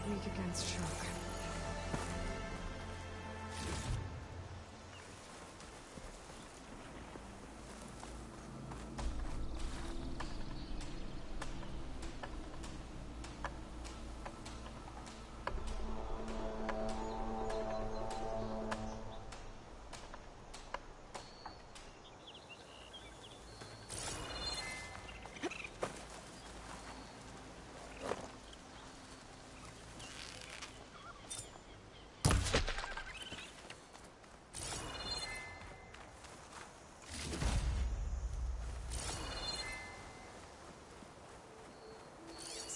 Weak against shock.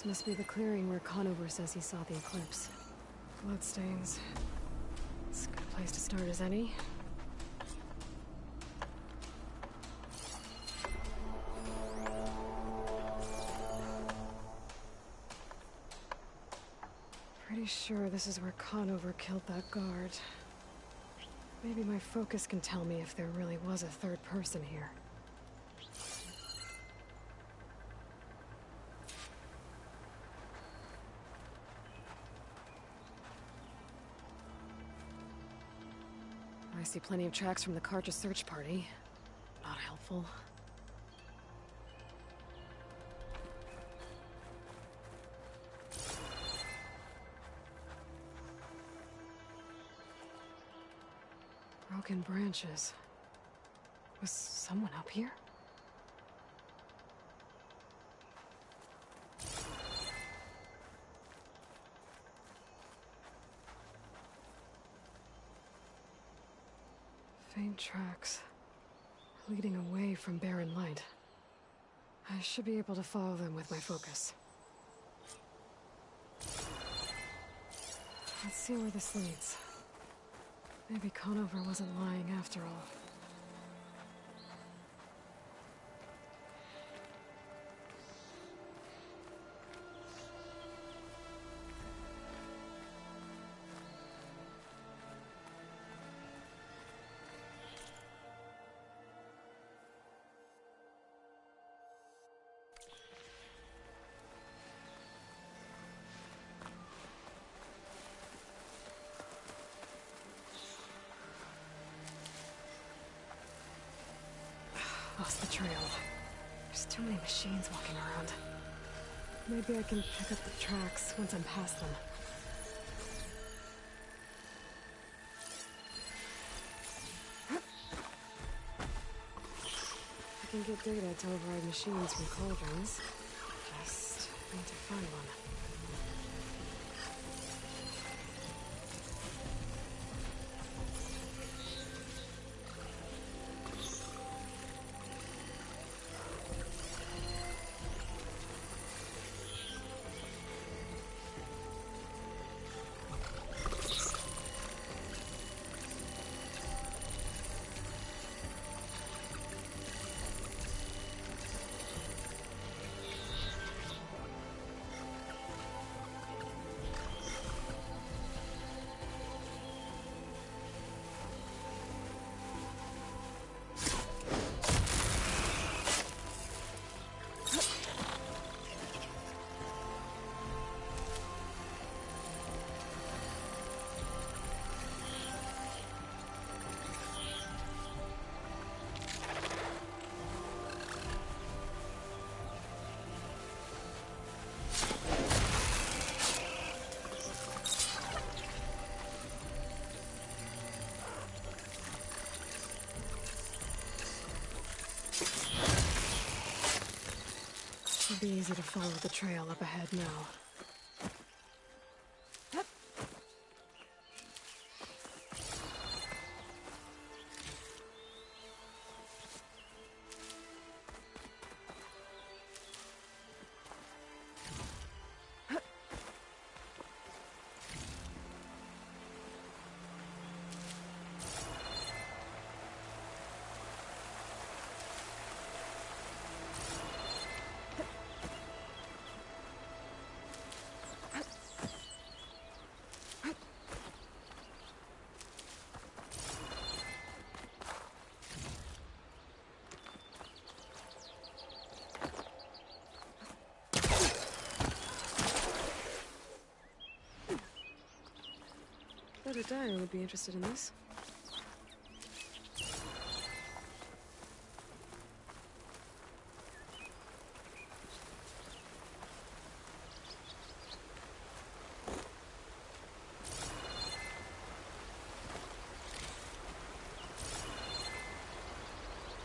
This must be the clearing where Conover says he saw the eclipse. Bloodstains. It's a good place to start as any. Pretty sure this is where Conover killed that guard. Maybe my focus can tell me if there really was a third person here. I see plenty of tracks from the Karja search party. Not helpful. Broken branches. Was someone up here? Faint tracks, leading away from barren light. I should be able to follow them with my focus. Let's see where this leads. Maybe Conover wasn't lying after all. Lost the trail. There's too many machines walking around. Maybe I can pick up the tracks once I'm past them. I can get data to override machines from cauldrons. Just need to find one. It'll be easy to follow the trail up ahead now. bet a dyer would be interested in this.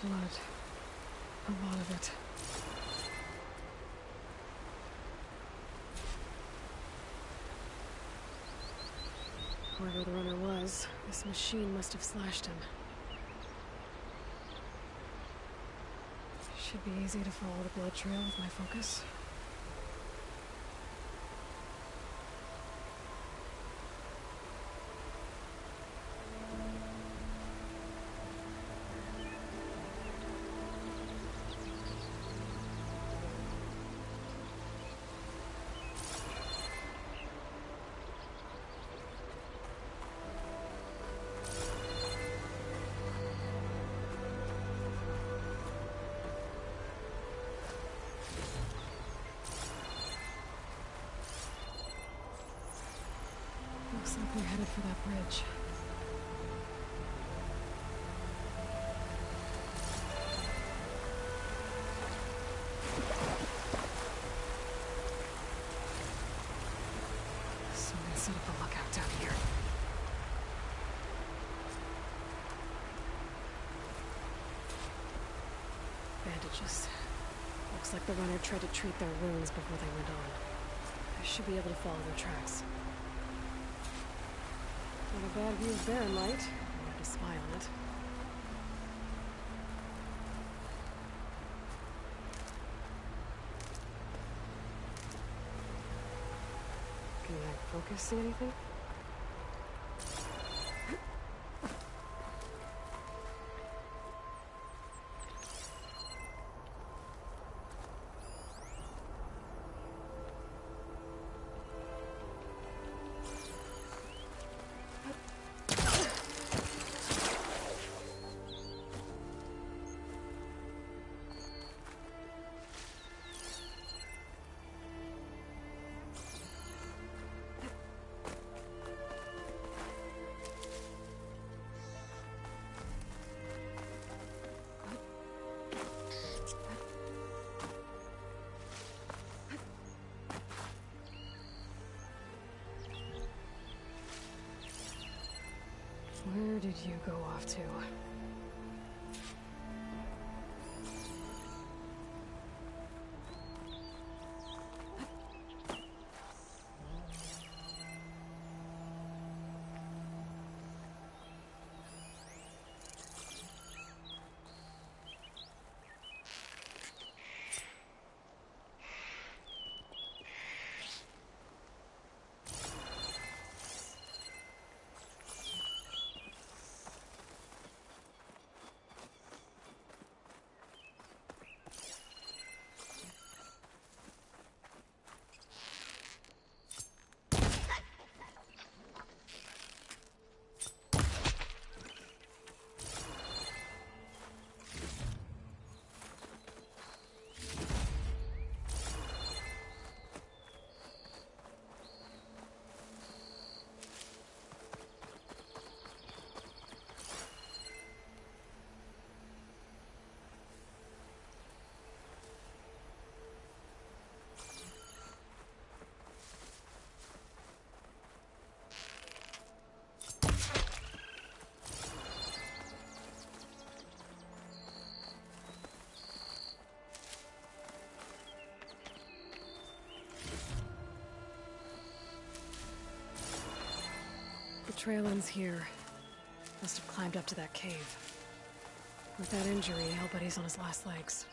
Blood. A lot of it. Whoever the runner was, this machine must have slashed him. Should be easy to follow the blood trail with my focus. Looks like we're headed for that bridge. Someone set up a lookout down here. Bandages. Looks like the runner tried to treat their wounds before they went on. I should be able to follow their tracks. Not a bad view of barren light. I have to spy on it. Can I focus see anything? Where did you go off to? The trail ends here. Must have climbed up to that cave. With that injury, I'll bet he's on his last legs.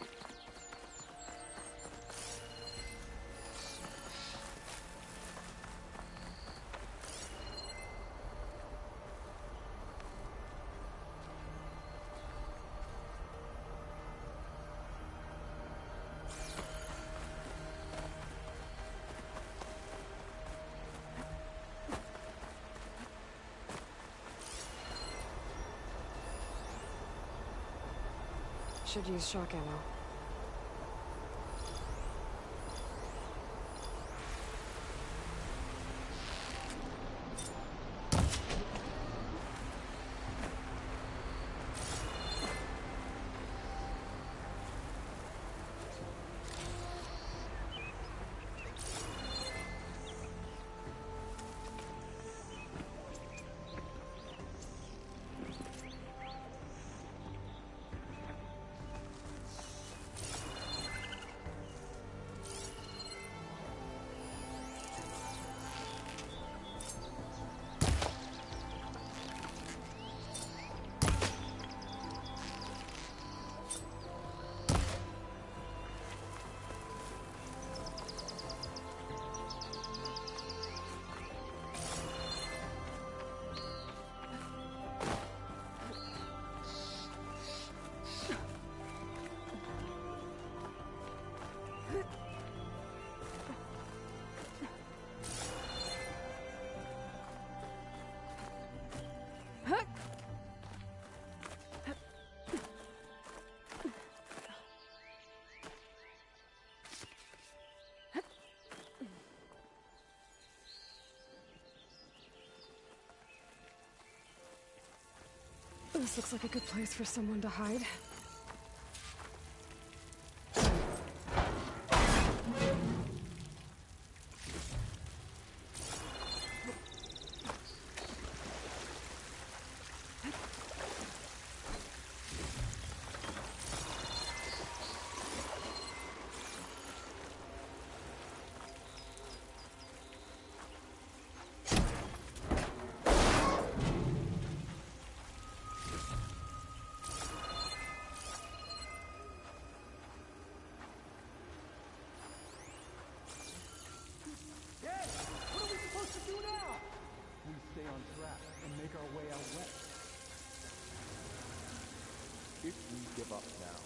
Should use shock ammo. This looks like a good place for someone to hide. If we give up now,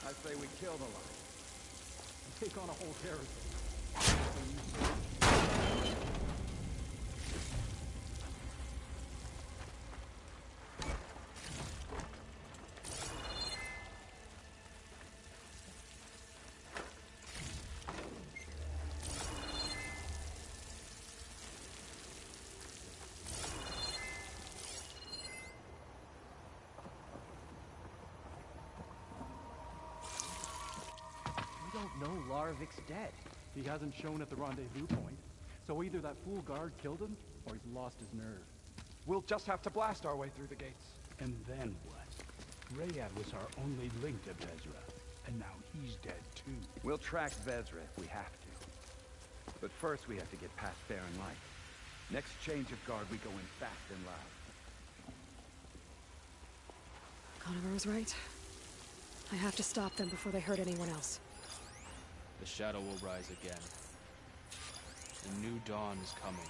I say we kill the lion and take on a whole territory. No, Larvik's dead. He hasn't shown at the rendezvous point, so either that fool guard killed him, or he's lost his nerve. We'll just have to blast our way through the gates. And then what? Rayad was our only link to Vezra, and now he's dead too. We'll track Vezra if we have to. But first we have to get past Barren Light. Next change of guard, we go in fast and loud. Conover was right. I have to stop them before they hurt anyone else. The shadow will rise again. The new dawn is coming.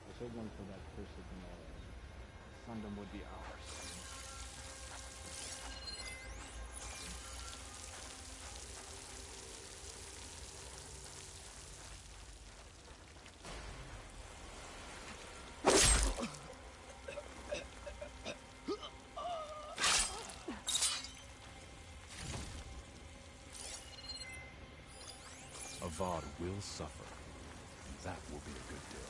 If it weren't for that curse of Denora, Sundom would be ours. Avad will suffer. That will be a good deal.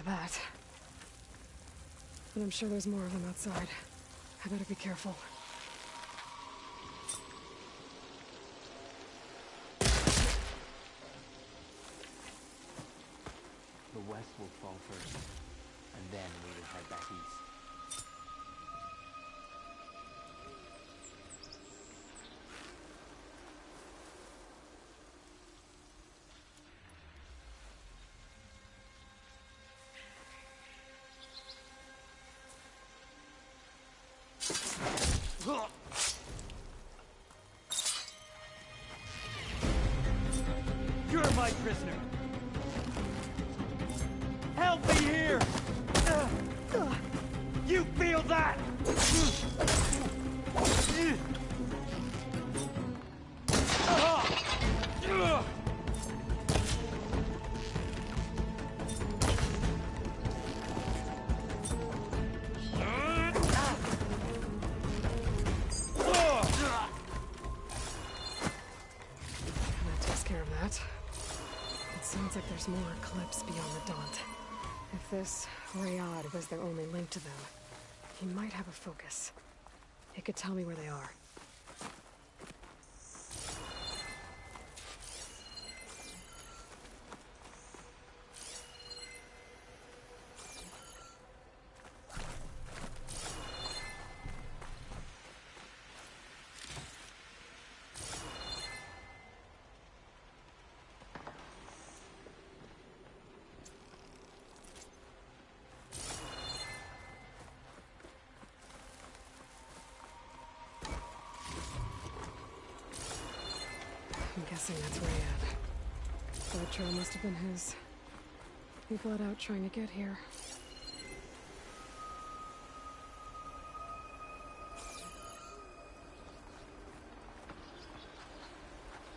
of that. But I'm sure there's more of them outside. I better be careful. The west will fall first, and then we will head back east. You're my prisoner. Help me here! You feel that? That takes care of that. It sounds like there's more Eclipse beyond the Daunt. If this Rayad was their only link to them, he might have a focus. It could tell me where they are. I'm guessing that's Rayad. That trail must have been his. He bled out trying to get here.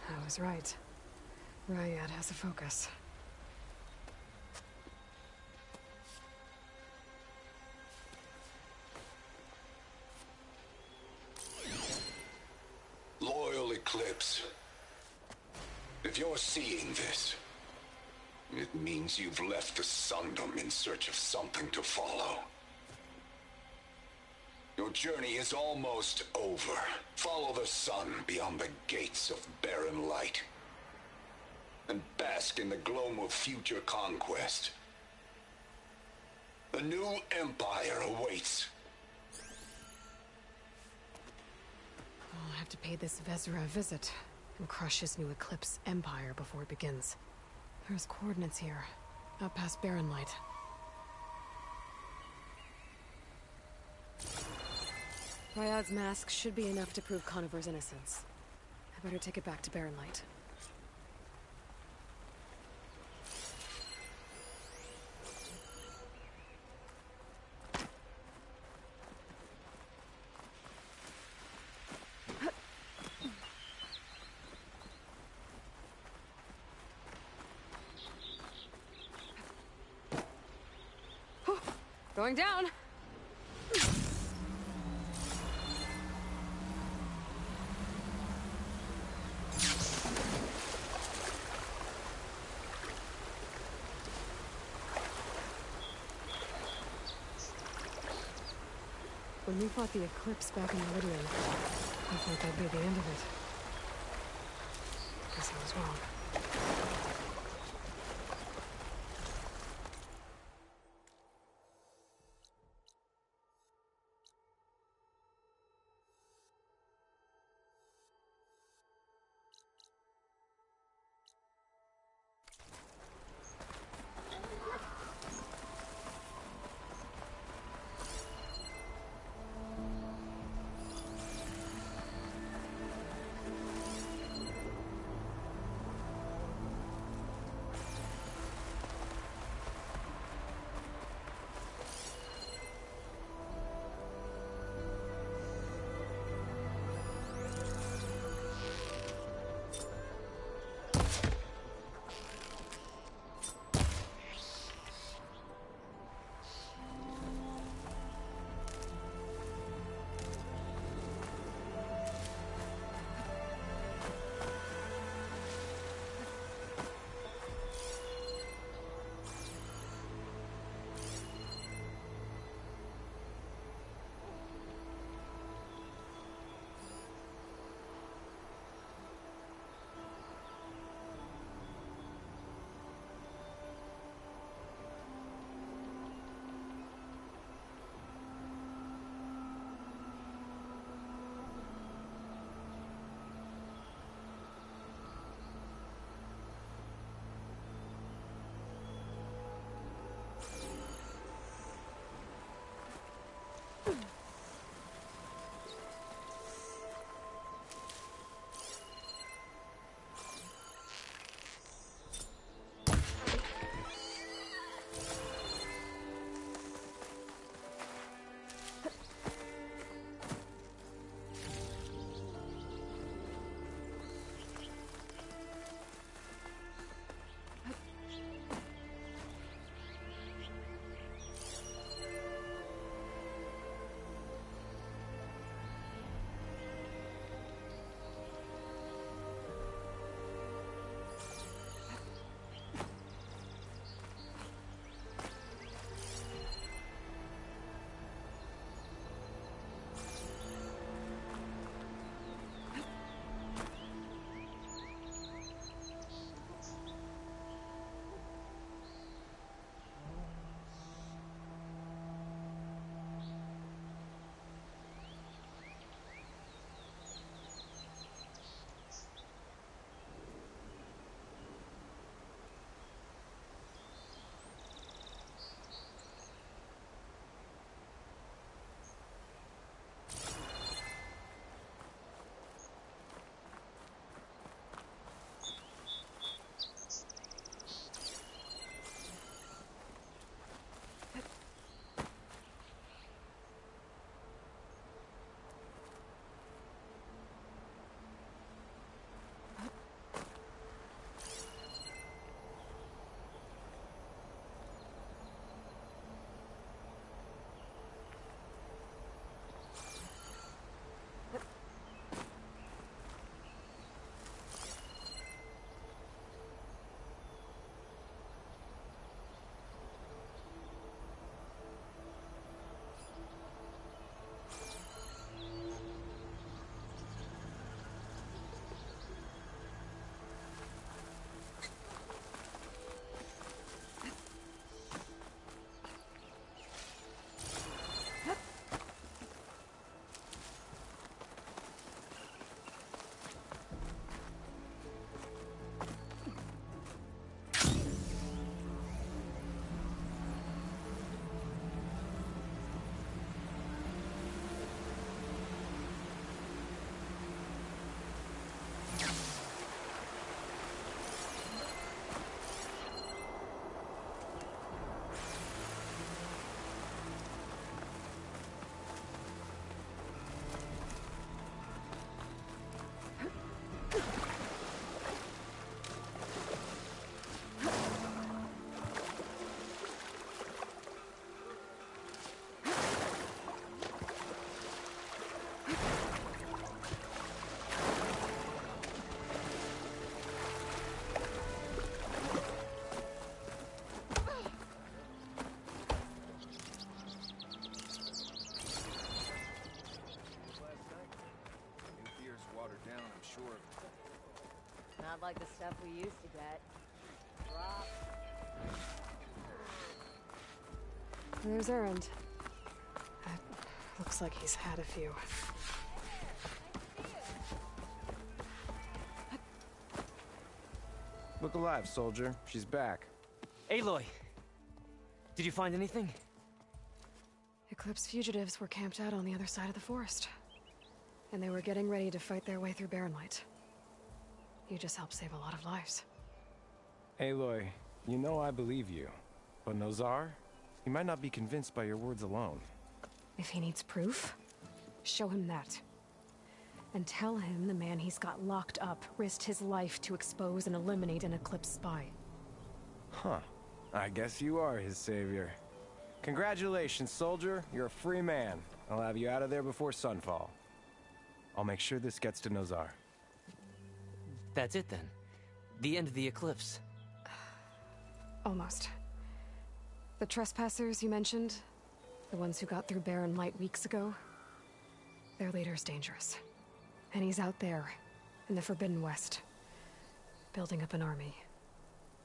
I was right. Rayad has a focus. Loyal Eclipse. If you're seeing this, it means you've left the Sundom in search of something to follow. Your journey is almost over. Follow the sun beyond the gates of barren light, and bask in the gloam of future conquest. A new empire awaits. I'll have to pay this Vezra a visit and crush his new Eclipse empire before it begins. There's coordinates here, out past Barren Light. Rayad's mask should be enough to prove Conover's innocence. I better take it back to Barren Light. Going down! When we fought the Eclipse back in Meridian, I thought that'd be the end of it. Guess I was wrong. like the stuff we used to get. Drop. There's Errand. Looks like he's had a few. Look alive, soldier. She's back. Aloy! Did you find anything? Eclipse fugitives were camped out on the other side of the forest. And they were getting ready to fight their way through Barren Light. You just helped save a lot of lives. Aloy, you know I believe you. But Nozar? He might not be convinced by your words alone. If he needs proof, show him that. And tell him the man he's got locked up risked his life to expose and eliminate an Eclipse spy. Huh. I guess you are his savior. Congratulations, soldier. You're a free man. I'll have you out of there before sunfall. I'll make sure this gets to Nozar. That's it then. The end of the Eclipse. Almost. The trespassers you mentioned, the ones who got through Barren Light weeks ago, their leader's dangerous. And he's out there, in the Forbidden West, building up an army.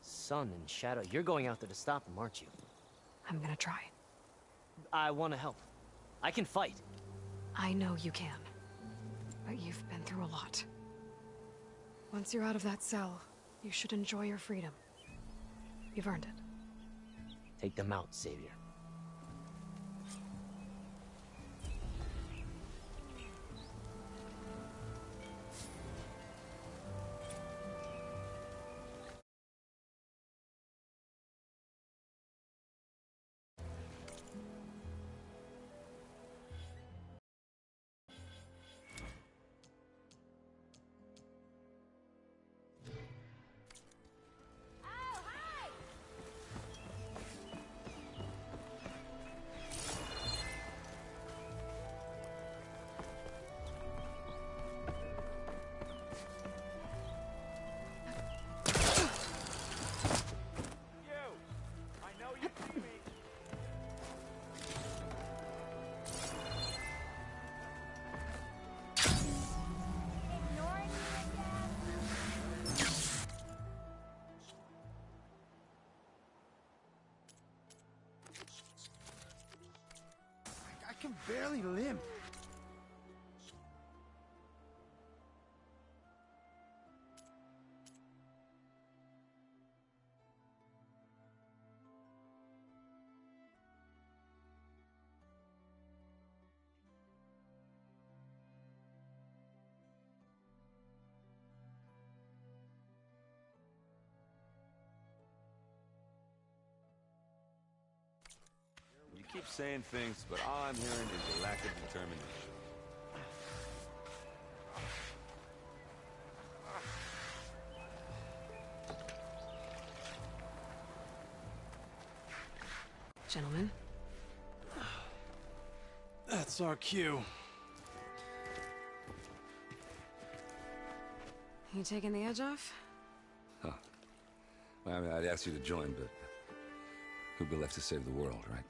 Sun and Shadow, you're going out there to stop him, aren't you? I'm gonna try. I want to help. I can fight. I know you can. But you've been through a lot. Once you're out of that cell, you should enjoy your freedom. You've earned it. Take them out, Savior. I can barely limp. You keep saying things, but all I'm hearing is a lack of determination. Gentlemen. That's our cue. You taking the edge off? Huh. Well, I mean, I'd ask you to join, but who'd be left to save the world, right?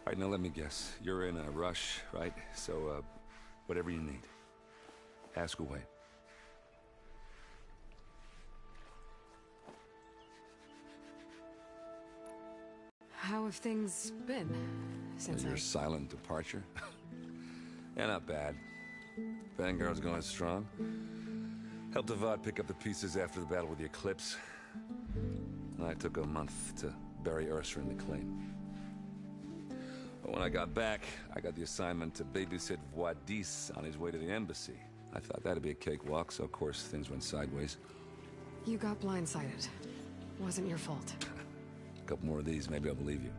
All right, now let me guess. You're in a rush, right? So, whatever you need, ask away. How have things been since Your silent departure? Yeah, not bad. Vanguard's going strong. Helped Avad pick up the pieces after the battle with the Eclipse. And I took a month to bury Ursa in the claim. But when I got back, I got the assignment to babysit Voidis on his way to the embassy. I thought that'd be a cakewalk, so of course things went sideways. You got blindsided. Wasn't your fault. A couple more of these, maybe I'll believe you.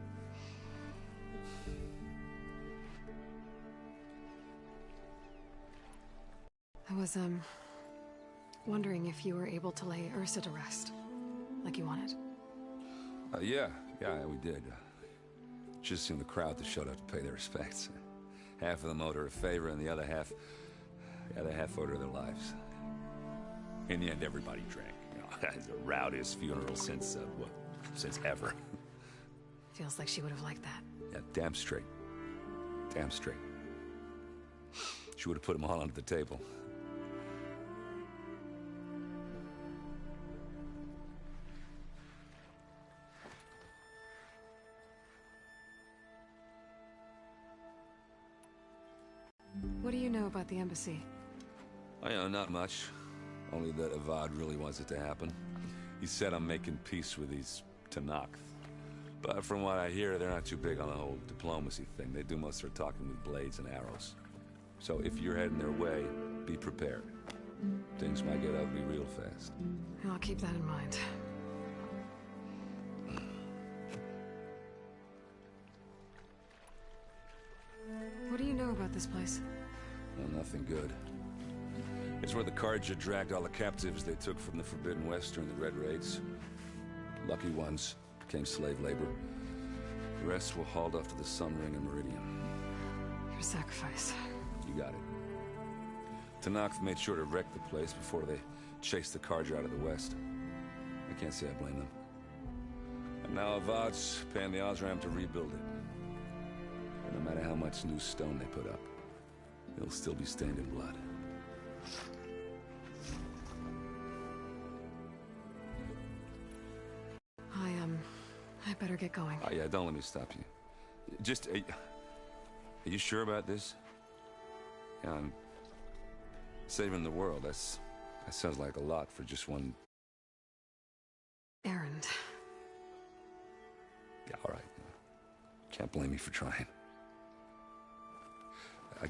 I was, wondering if you were able to lay Ursa to rest, like you wanted. Yeah, we did. Just seen the crowd that showed up to pay their respects. Half of them owed her a favor, and the other half owed her their lives. In the end, everybody drank. You know, it's the rowdiest funeral since ever. Feels like she would have liked that. Yeah, damn straight. Damn straight. She would have put them all under the table. about the embassy? I know, not much. Only that Avad really wants it to happen. He said I'm making peace with these Tanakh. But from what I hear, they're not too big on the whole diplomacy thing. They do most of their talking with blades and arrows. So if you're heading their way, be prepared. Things might get ugly real fast. I'll keep that in mind. What do you know about this place? Well, nothing good. It's where the Carja dragged all the captives they took from the Forbidden West during the Red Raids. Lucky ones became slave labor. The rest were hauled off to the Sun Ring and Meridian. Your sacrifice. You got it. Tanakh made sure to wreck the place before they chased the Carja out of the West. I can't say I blame them. And now Avad's paying the Osram to rebuild it. And no matter how much new stone they put up, it'll still be stained in blood. I better get going. Oh, yeah, don't let me stop you. Just, are you sure about this? Yeah, I'm saving the world. That sounds like a lot for just one... errand. Yeah, all right. Can't blame me for trying.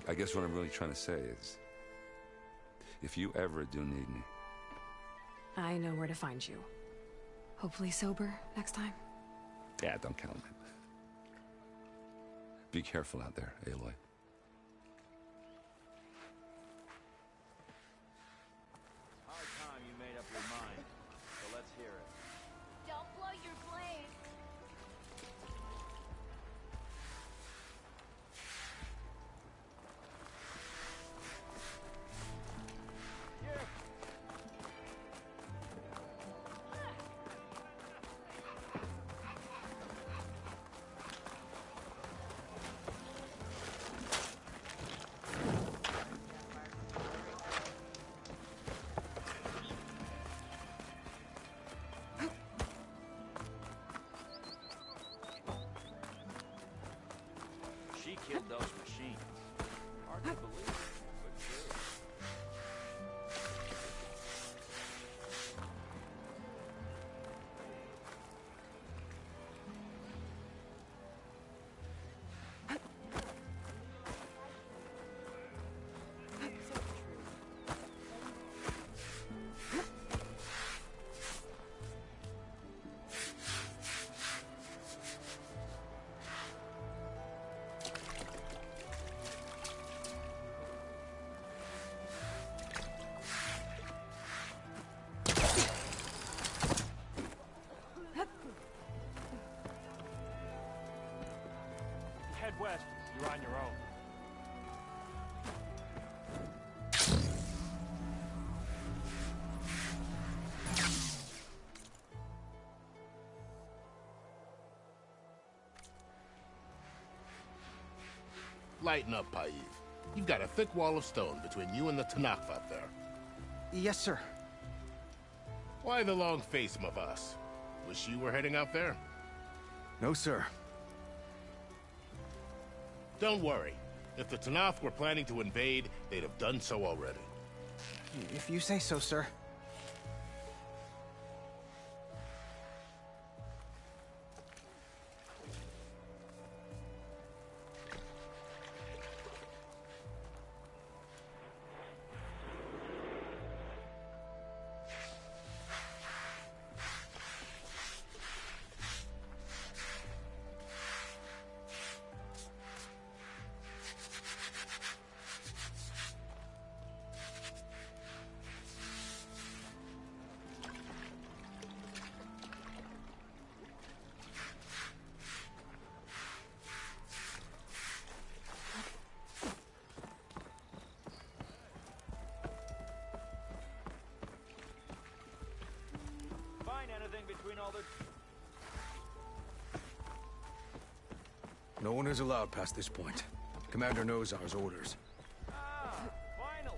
I guess what I'm really trying to say is, if you ever do need me... I know where to find you. Hopefully sober next time. Yeah, don't count on it. Be careful out there, Aloy. Hard time you made up your mind, so let's hear it. Don't blow your blade. She killed those machines. Hard to believe, but true. Head west. You're on your own. Lighten up, Paiv. You've got a thick wall of stone between you and the Tanakh up there. Yes, sir. Why the long face, Mavas? Wish you were heading out there? No, sir. Don't worry. If the Tanakh were planning to invade, they'd have done so already. If you say so, sir. Between all the... No one is allowed past this point. Commander knows our orders. Ah, finally!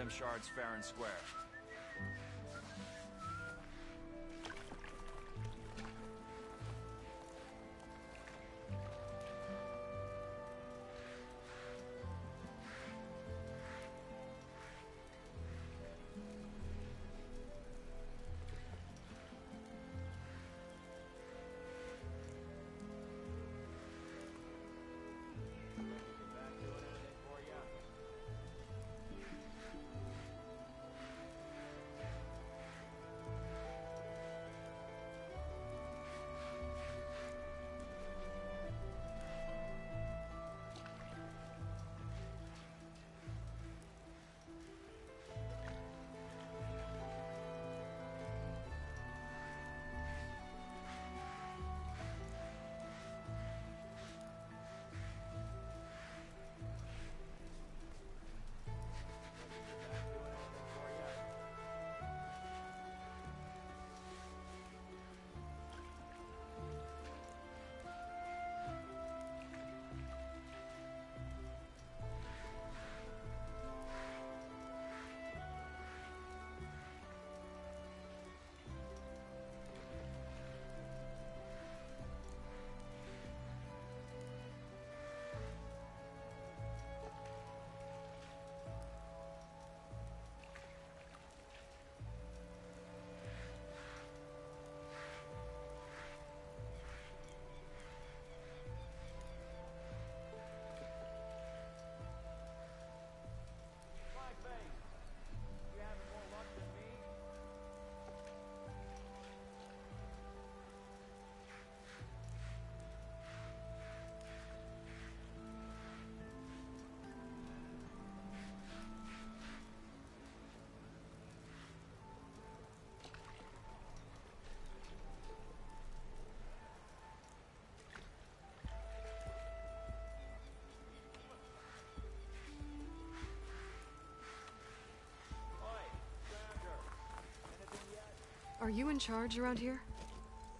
them shards fair and square. Are you in charge around here?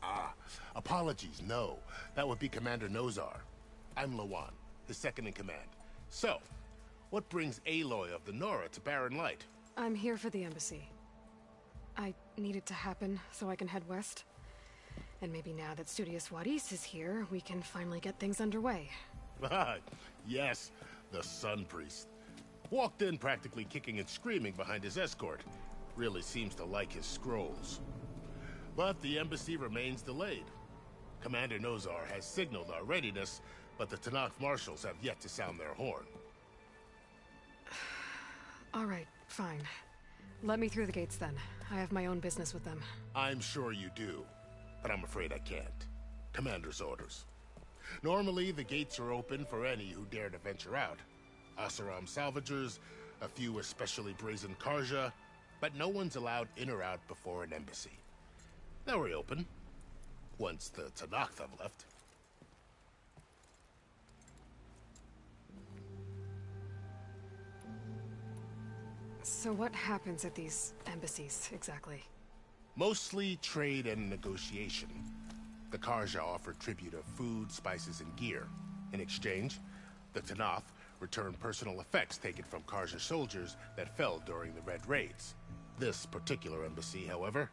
Ah, apologies, no. That would be Commander Nozar. I'm Lawan, his second in command. So, what brings Aloy of the Nora to Barren Light? I'm here for the embassy. I need it to happen so I can head west. And maybe now that Studious Wadis is here, we can finally get things underway. Yes, the Sun Priest. Walked in practically kicking and screaming behind his escort. Really seems to like his scrolls. But the embassy remains delayed. Commander Nozar has signaled our readiness, but the Tanakh marshals have yet to sound their horn. All right, fine. Let me through the gates then. I have my own business with them. I'm sure you do, but I'm afraid I can't. Commander's orders. Normally, the gates are open for any who dare to venture out. Asaram salvagers, a few especially brazen Karja, but no one's allowed in or out before an embassy. They'll reopen, once the Tanakh have left. So what happens at these embassies, exactly? Mostly trade and negotiation. The Karja offer tribute of food, spices, and gear. In exchange, the Tanakh return personal effects taken from Karja soldiers that fell during the Red Raids. This particular embassy, however,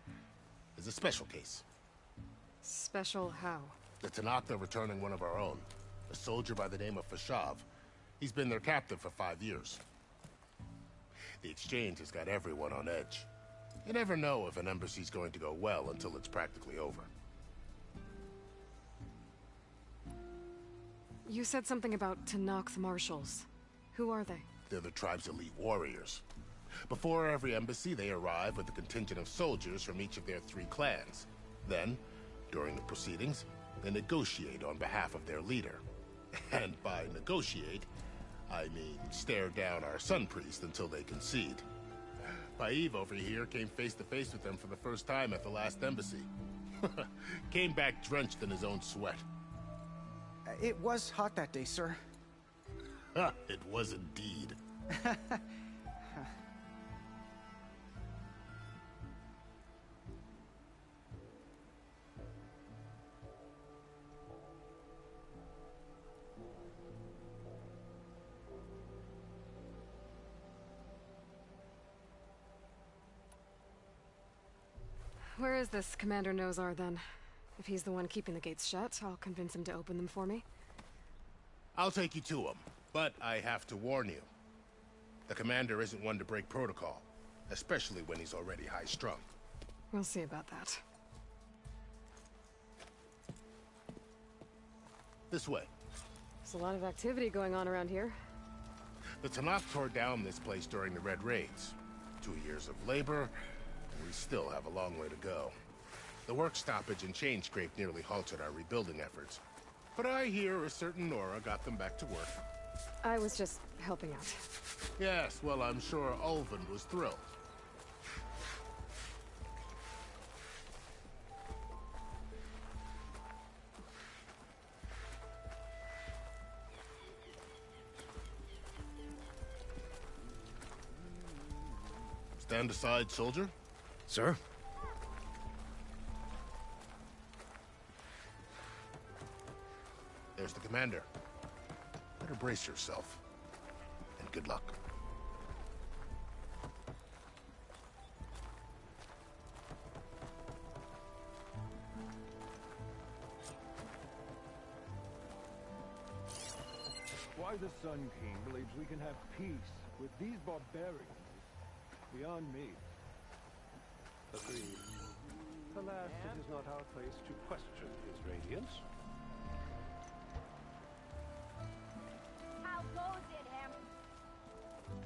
is a special case. Special how? The Tanakh are returning one of our own, a soldier by the name of Fashav. He's been their captain for 5 years. The exchange has got everyone on edge. You never know if an embassy's going to go well until it's practically over. You said something about Tanakh marshals. Who are they? They're the tribe's elite warriors. Before every embassy, they arrive with a contingent of soldiers from each of their 3 clans. Then, during the proceedings, they negotiate on behalf of their leader. And by negotiate, I mean stare down our Sun Priest until they concede. Paiv over here came face to face with them for the first time at the last embassy. Came back drenched in his own sweat. It was hot that day, sir. It was indeed. Where is this Commander Nozar, then? If he's the one keeping the gates shut, I'll convince him to open them for me. I'll take you to him, but I have to warn you. The commander isn't one to break protocol, especially when he's already high-strung. We'll see about that. This way. There's a lot of activity going on around here. The Tanakh tore down this place during the Red Raids. 2 years of labor, and we still have a long way to go. The work stoppage and chain scrape nearly halted our rebuilding efforts. But I hear a certain Nora got them back to work. I was just helping out. Yes, well, I'm sure Ulvin was thrilled. Stand aside, soldier. Sir? There's the commander. Better brace yourself. And good luck. Why the Sun King believes we can have peace with these barbarians is beyond me. Agreed. Alas, it is not our place to question his radiance. How goes it, Ham?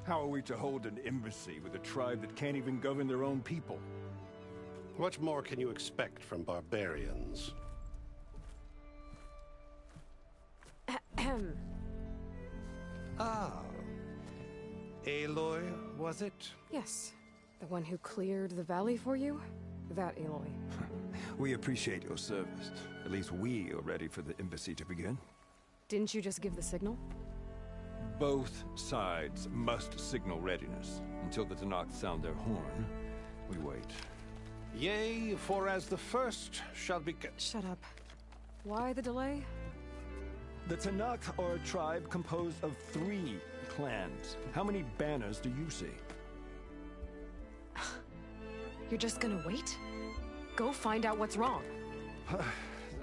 How are we to hold an embassy with a tribe that can't even govern their own people? What more can you expect from barbarians? Ahem. Ah. Aloy, was it? Yes. The one who cleared the valley for you? That Aloy. We appreciate your service. At least we are ready for the embassy to begin. Didn't you just give the signal? Both sides must signal readiness. Until the Tanakh sound their horn, we wait. Yea, for as the first shall be... Shut up. Why the delay? The Tanakh are a tribe composed of 3 clans. How many banners do you see? You're just gonna wait? Go find out what's wrong.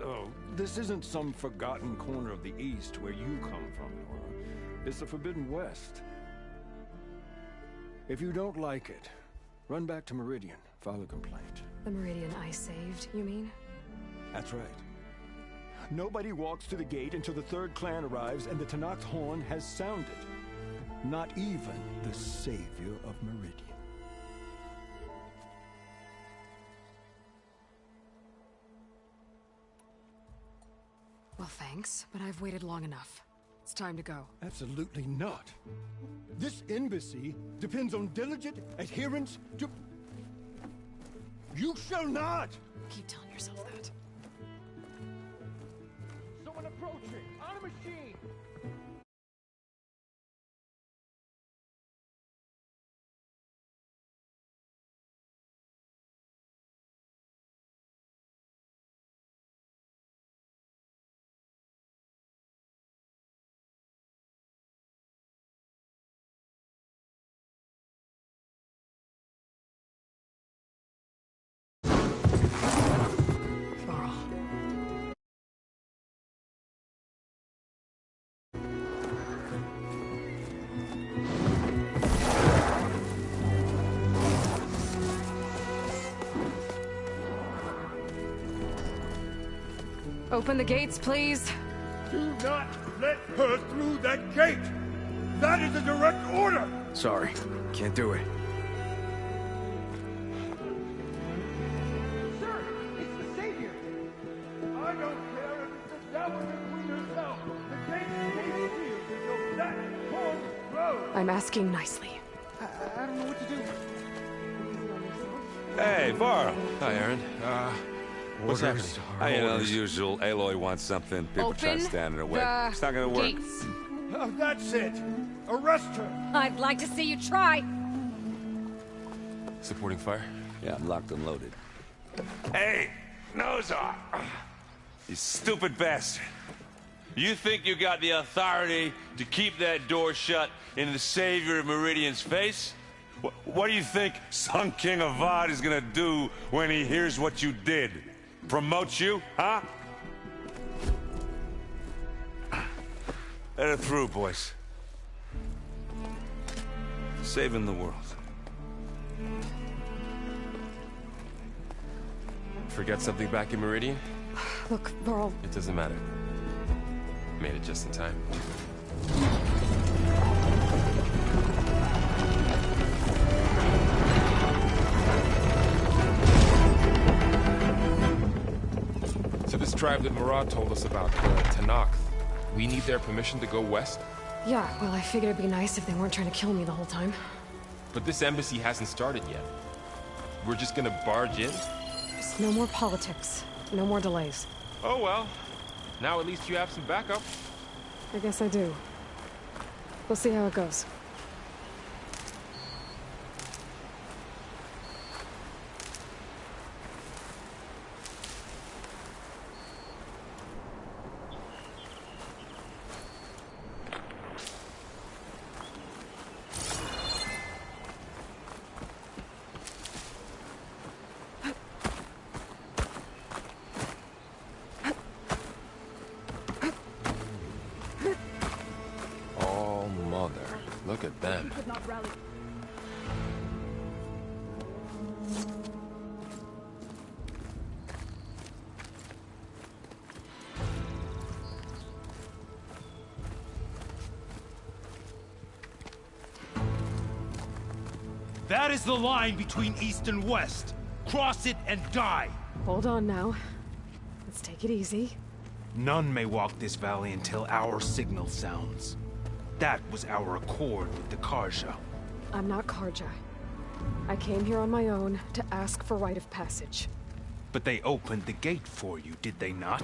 Oh, this isn't some forgotten corner of the East where you come from, Nora. It's the Forbidden West. If you don't like it, run back to Meridian, file a complaint. The Meridian I saved, you mean? That's right. Nobody walks to the gate until the 3rd clan arrives and the Tanakh's horn has sounded. Not even the savior of Meridian. Well, thanks, but I've waited long enough. It's time to go. Absolutely not. This embassy depends on diligent adherence to... You shall not! Keep telling yourself that. Someone approaching! On a machine! Open the gates, please. Do not let her through that gate! That is a direct order! Sorry, can't do it. Sir, it's the Savior! I don't care if it's the devil or Queen herself! The gate stays sealed until that horn blows! I'm asking nicely. I don't know what to do. Hey, Varl. Hi, Aaron. What's happening? You know, the usual. Aloy wants something. People try Open standing in the way. the It's not gonna work. gates. That's it! Arrest her! I'd like to see you try! Supporting fire? Yeah, I'm locked and loaded. Hey, Nozar! You stupid bastard. You think you got the authority to keep that door shut in the Savior of Meridian's face? What do you think Sun King Avad is gonna do when he hears what you did? Promote you, huh? Let it through, boys. Saving the world. Forget something back in Meridian? Look, Varl. It doesn't matter. Made it just in time. So this tribe that Murad told us about, the Tanakh, we need their permission to go west? Yeah, well, I figured it'd be nice if they weren't trying to kill me the whole time. But this embassy hasn't started yet. We're just gonna barge in? Just no more politics. No more delays. Oh well. Now at least you have some backup. I guess I do. We'll see how it goes. Look at them. That is the line between East and West. Cross it and die. Hold on now. Let's take it easy. None may walk this valley until our signal sounds. That was our accord with the Karja. I'm not Karja. I came here on my own to ask for rite of passage. But they opened the gate for you, did they not?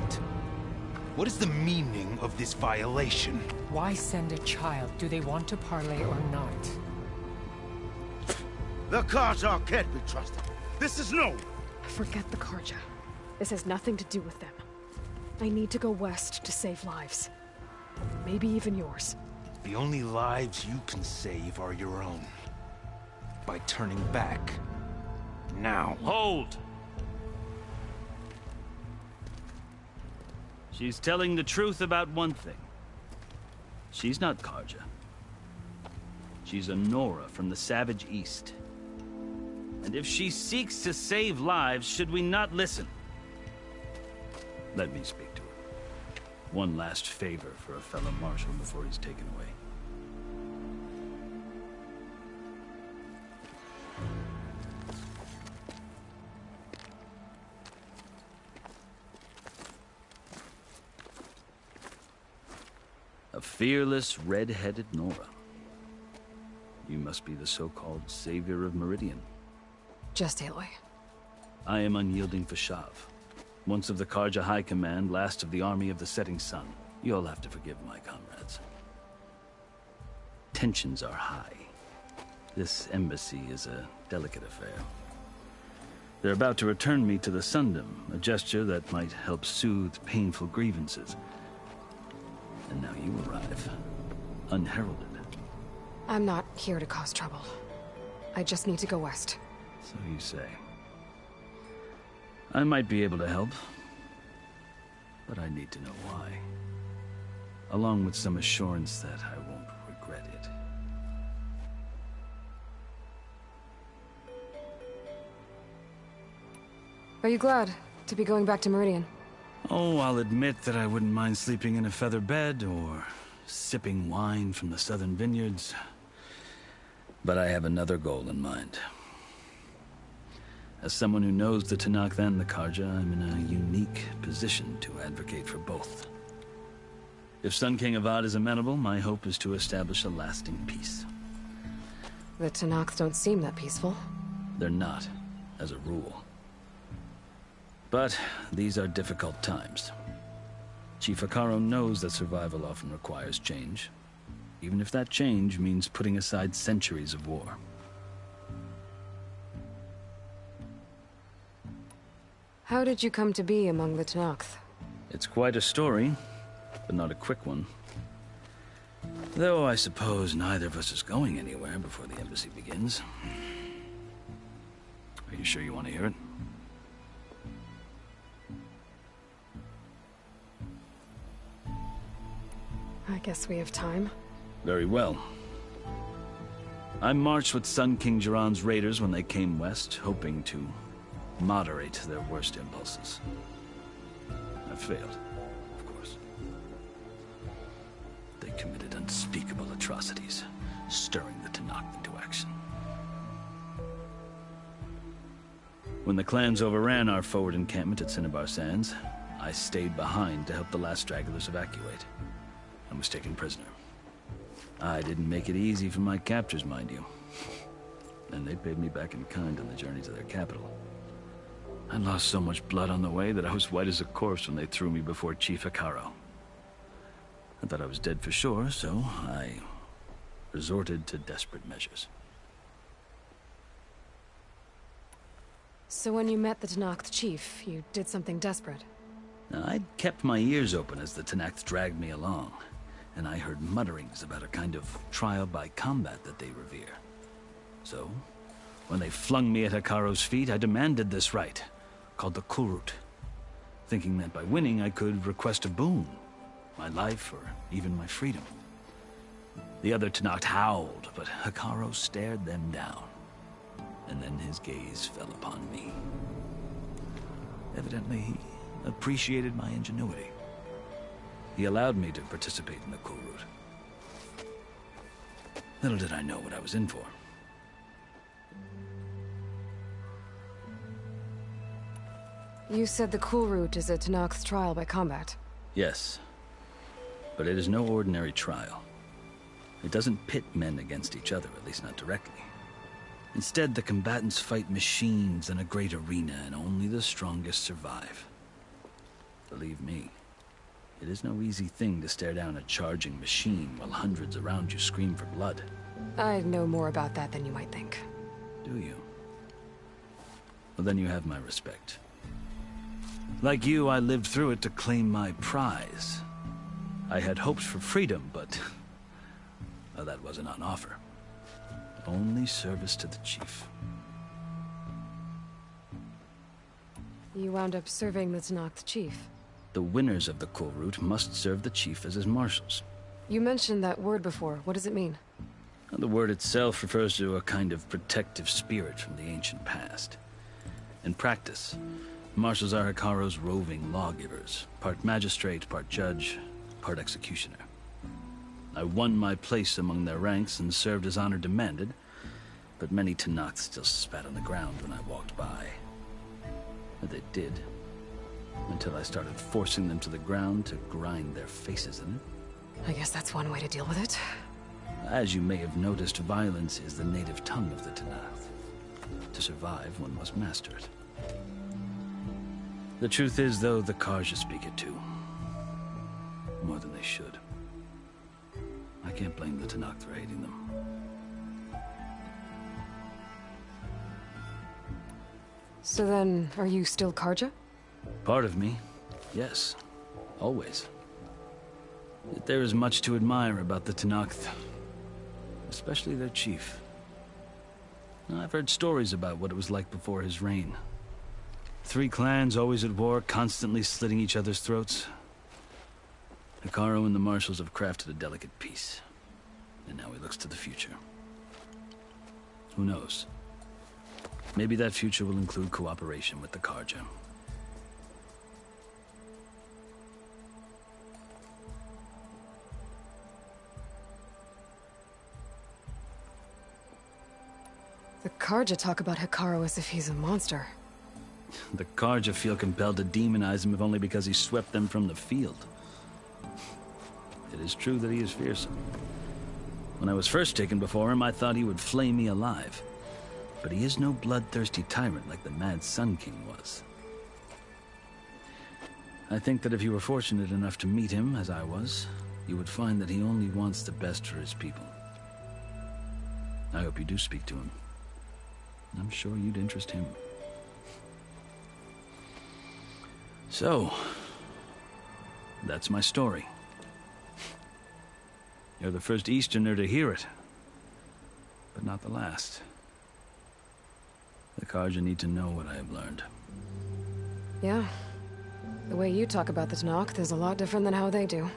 What is the meaning of this violation? Why send a child? Do they want to parley or not? The Karja can't be trusted. This is no... Forget the Karja. This has nothing to do with them. I need to go west to save lives. Maybe even yours. The only lives you can save are your own. By turning back. Now. Hold! She's telling the truth about one thing. She's not Karja. She's a Nora from the Savage East. And if she seeks to save lives, should we not listen? Let me speak to her. One last favor for a fellow marshal before he's taken away. A fearless, red-headed Nora. You must be the so-called savior of Meridian. Just Aloy. I am unyielding Fashav. Once of the Karja High Command, last of the army of the setting sun. You'll have to forgive my comrades. Tensions are high. This embassy is a delicate affair. They're about to return me to the Sundom, a gesture that might help soothe painful grievances. And now you arrive, unheralded. I'm not here to cause trouble. I just need to go west. So you say. I might be able to help, but I need to know why. Along with some assurance that I won't regret it. Are you glad to be going back to Meridian? Oh, I'll admit that I wouldn't mind sleeping in a feather bed or sipping wine from the southern vineyards. But I have another goal in mind. As someone who knows the Tanakh and the Karja, I'm in a unique position to advocate for both. If Sun King Avad is amenable, my hope is to establish a lasting peace. The Tanakh don't seem that peaceful. They're not, as a rule. But these are difficult times. Chief Akaro knows that survival often requires change, even if that change means putting aside centuries of war. How did you come to be among the Tanakh? It's quite a story, but not a quick one. Though I suppose neither of us is going anywhere before the embassy begins. Are you sure you want to hear it? I guess we have time. Very well. I marched with Sun King Jiran's raiders when they came west, hoping to moderate their worst impulses. I failed, of course. They committed unspeakable atrocities, stirring the Tenakth into action. When the clans overran our forward encampment at Cinnabar Sands, I stayed behind to help the last stragglers evacuate. I was taken prisoner. I didn't make it easy for my captors, mind you. And they paid me back in kind on the journey to their capital. I lost so much blood on the way that I was white as a corpse when they threw me before Chief Hekaro. I thought I was dead for sure, so I resorted to desperate measures. So when you met the Tenakth chief, you did something desperate? I'd kept my ears open as the Tenakth dragged me along, and I heard mutterings about a kind of trial by combat that they revere. So, when they flung me at Hekaro's feet, I demanded this right, called the Kulrut, thinking that by winning I could request a boon, my life or even my freedom. The other Tenakth howled, but Hekaro stared them down, and then his gaze fell upon me. Evidently, he appreciated my ingenuity. He allowed me to participate in the Kulrut. Little did I know what I was in for. You said the Kulrut is a Tenakth trial by combat. Yes, but it is no ordinary trial. It doesn't pit men against each other, at least not directly. Instead, the combatants fight machines in a great arena, and only the strongest survive. Believe me, it is no easy thing to stare down a charging machine while hundreds around you scream for blood. I know more about that than you might think. Do you? Well, then you have my respect. Like you, I lived through it to claim my prize. I had hoped for freedom, but well, that wasn't on offer. Only service to the chief. You wound up serving the Tenakth chief. The winners of the Kulrut must serve the chief as his marshals. You mentioned that word before. What does it mean? The word itself refers to a kind of protective spirit from the ancient past. In practice, marshals are Hekaro's roving lawgivers, part magistrate, part judge, part executioner. I won my place among their ranks and served as honor demanded, but many Tenakth still spat on the ground when I walked by. But they did, until I started forcing them to the ground to grind their faces in it. I guess that's one way to deal with it. As you may have noticed, violence is the native tongue of the Tenakth. To survive, one must master it. The truth is, though, the Karja speak it too. More than they should. I can't blame the Tenakth for hating them. So then, are you still Karja? Part of me, yes. Always. Yet there is much to admire about the Tenakth. Especially their chief. I've heard stories about what it was like before his reign. 3 clans always at war, constantly slitting each other's throats. Hekaro and the marshals have crafted a delicate peace. And now he looks to the future. Who knows? Maybe that future will include cooperation with the Karja. The Karja talk about Hekaro as if he's a monster. The Karja feel compelled to demonize him if only because he swept them from the field. It is true that he is fearsome. When I was first taken before him, I thought he would flay me alive. But he is no bloodthirsty tyrant like the Mad Sun King was. I think that if you were fortunate enough to meet him, as I was, you would find that he only wants the best for his people. I hope you do speak to him. I'm sure you'd interest him. So, that's my story. You're the first Easterner to hear it. But not the last. The Karja need to know what I have learned. Yeah. The way you talk about the Tanakh is a lot different than how they do.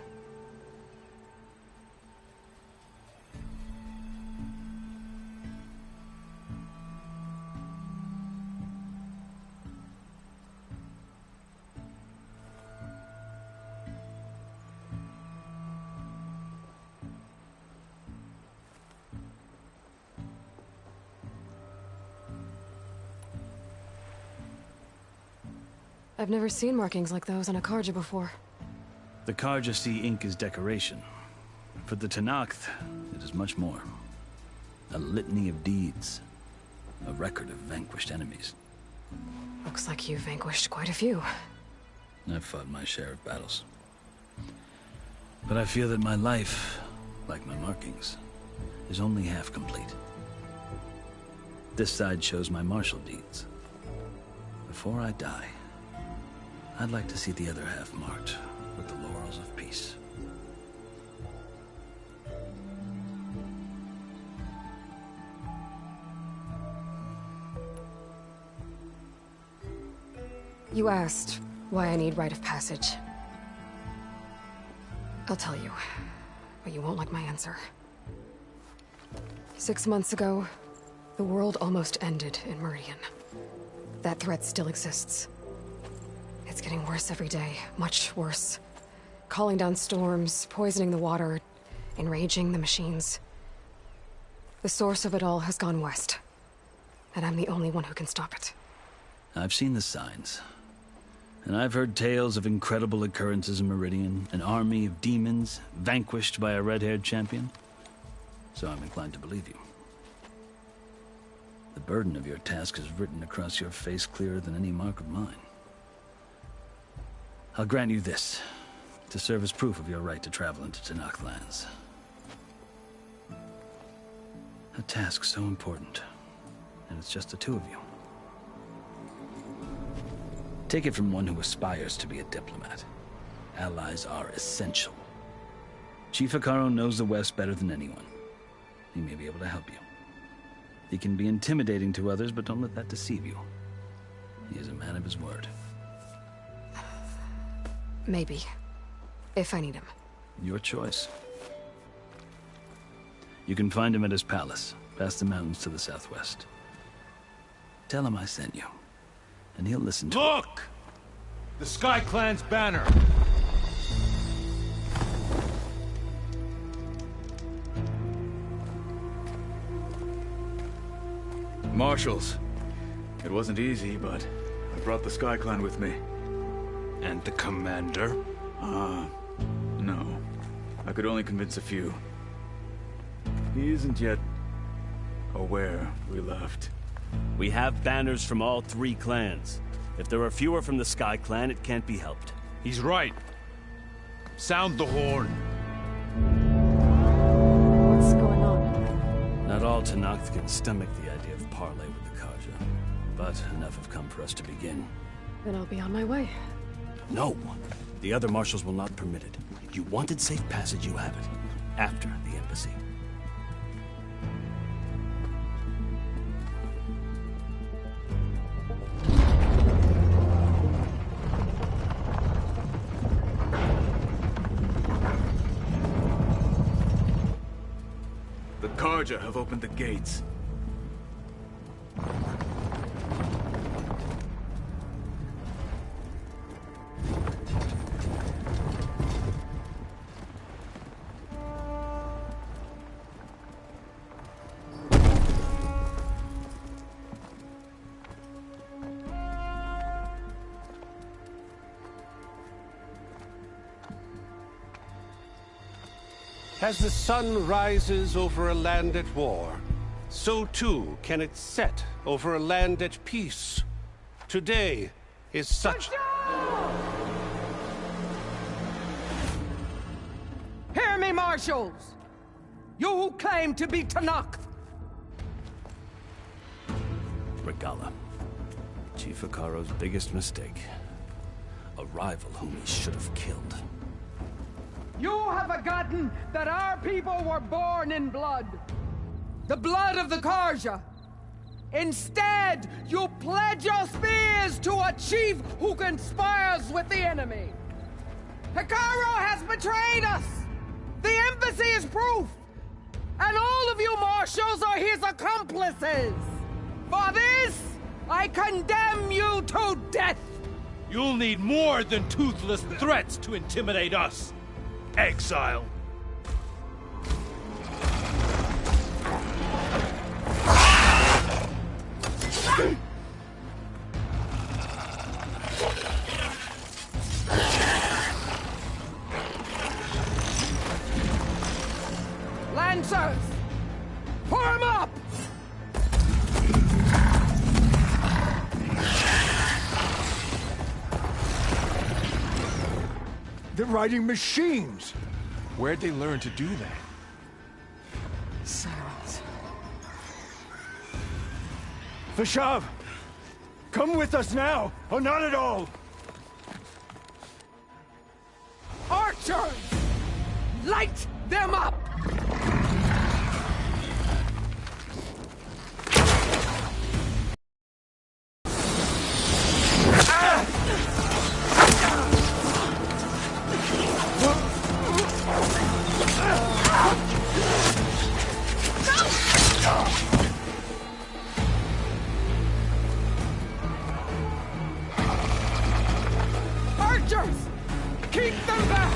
I've never seen markings like those on a Karja before. The Karja see ink as decoration. For the Tanakh, it is much more. A litany of deeds. A record of vanquished enemies. Looks like you've vanquished quite a few. I've fought my share of battles. But I feel that my life, like my markings, is only half complete. This side shows my martial deeds. Before I die, I'd like to see the other half marked with the laurels of peace. You asked why I need rite of passage. I'll tell you, but you won't like my answer. 6 months ago, the world almost ended in Meridian. That threat still exists. It's getting worse every day, much worse. Calling down storms, poisoning the water, enraging the machines. The source of it all has gone west, and I'm the only one who can stop it. I've seen the signs. And I've heard tales of incredible occurrences in Meridian, an army of demons vanquished by a red-haired champion. So I'm inclined to believe you. The burden of your task is written across your face clearer than any mark of mine. I'll grant you this, to serve as proof of your right to travel into Tanakh lands. A task so important, and it's just the two of you. Take it from one who aspires to be a diplomat. Allies are essential. Chief Hekarro knows the West better than anyone. He may be able to help you. He can be intimidating to others, but don't let that deceive you. He is a man of his word. Maybe. If I need him. Your choice. You can find him at his palace, past the mountains to the southwest. Tell him I sent you, and he'll listen to it. Look! The Sky Clan's banner! Marshals. It wasn't easy, but I brought the Sky Clan with me. And the commander? No. I could only convince a few. He isn't yet aware we left. We have banners from all 3 clans. If there are fewer from the Sky Clan, it can't be helped. He's right. Sound the horn. What's going on? Not all Tanakh can stomach the idea of parley with the Karja, but enough have come for us to begin. Then I'll be on my way. No! The other marshals will not permit it. You wanted safe passage, you have it. After the embassy. The Karja have opened the gates. As the sun rises over a land at war, so too can it set over a land at peace. Today is such... Hear me, marshals! You who claim to be Tanakh! Regala. Chief Hekarro's biggest mistake. A rival whom he should have killed. You have forgotten that our people were born in blood. The blood of the Karja. Instead, you pledge your spears to a chief who conspires with the enemy. Hikaru has betrayed us! The embassy is proof! And all of you marshals are his accomplices! For this, I condemn you to death! You'll need more than toothless threats to intimidate us, exile. Lancers! Form up! They're riding machines! Where'd they learn to do that? Sirens. Vashav! Come with us now, or not at all! Archers! Light them up! Archers! Keep them back!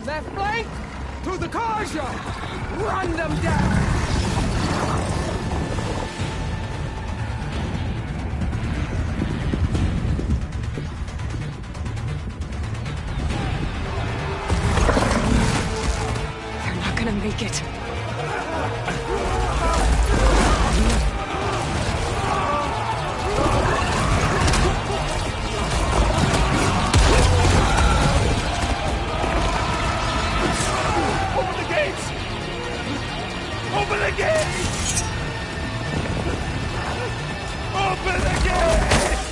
Left flank! To the Karja! Run them down! They're not gonna make it. Open the gates! Open the gates! Open the gates!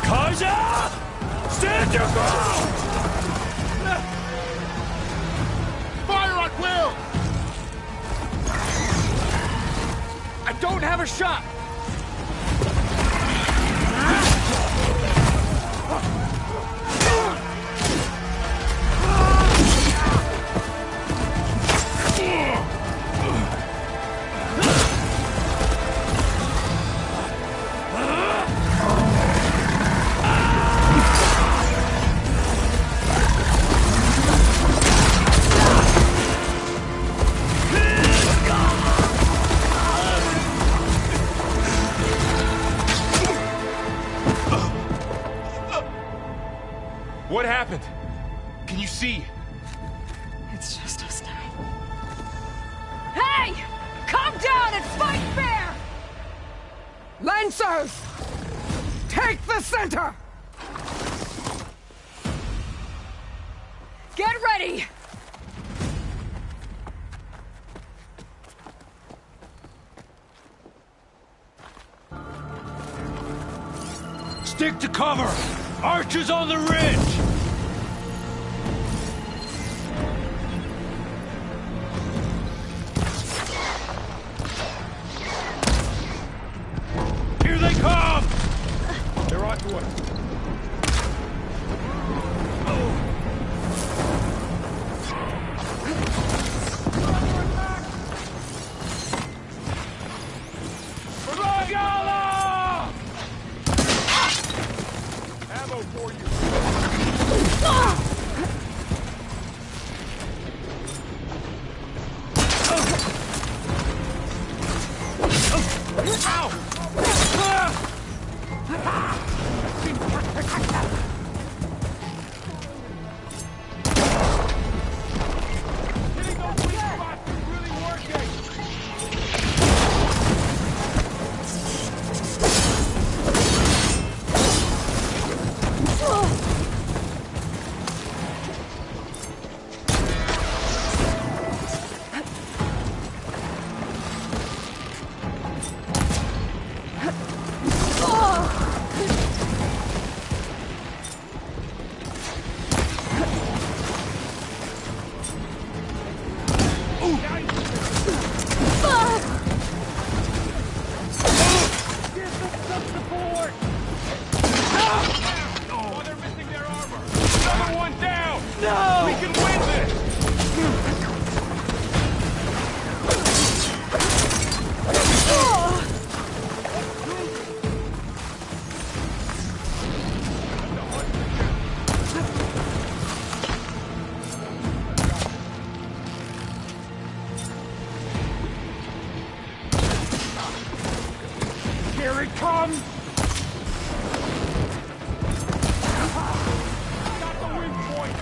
Karja! Stand your ground! Fire at will! I don't have a shot! What happened? Can you see? It's just us now. Hey! Come down and fight fair! Lancers! Take the center! Get ready! Stick to cover! Archers on the ridge! Here they come! They're on to us. Ammo for you! Here it comes! Got the wind point!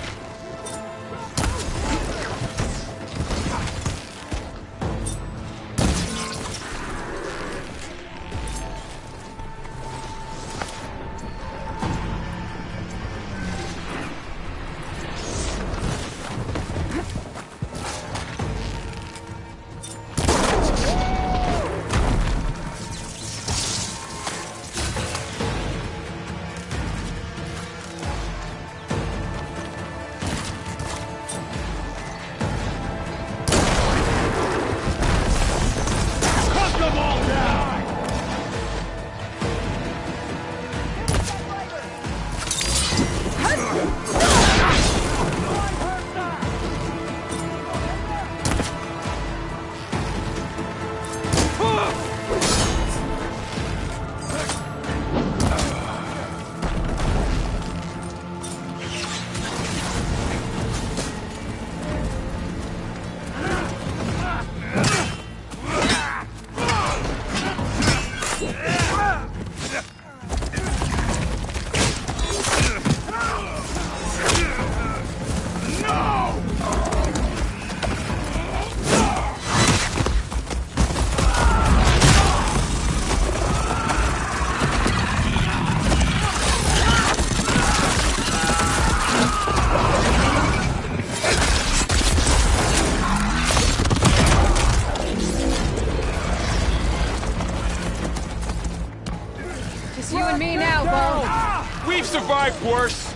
We've survived worse!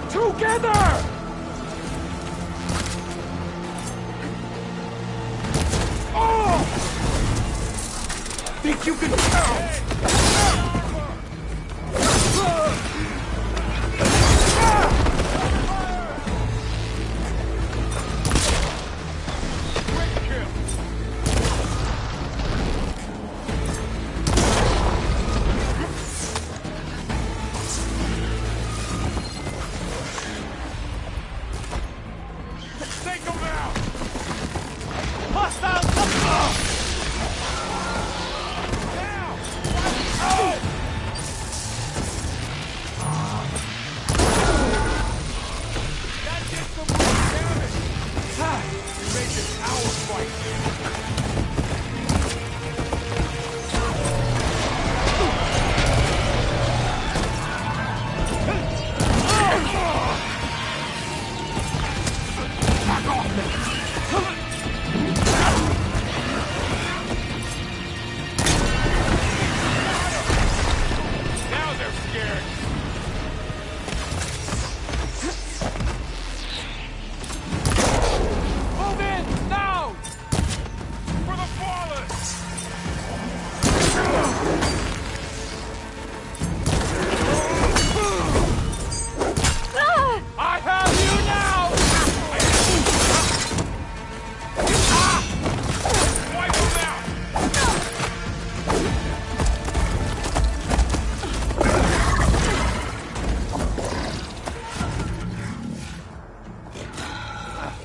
Together! Oh! Think you can count?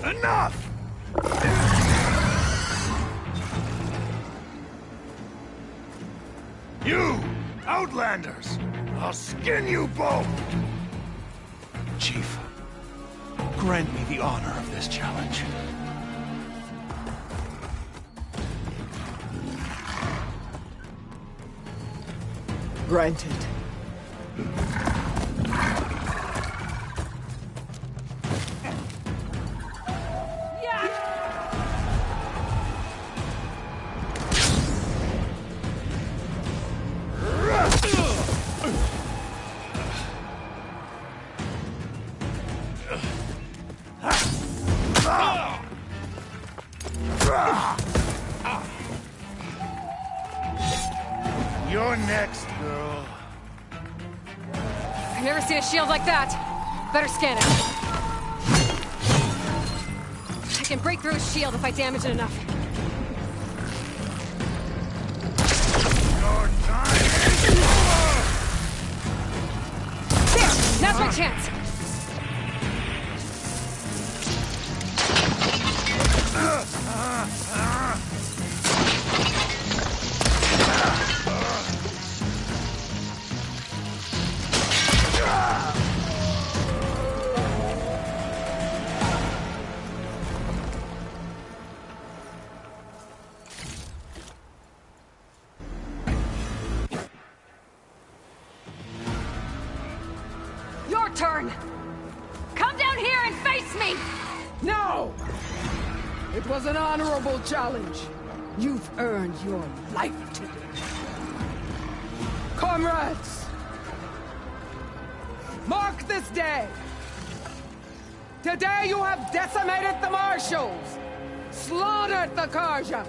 Enough! You, Outlanders! I'll skin you both! Chief, grant me the honor of this challenge. Granted. You're next, girl. I've never seen a shield like that. Better scan it. I can break through a shield if I damage it enough. Your time is over! There! Now's my chance! turn! Come down here and face me! No! It was an honorable challenge. You've earned your life today. Comrades! Mark this day! Today you have decimated the Marshals! Slaughtered the Karja!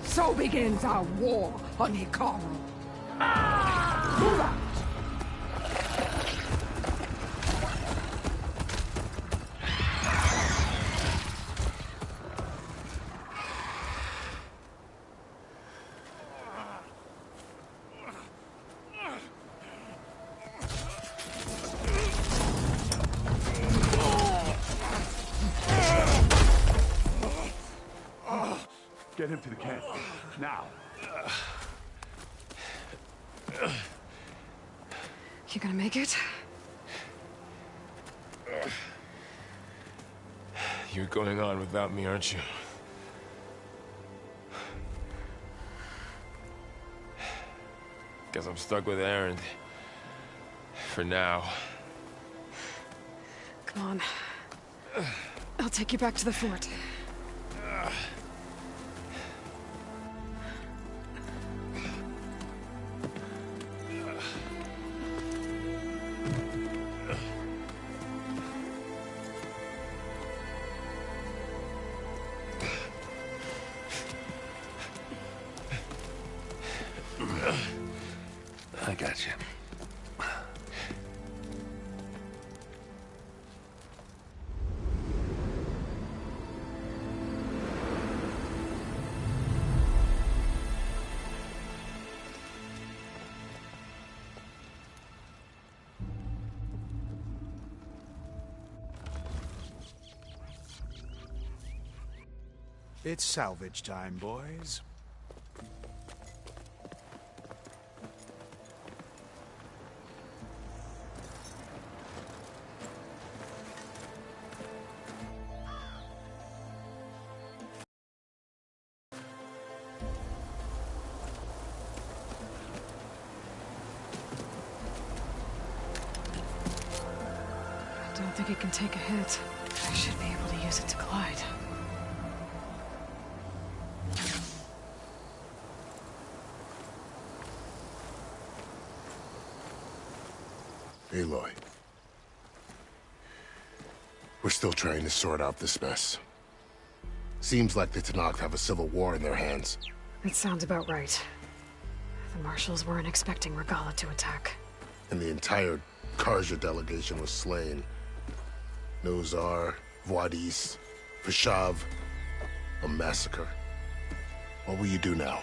So begins our war on Hikaru. Move out! Get him to the camp. Now. You gonna make it? You're going on without me, aren't you? Guess I'm stuck with Aaron. For now. Come on. I'll take you back to the fort. I got you. It's salvage time, boys. I don't think it can take a hit. I should be able to use it to glide. Aloy. We're still trying to sort out this mess. Seems like the Tenakth have a civil war in their hands. That sounds about right. The Marshals weren't expecting Regala to attack. And the entire Karja delegation was slain. Nozar, Voidis, Vashav. A massacre. What will you do now?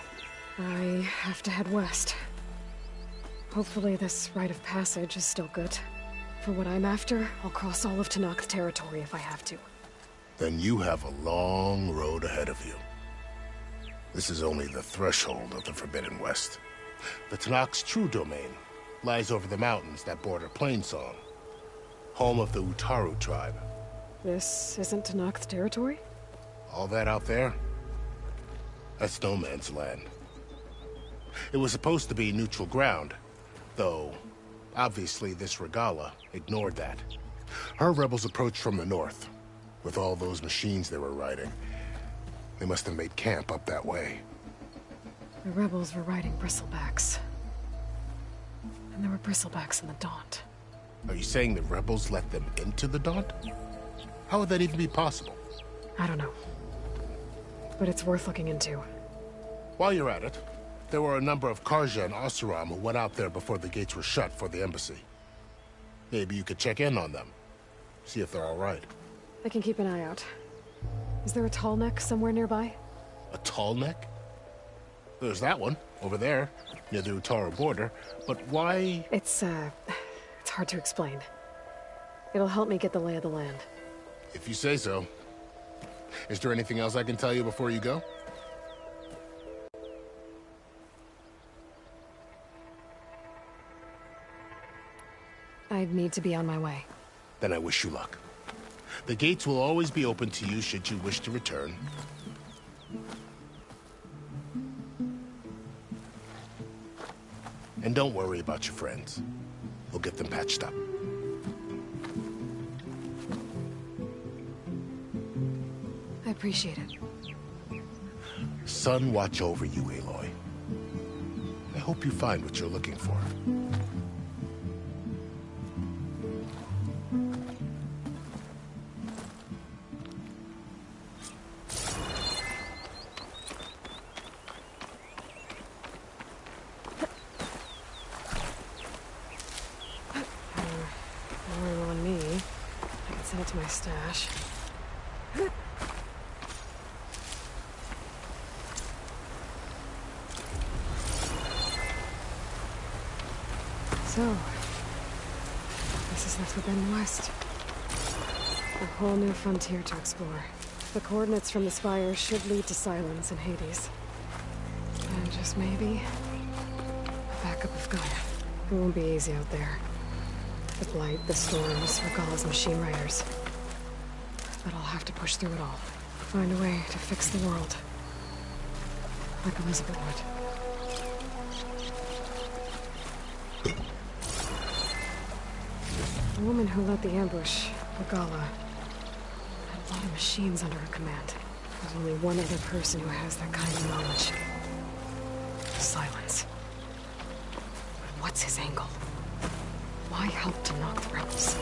I have to head west. Hopefully this rite of passage is still good. For what I'm after, I'll cross all of Tenakth territory if I have to. Then you have a long road ahead of you. This is only the threshold of the Forbidden West. The Tenakth's true domain lies over the mountains that border Plainsong, home of the Utaru tribe. This isn't Tenakth territory? All that out there? That's no man's land. It was supposed to be neutral ground, though obviously this Regala ignored that. Her rebels approached from the north. With all those machines they were riding, they must have made camp up that way. The rebels were riding bristlebacks. And there were bristlebacks in the Daunt. Are you saying the rebels let them into the Daunt? How would that even be possible? I don't know. But it's worth looking into. While you're at it, there were a number of Karja and Oseram who went out there before the gates were shut for the embassy. Maybe you could check in on them. See if they're all right. I can keep an eye out. Is there a tall neck somewhere nearby? A tall neck? There's that one, over there, near the Utaru border. But why? It's hard to explain. It'll help me get the lay of the land. If you say so. Is there anything else I can tell you before you go? I need to be on my way. Then I wish you luck. The gates will always be open to you should you wish to return. And don't worry about your friends. We'll get them patched up. appreciate it. Sun watch over you, Aloy. I hope you find what you're looking for. More on me. I can send it to my stash. So, this is the Forbidden West. A whole new frontier to explore. The coordinates from the spires should lead to Silence and Hades. And just maybe, a backup of Gaia. It won't be easy out there. The Blight, the Storms, Regalla's machine riders. But I'll have to push through it all. Find a way to fix the world. Like Elizabeth would. The woman who led the ambush, Regalla, had a lot of machines under her command. There's only one other person who has that kind of knowledge. Silence. But what's his angle? Why help to knock the rebels?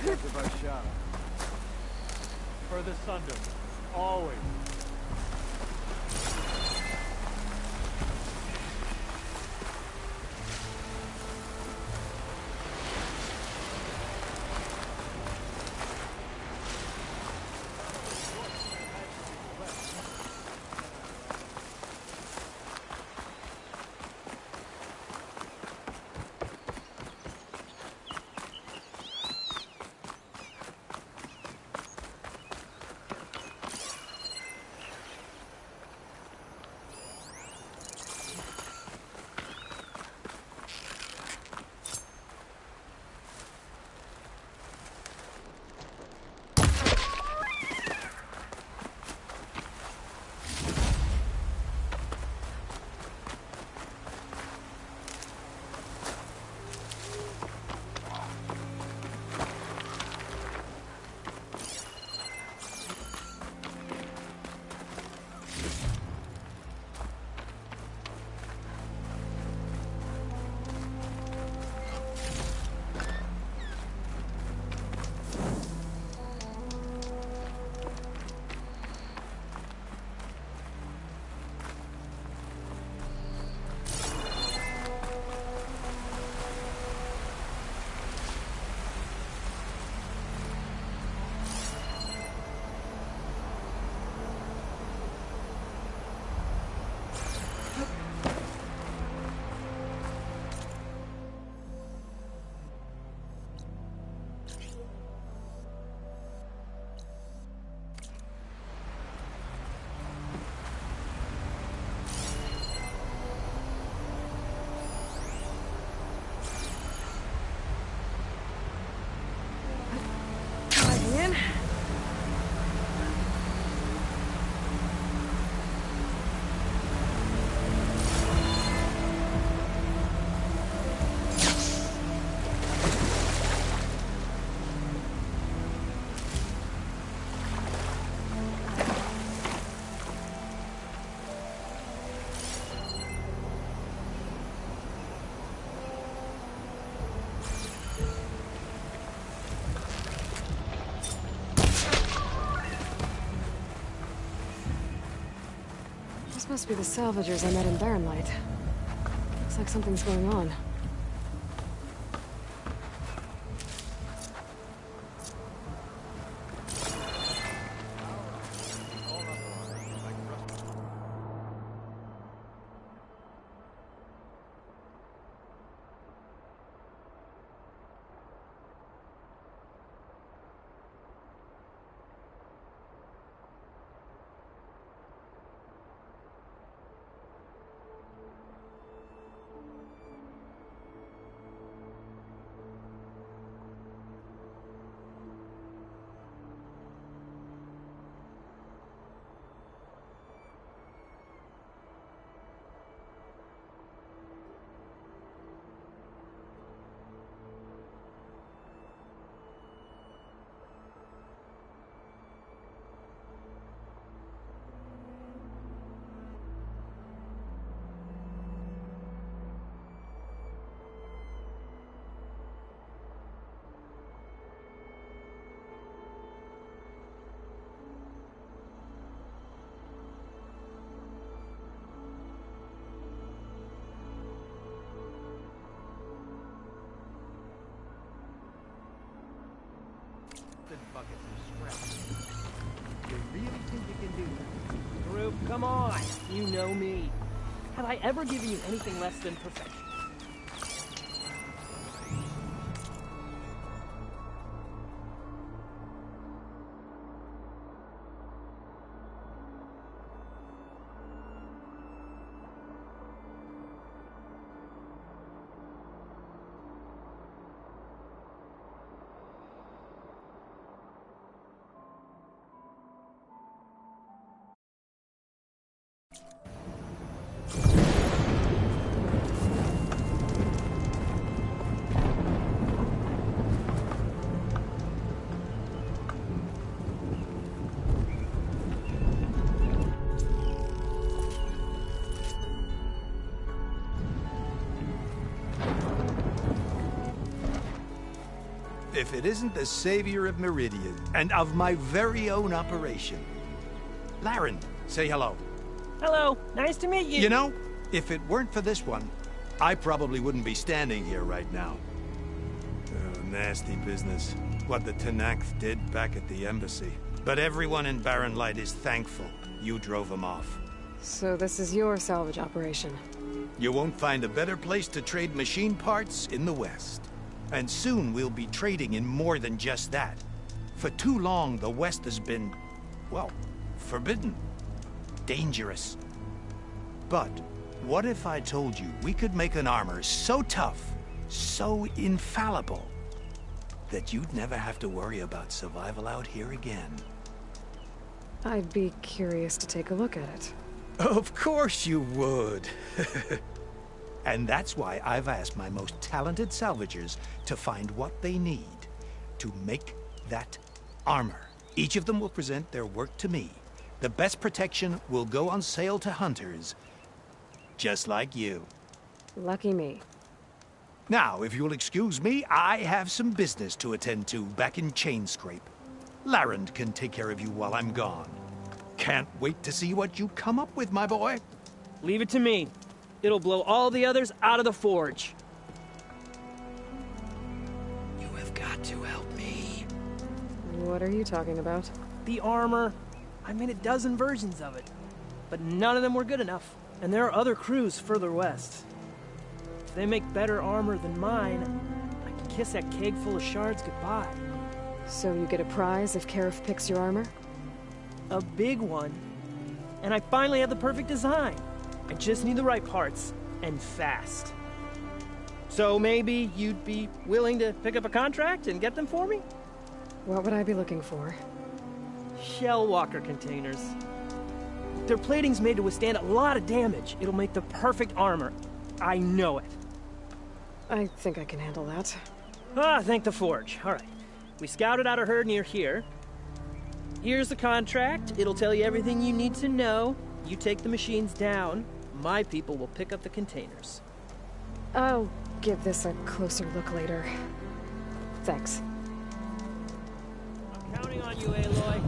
Tempted by shadow. For the Sunder, always. Must be the salvagers I met in Barren Light. Looks like something's going on. Buckets of scrap. You really think you can do that? Group, come on! You know me. Have I ever given you anything less than perfection? If it isn't the savior of Meridian, and of my very own operation. Laren, say hello. Hello, nice to meet you. You know, if it weren't for this one, I probably wouldn't be standing here right now. Oh, nasty business. What the Tenakth did back at the embassy. But everyone in Barren Light is thankful you drove them off. So this is your salvage operation? You won't find a better place to trade machine parts in the West. And soon we'll be trading in more than just that. For too long, the West has been, well, forbidden. Dangerous. But what if I told you we could make an armor so tough, so infallible, that you'd never have to worry about survival out here again? I'd be curious to take a look at it. Of course you would. And that's why I've asked my most talented salvagers to find what they need to make that armor. Each of them will present their work to me. The best protection will go on sale to hunters, just like you. Lucky me. Now, if you'll excuse me, I have some business to attend to back in Chainscrape. Laren can take care of you while I'm gone. Can't wait to see what you come up with, my boy. Leave it to me. It'll blow all the others out of the forge. You have got to help me. What are you talking about? The armor. I made a dozen versions of it, but none of them were good enough. And there are other crews further west. If they make better armor than mine, I can kiss that keg full of shards goodbye. So you get a prize if Karif picks your armor? A big one. And I finally have the perfect design. I just need the right parts, and fast. So maybe you'd be willing to pick up a contract and get them for me? What would I be looking for? Shell walker containers. Their plating's made to withstand a lot of damage. It'll make the perfect armor. I know it. I think I can handle that. Ah, thank the forge. All right. We scouted out a herd near here. Here's the contract. It'll tell you everything you need to know. You take the machines down. My people will pick up the containers. I'll give this a closer look later. Thanks. I'm counting on you, Aloy.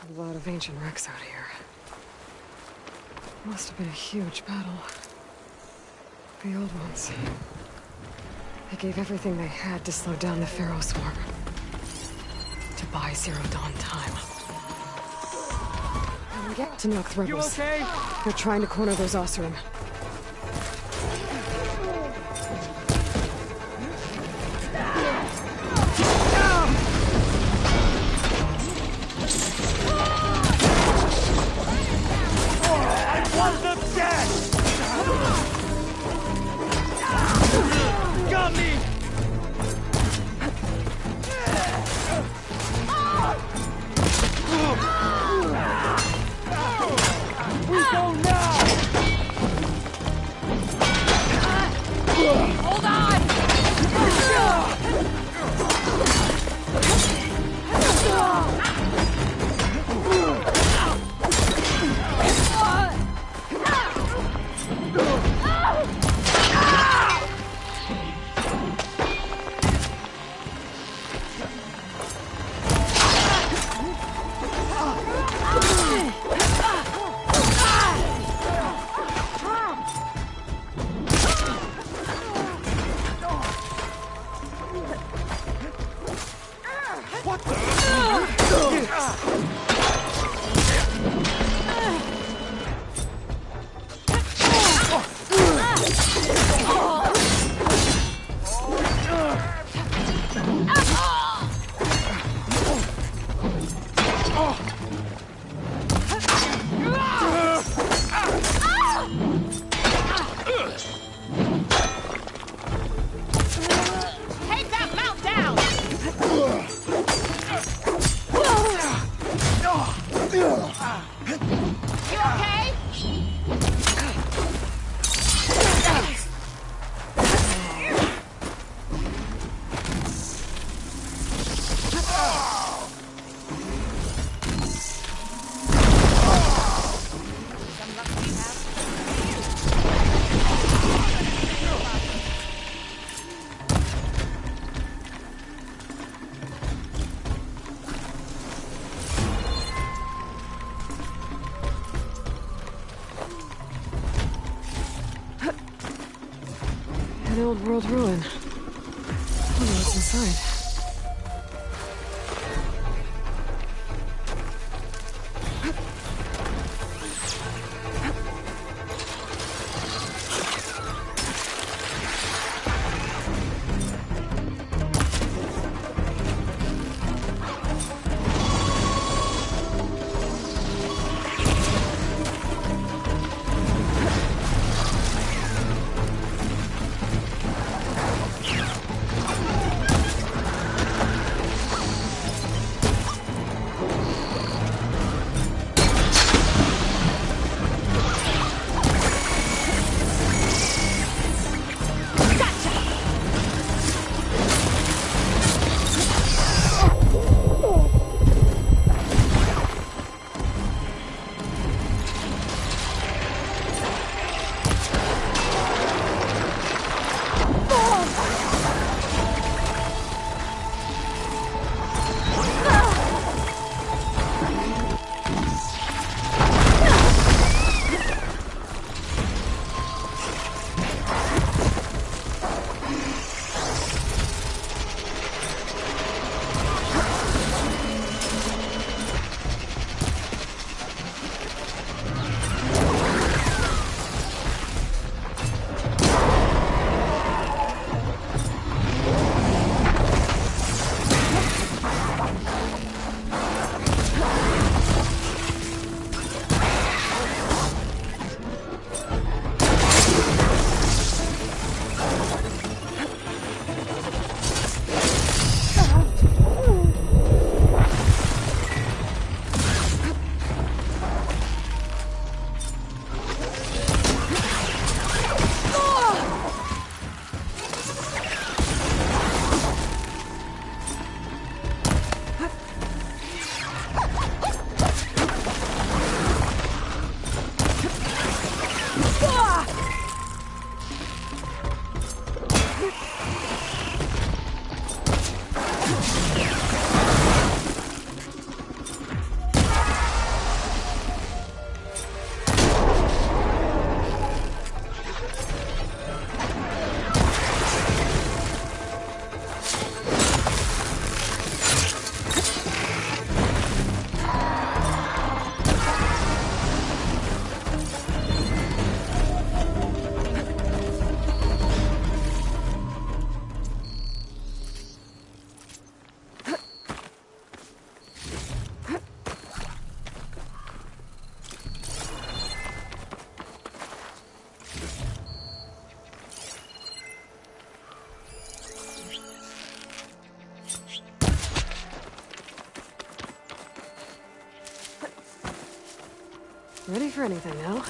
A lot of ancient wrecks out here. Must have been a huge battle. The old ones. They gave everything they had to slow down the Pharaoh swarm. To buy Zero Dawn time. And we get to knock the rebels. You okay? They're trying to corner those Ossurim. Want them dead! Got me! We go now! Hold on! An old world ruin. I wonder what's inside. Ready for anything now.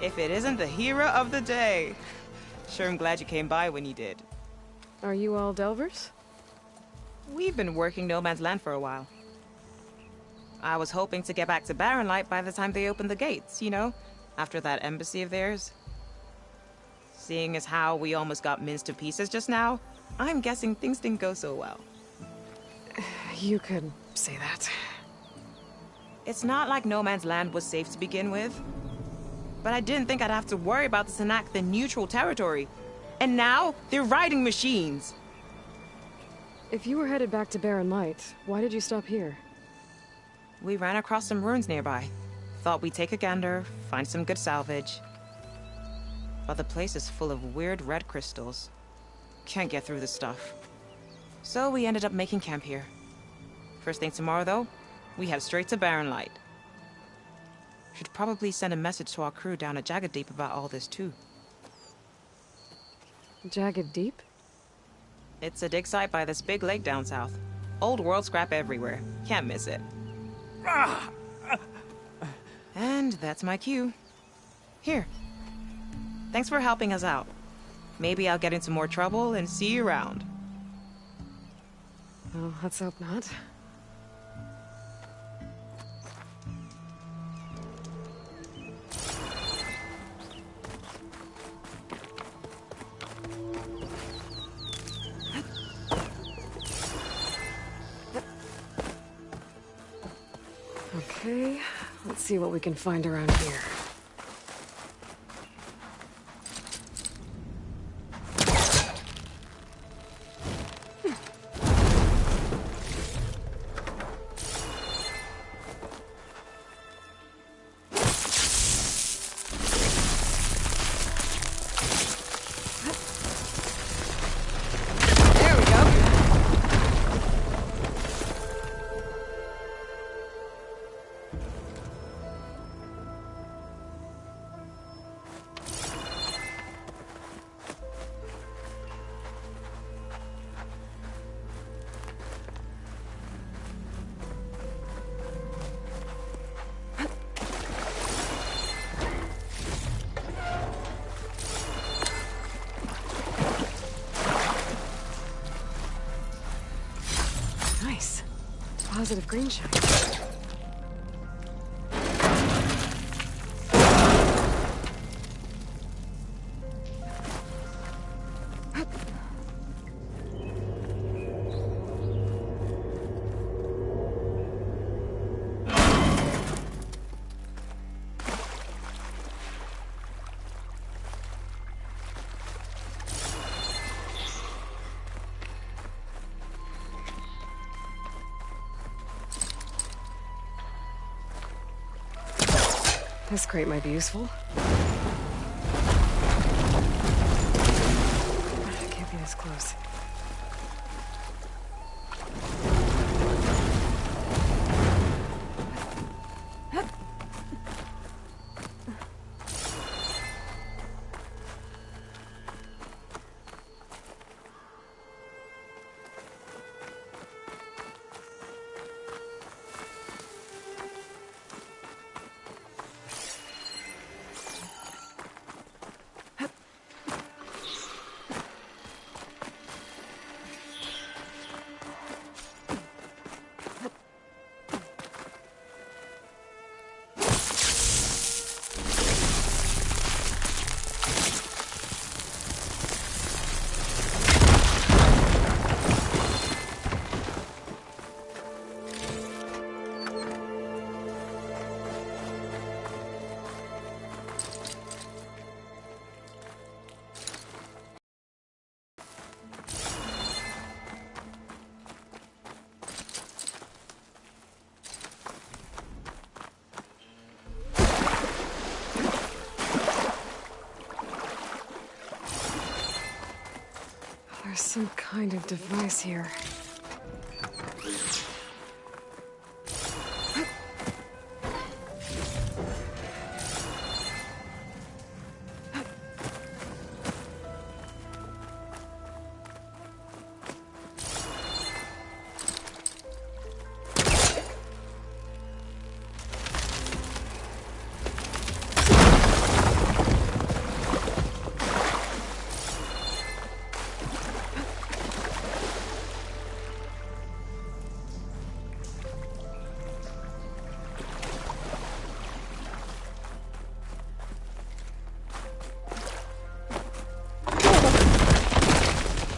If it isn't the hero of the day. Sure, I'm glad you came by when you did. Are you all Delvers? We've been working No Man's Land for a while. I was hoping to get back to Barren Light by the time they opened the gates, you know? After that embassy of theirs. Seeing as how we almost got minced to pieces just now, I'm guessing things didn't go so well. You could say that. It's not like No Man's Land was safe to begin with. But I didn't think I'd have to worry about the Tanakh, the neutral territory. And now, they're riding machines. If you were headed back to Barren Light, why did you stop here? We ran across some ruins nearby. Thought we'd take a gander, find some good salvage. But the place is full of weird red crystals. Can't get through the stuff. So we ended up making camp here. First thing tomorrow, though, we head straight to Barren Light. Should probably send a message to our crew down at Jagged Deep about all this, too. Jagged Deep? It's a dig site by this big lake down south. Old world scrap everywhere. Can't miss it. And that's my cue. Here. Thanks for helping us out. Maybe I'll get into more trouble and see you around. Well, let's hope not. Okay, let's see what we can find around here. Positive green shine. This crate might be useful. this close. There's some kind of device here.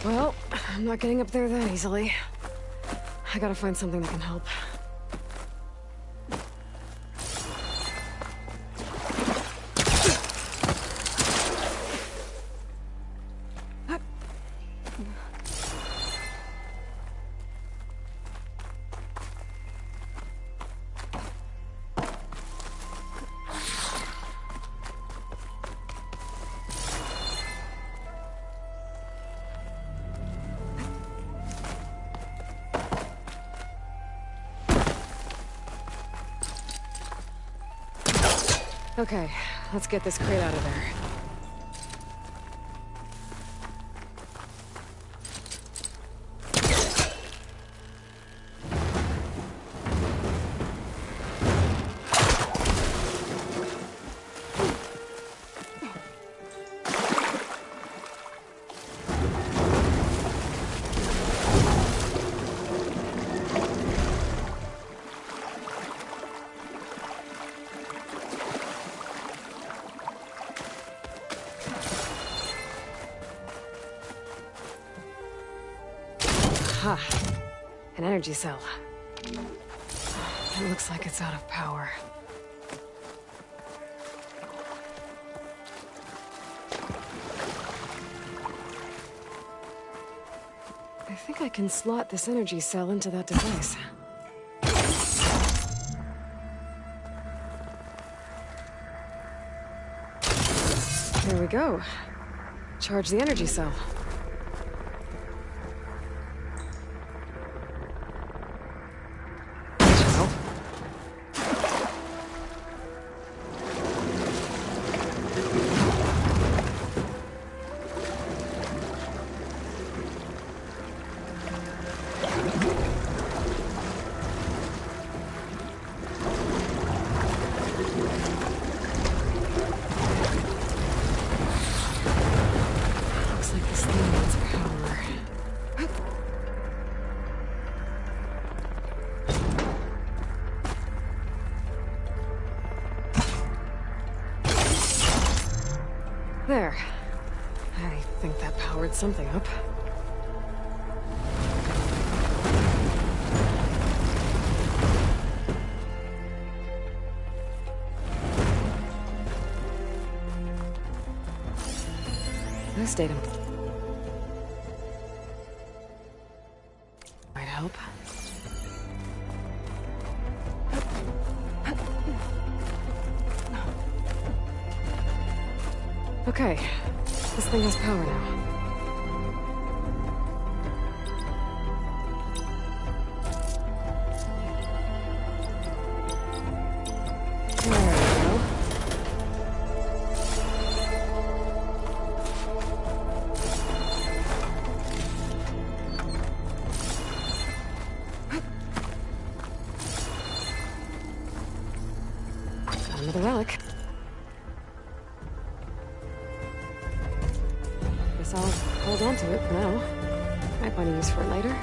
Well, I'm not getting up there that easily. I gotta find something that can help. Okay, let's get this crate out of there. Aha! An energy cell. It looks like it's out of power. I think I can slot this energy cell into that device. There we go. Charge the energy cell. There. I think that powered something up. This data might help. Okay, this thing has power now. the relic. Guess I'll hold on to it for now. Might find a use for it later.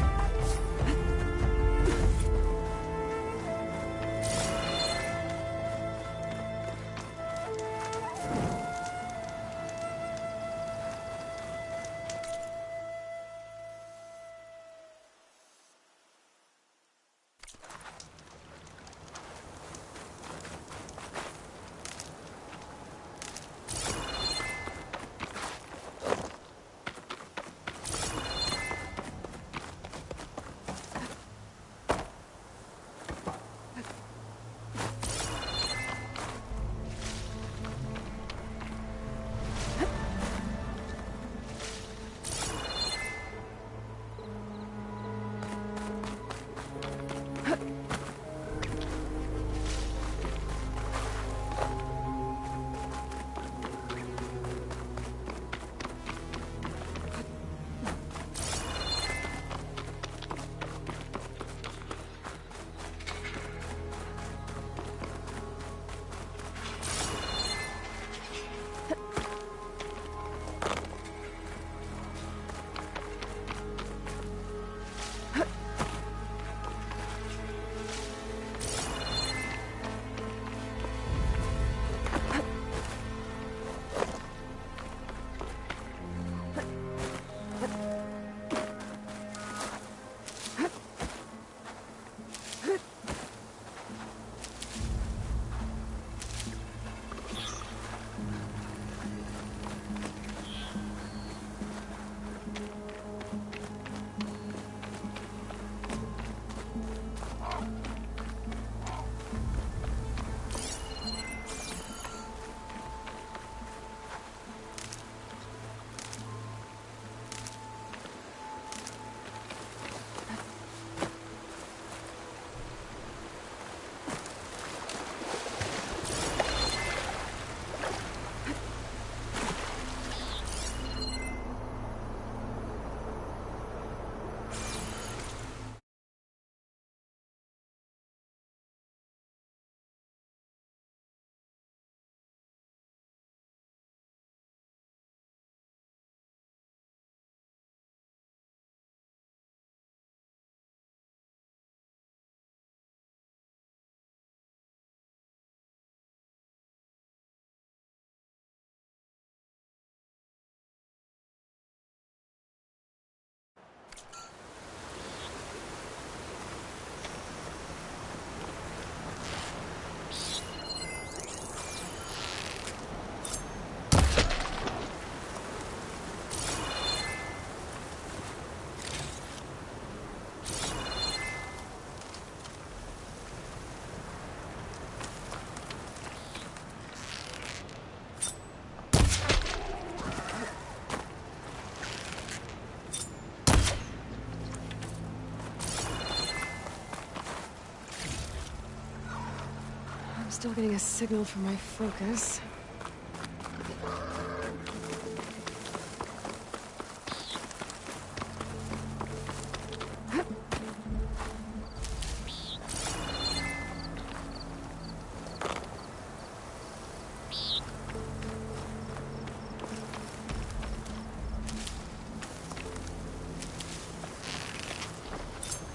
Still getting a signal from my focus.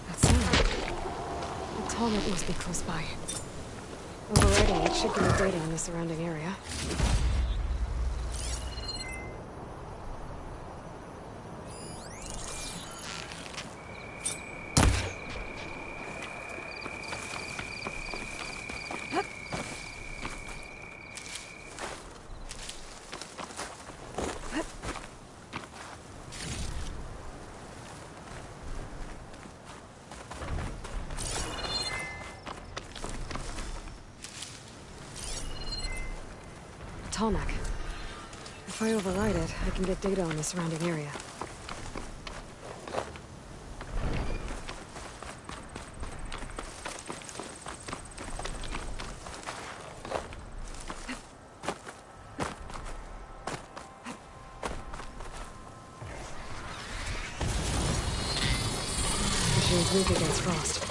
That sound. The target must be close by. Overriding it should give me data on the surrounding area. Tarmac. If I override it, I can get data on the surrounding area. Machine's weak against frost.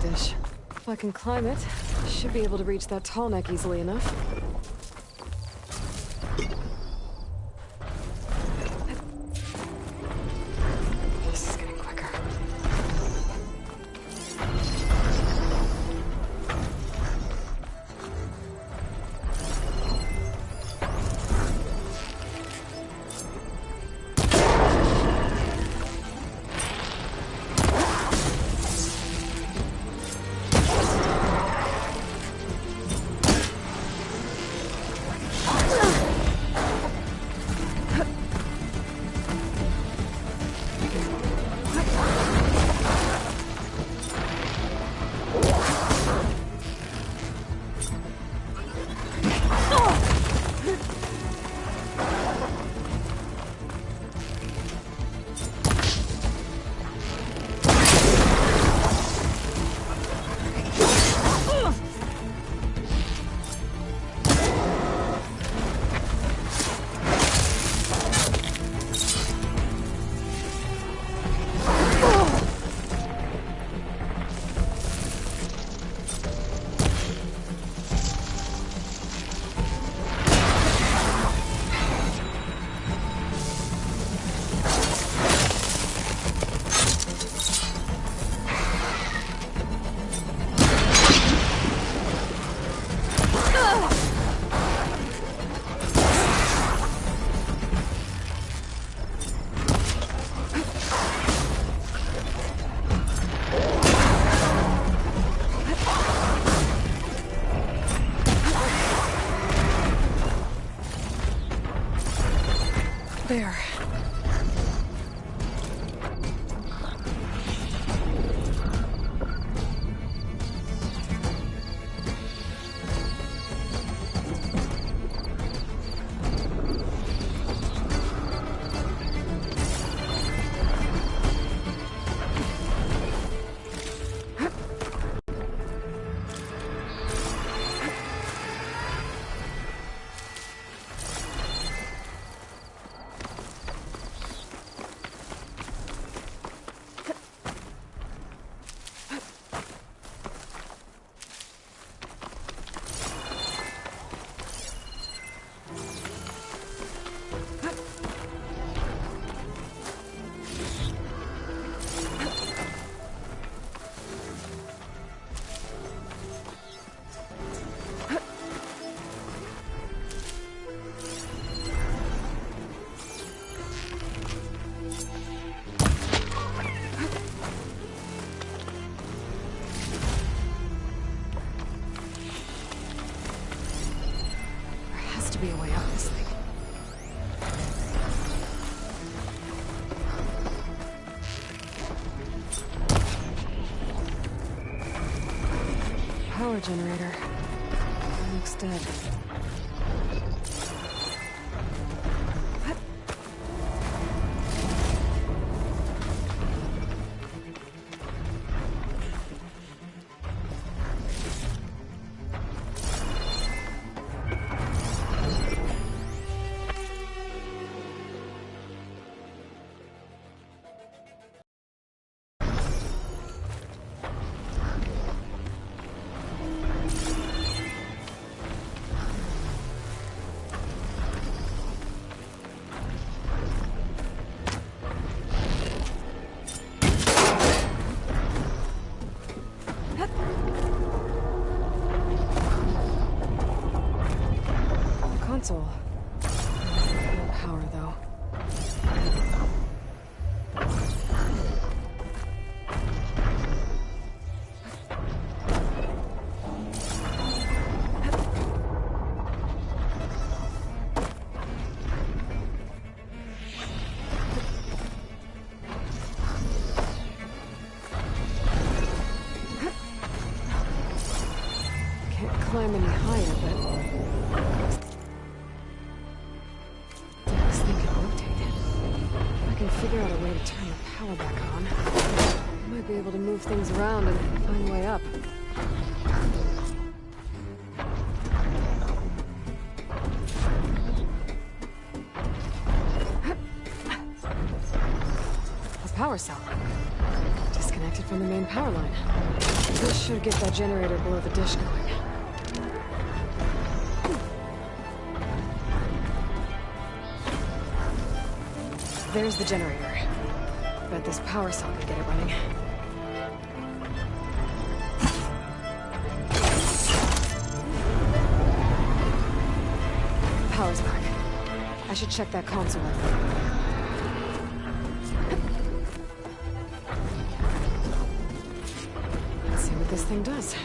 dish. If I can climb it, I should be able to reach that tall neck easily enough. This is getting quicker. There. Be a way out this thing. Power generator. Looks dead. Console. No power, though. Can't climb any higher, but figure out a way to turn the power back on. I might be able to move things around and find a way up. A power cell. Disconnect. disconnected from the main power line. This should get that generator below the dish going. There's the generator. Bet this power cell could get it running. Power's back. I should check that console. Let's see what this thing does.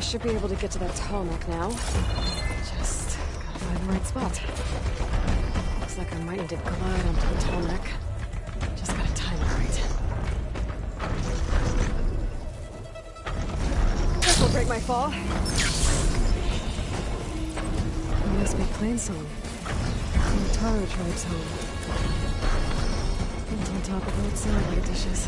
Should be able to get to that tarmac now. Just gotta find the right spot. Looks like I might need to glide onto the tarmac. Just gotta time it right. This will break my fall. It must be plain song. From the Taro tribe's home. Built on top of old salad dishes.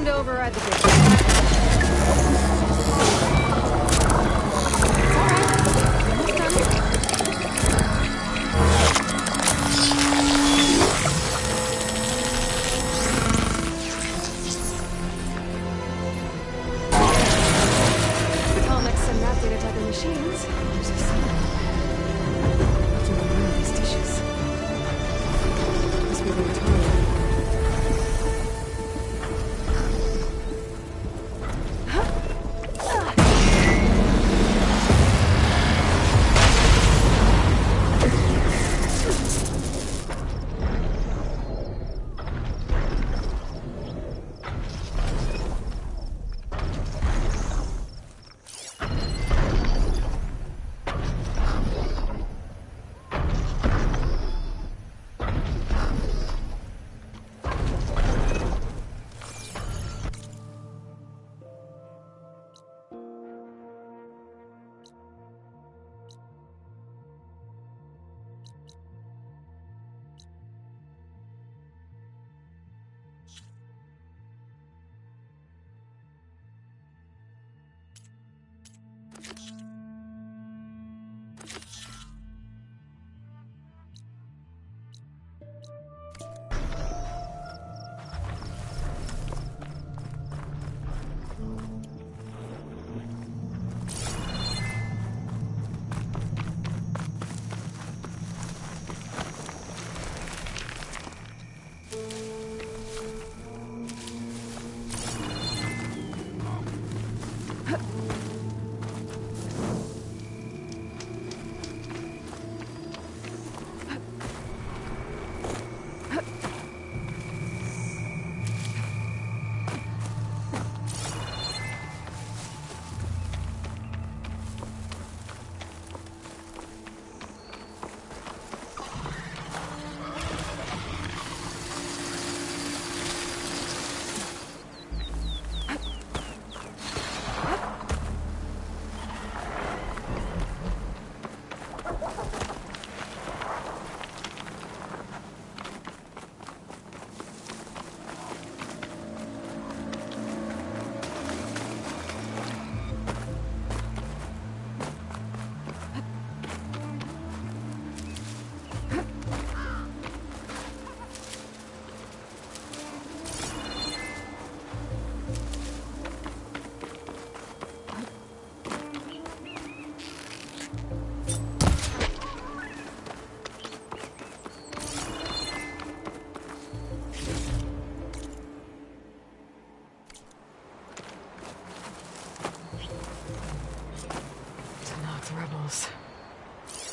Override the gate. The comics and map data typing machines. There's a sign. What's in one of these dishes? Must be the tunnel.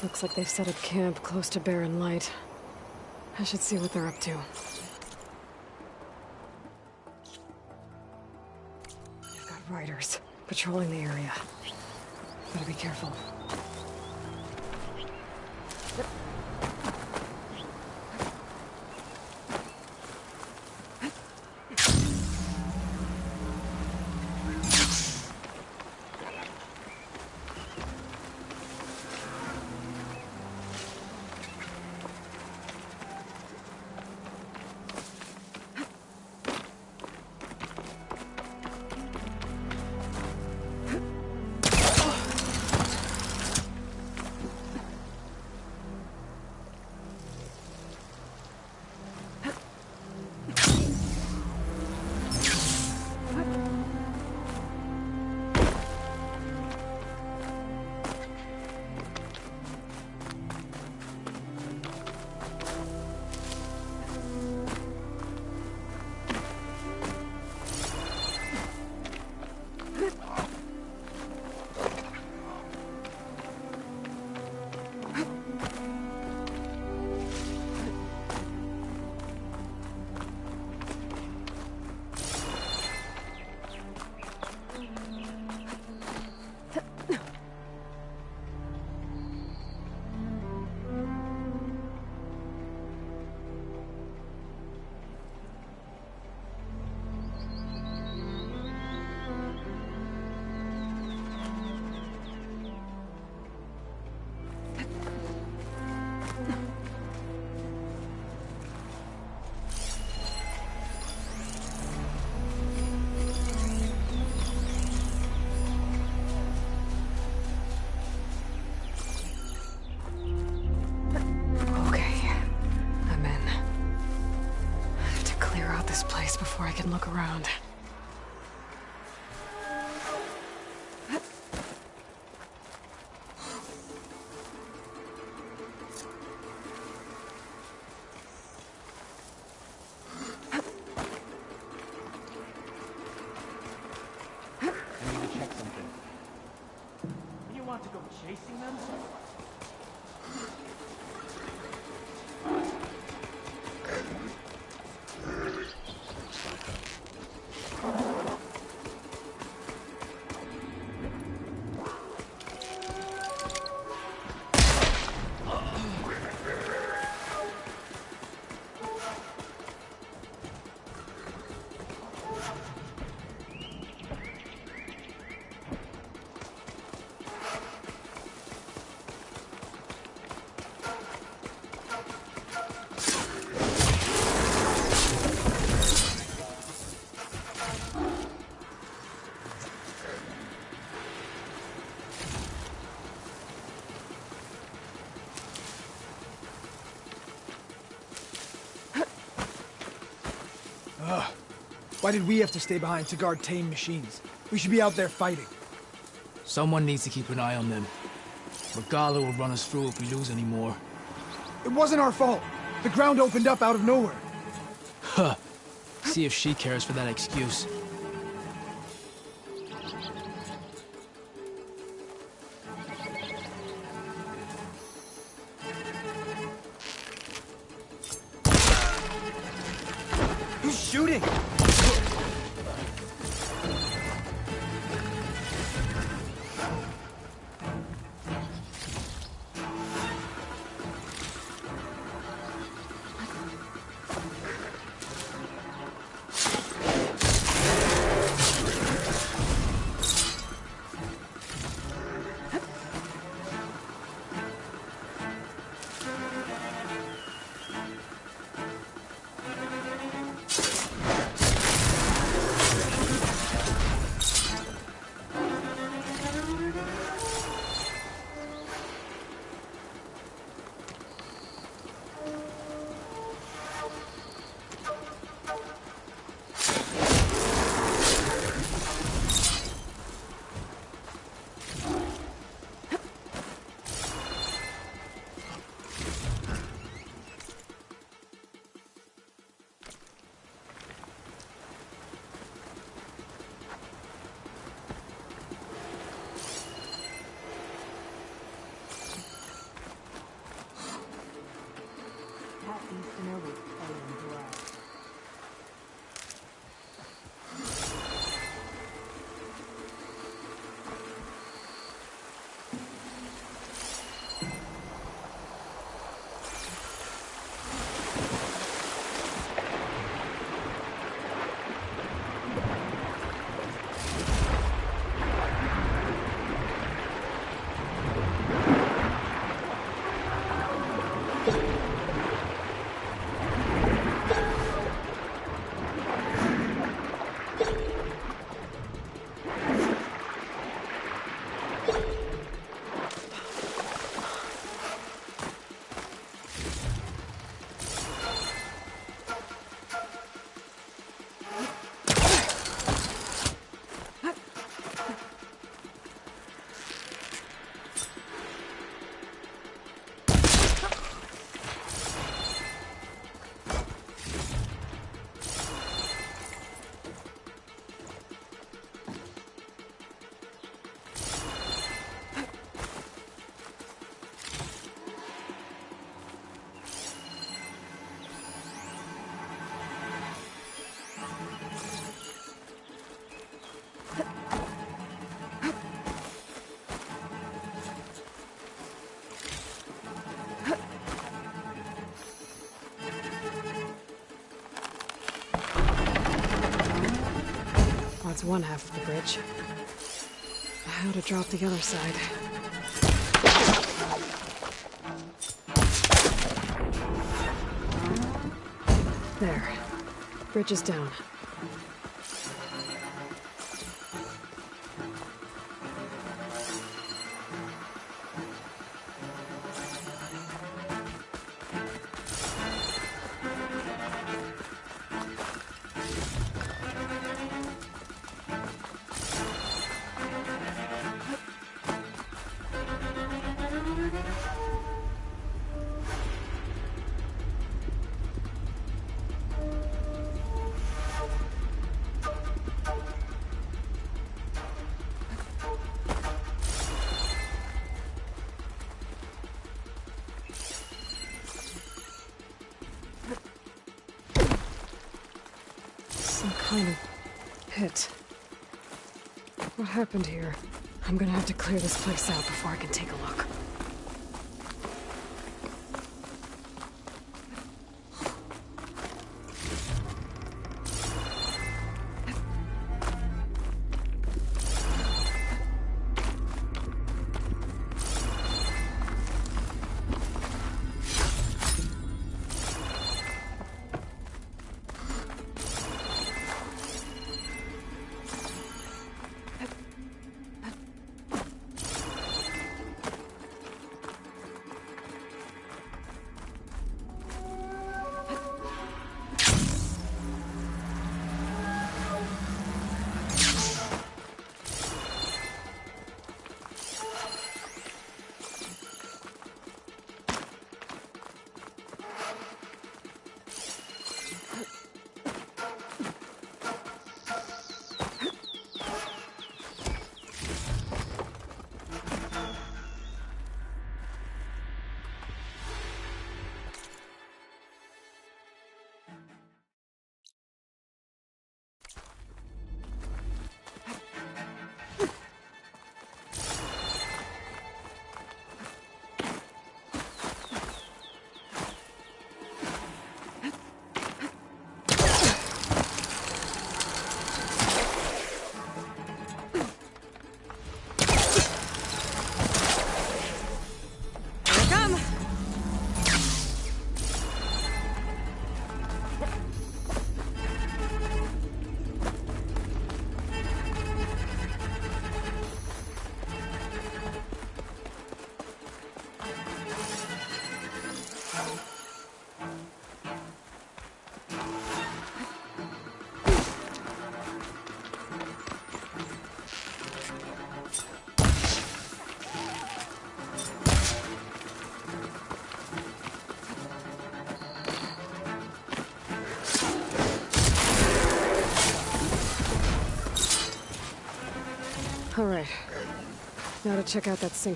Looks like they've set up camp close to Barren Light. I should see what they're up to. They've got riders patrolling the area. Better be careful. Before I can look around. I need to check something. You want to go chasing them? Why did we have to stay behind to guard tame machines? We should be out there fighting. Someone needs to keep an eye on them. Regala will run us through if we lose any more. It wasn't our fault. The ground opened up out of nowhere. Huh. See if she cares for that excuse. Who's shooting? That's one half of the bridge. How to drop the other side? There. Bridge is down. Some kind of pit. What happened here? I'm gonna have to clear this place out before I can take a look. All right. Now to check out that sinkhole.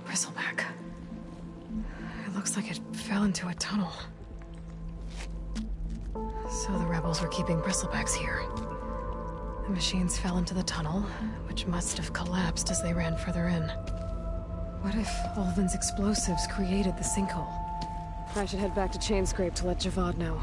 Bristleback. It looks like it fell into a tunnel. So the rebels were keeping bristlebacks here. The machines fell into the tunnel, which must have collapsed as they ran further in. What if Ulvin's explosives created the sinkhole? I should head back to Chainscrape to let Javad know.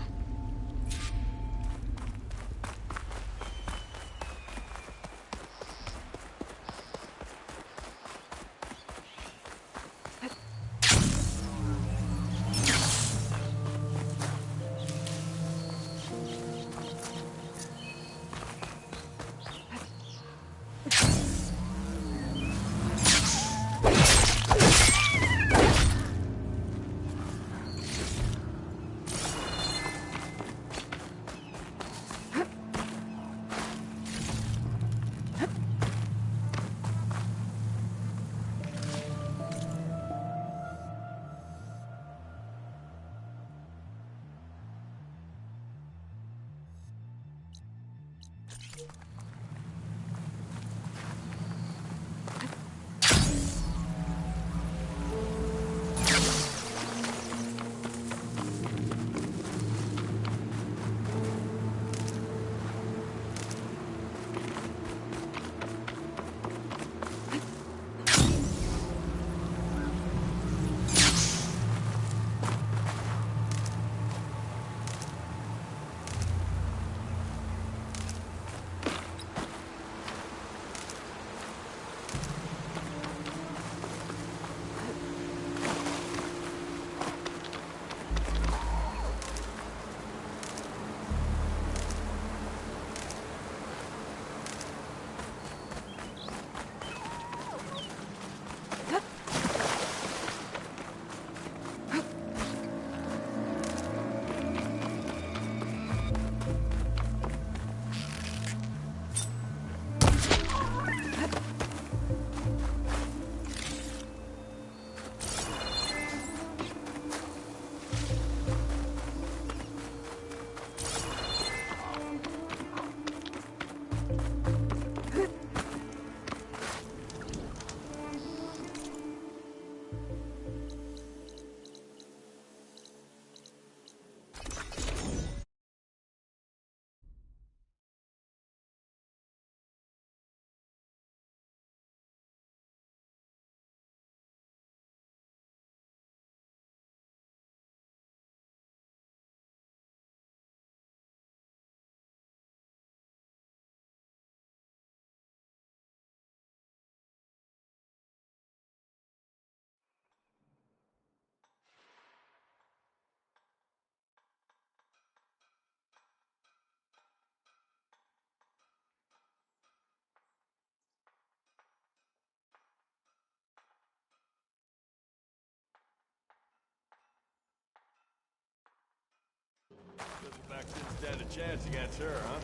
Tenok didn't stand a chance against her, huh?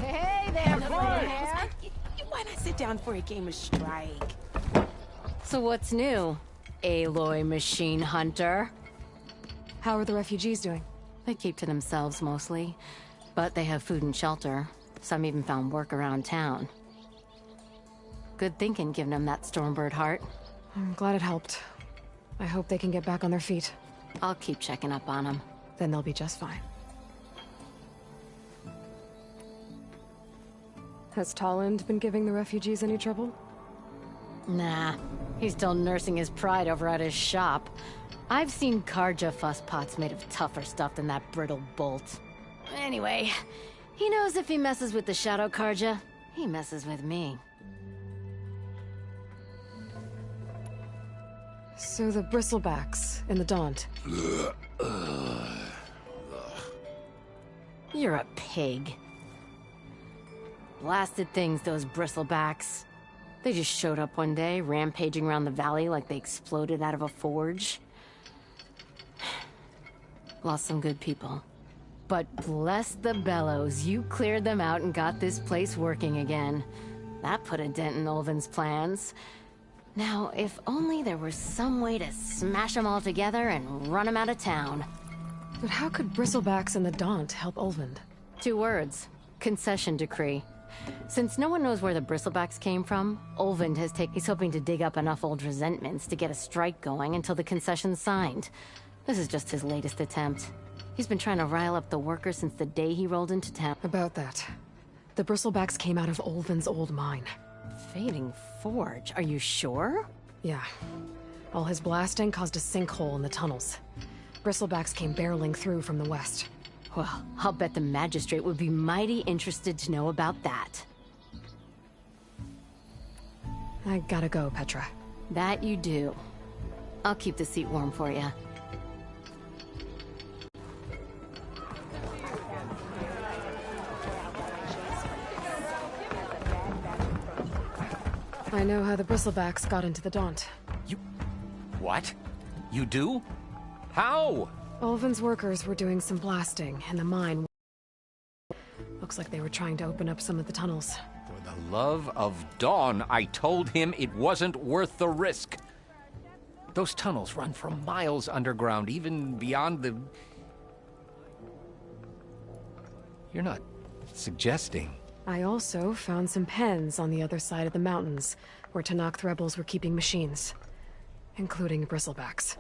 Hey there, Hair. Why not sit down for a game of Strike? So what's new, Aloy Machine Hunter? How are the refugees doing? They keep to themselves mostly, but they have food and shelter. Some even found work around town. Good thinking, giving them that Stormbird heart. I'm glad it helped. I hope they can get back on their feet. I'll keep checking up on them. Then they'll be just fine. Has Tolland been giving the refugees any trouble? Nah, he's still nursing his pride over at his shop. I've seen Karja fuss pots made of tougher stuff than that brittle bolt. Anyway, he knows if he messes with the Shadow Karja, he messes with me. So the bristlebacks in the Daunt. You're a pig. Blasted things, those bristlebacks. They just showed up one day, rampaging around the valley like they exploded out of a forge. Lost some good people. But bless the bellows, you cleared them out and got this place working again. That put a dent in Ulvin's plans. Now, if only there was some way to smash them all together and run them out of town. But how could bristlebacks in the Daunt help Ulvund? 2 words. Concession decree. Since no one knows where the bristlebacks came from, Ulvund he's hoping to dig up enough old resentments to get a strike going until the concession's signed. This is just his latest attempt. He's been trying to rile up the workers since the day he rolled into town. About that. The bristlebacks came out of Ulvund's old mine. Fading Forge, are you sure? Yeah. All his blasting caused a sinkhole in the tunnels. Bristlebacks came barreling through from the west. Well, I'll bet the Magistrate would be mighty interested to know about that. I gotta go, Petra. That you do. I'll keep the seat warm for you. I know how the bristlebacks got into the Daunt. What? You do? How? Ulvin's workers were doing some blasting in the mine. Looks like they were trying to open up some of the tunnels. For the love of Dawn, I told him it wasn't worth the risk. Those tunnels run for miles underground, even beyond the... You're not suggesting... I also found some pens on the other side of the mountains, where Tenok rebels were keeping machines, including bristlebacks.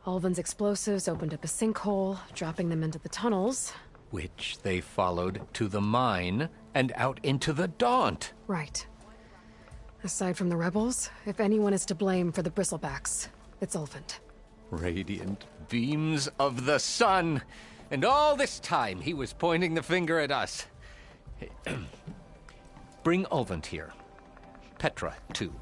Ulvin's explosives opened up a sinkhole, dropping them into the tunnels. Which they followed to the mine and out into the Daunt. Right. Aside from the rebels, if anyone is to blame for the bristlebacks, it's Ulvund. Radiant beams of the sun! And all this time he was pointing the finger at us. Bring Ulvund here. Petra, too.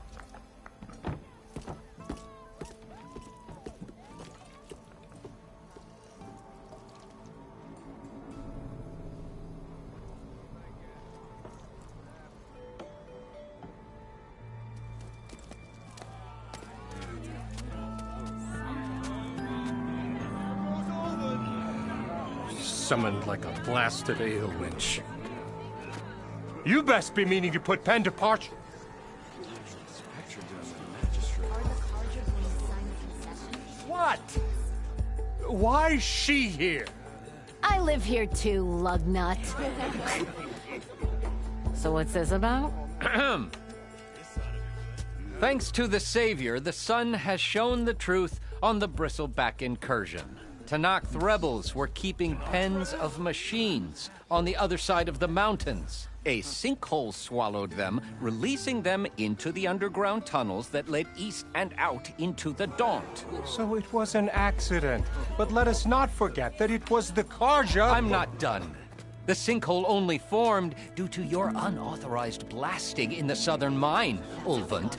Summoned like a blasted ale winch. You best be meaning to put pen to parch. What? Why's she here? I live here too, lugnut. So what's this about? Thanks to the Savior, the sun has shown the truth on the bristleback incursion. Tenok rebels were keeping pens of machines on the other side of the mountains. A sinkhole swallowed them, releasing them into the underground tunnels that led east and out into the Daunt. So it was an accident. But let us not forget that it was the Karja... I'm not done. The sinkhole only formed due to your unauthorized blasting in the southern mine, Ulvund.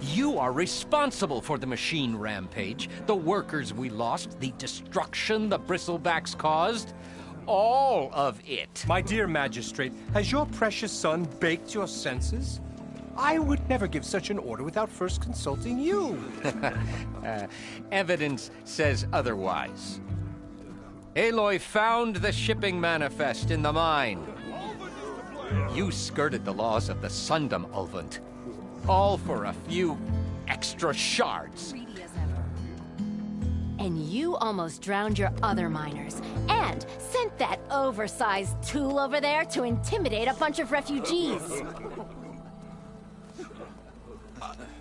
You are responsible for the machine rampage, the workers we lost, the destruction the bristlebacks caused. All of it. My dear magistrate, has your precious son baked your senses? I would never give such an order without first consulting you. Evidence says otherwise. Aloy found the shipping manifest in the mine. You skirted the laws of the Sundom, Ulvund. All for a few extra shards. And you almost drowned your other miners. And sent that oversized tool over there to intimidate a bunch of refugees.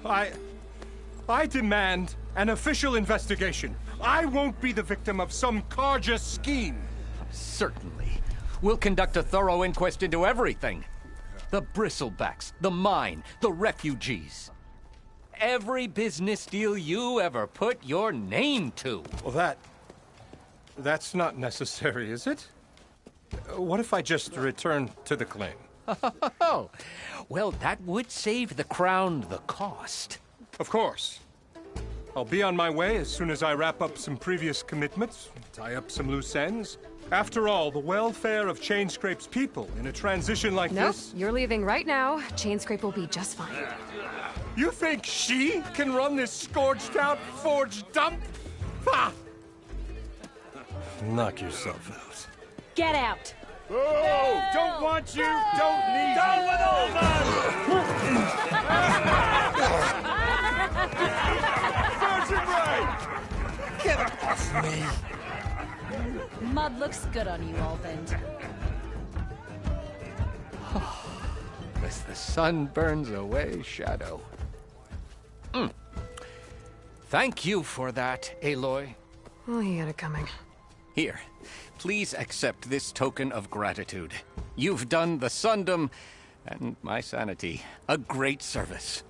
I demand an official investigation. I won't be the victim of some Karja scheme. Certainly. We'll conduct a thorough inquest into everything. The bristlebacks, the mine, the refugees. Every business deal you ever put your name to. Well, that's not necessary, is it? What if I just return to the claim? Oh, well, that would save the Crown the cost. Of course. I'll be on my way as soon as I wrap up some previous commitments, tie up some loose ends. After all, the welfare of Chainscrape's people in a transition like this... Nope, you're leaving right now. Chainscrape will be just fine. You think she can run this scorched-out forge dump? Ha! Knock yourself out. Get out! Oh, don't want you, don't need you. With Sergeant Wright! Get off me! Mud looks good on you, Ulvund. As the sun burns away shadow. Thank you for that, Aloy. Oh, he had it coming. Here, please accept this token of gratitude. You've done the Sundom and my sanity a great service.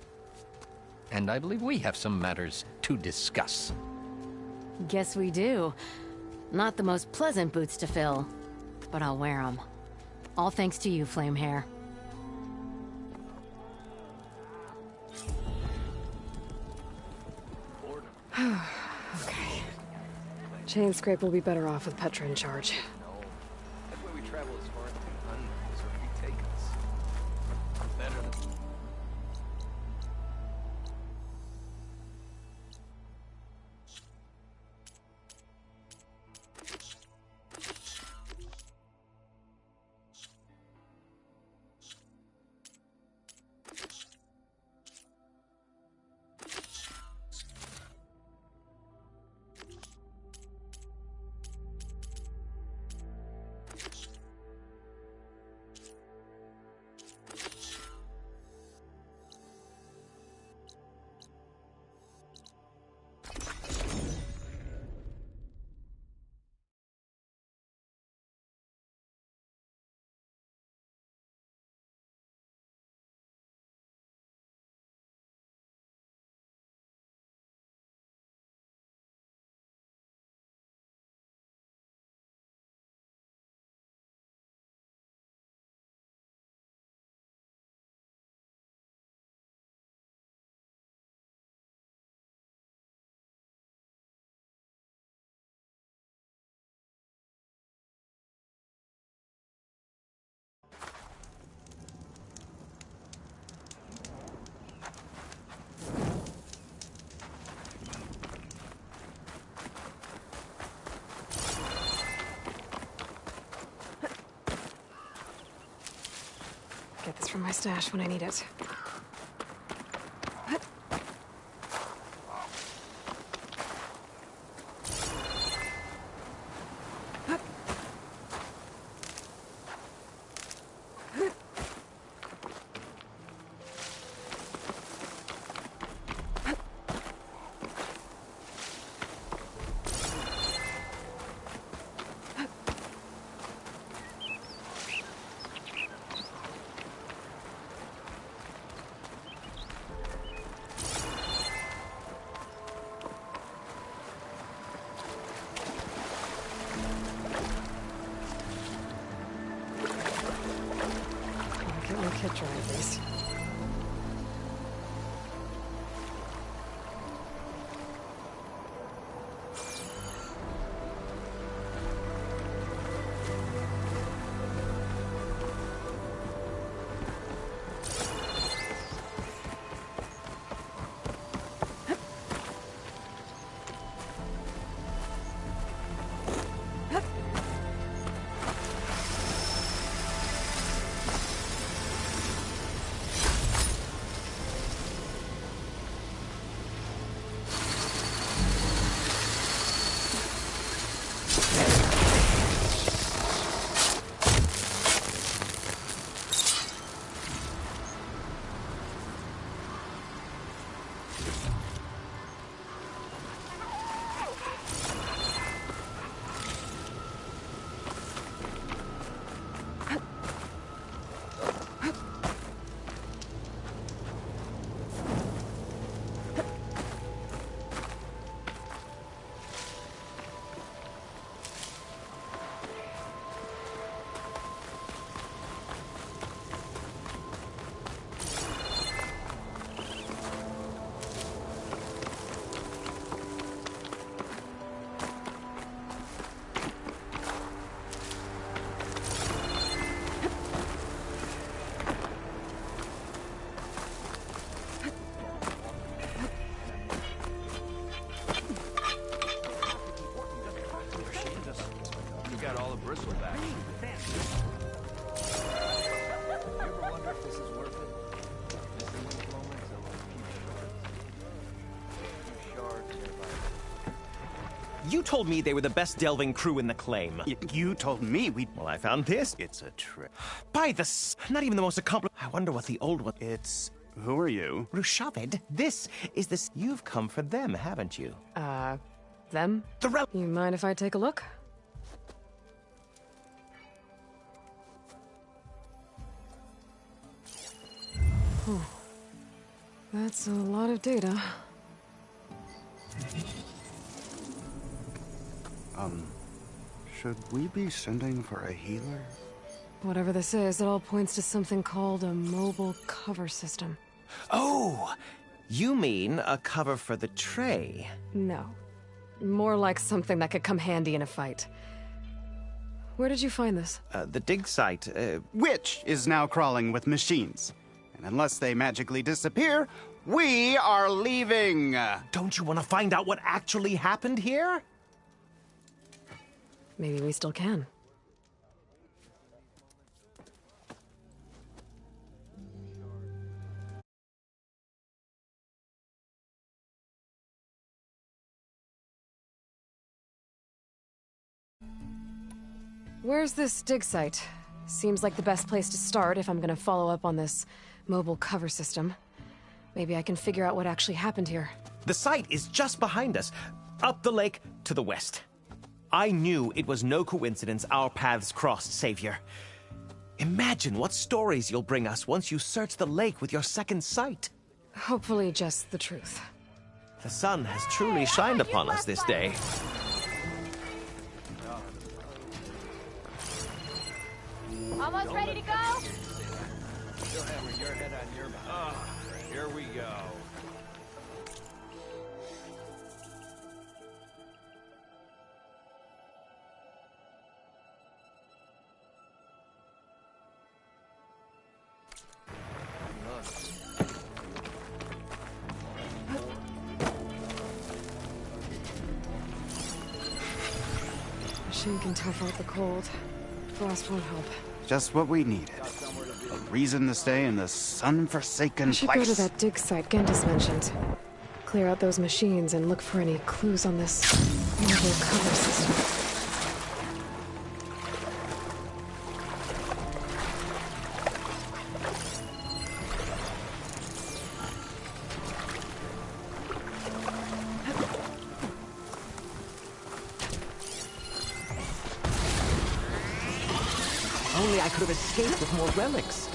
And I believe we have some matters to discuss. Guess we do. Not the most pleasant boots to fill, but I'll wear them. All thanks to you, Flamehair. Okay. Chainscrape will be better off with Petra in charge. That way we travel as far as the unknowns or retake us. Better than... Get this from my stash when I need it. kit dry at least. You told me they were the best delving crew in the claim. You told me we... Well, I found this. It's a trick. By the not even the most accomplished... I wonder what the old one... It's... Who are you? Rushavid, this is this... You've come for them, haven't you? Them? You mind if I take a look? That's a lot of data. Should we be sending for a healer? Whatever this is, it all points to something called a mobile cover system. Oh! You mean a cover for the tray? No. More like something that could come handy in a fight. Where did you find this? The dig site, Which is now crawling with machines. And unless they magically disappear, we are leaving! Don't you want to find out what actually happened here? Maybe we still can. Where's this dig site? Seems like the best place to start if I'm gonna follow up on this mobile cover system. Maybe I can figure out what actually happened here. The site is just behind us, up the lake to the west. I knew it was no coincidence our paths crossed, Savior. Imagine what stories you'll bring us once you search the lake with your second sight. Hopefully just the truth. The sun has truly shined upon us this day. Almost ready to go? You'll hammer your head on your mouth. Here we go. Machine can tough out the cold. Frost won't help. Just what we needed. A reason to stay in this sun-forsaken I should place. go to that dig site Gentis mentioned. Clear out those machines and look for any clues on this mobile cover system. Only I could have escaped with more relics.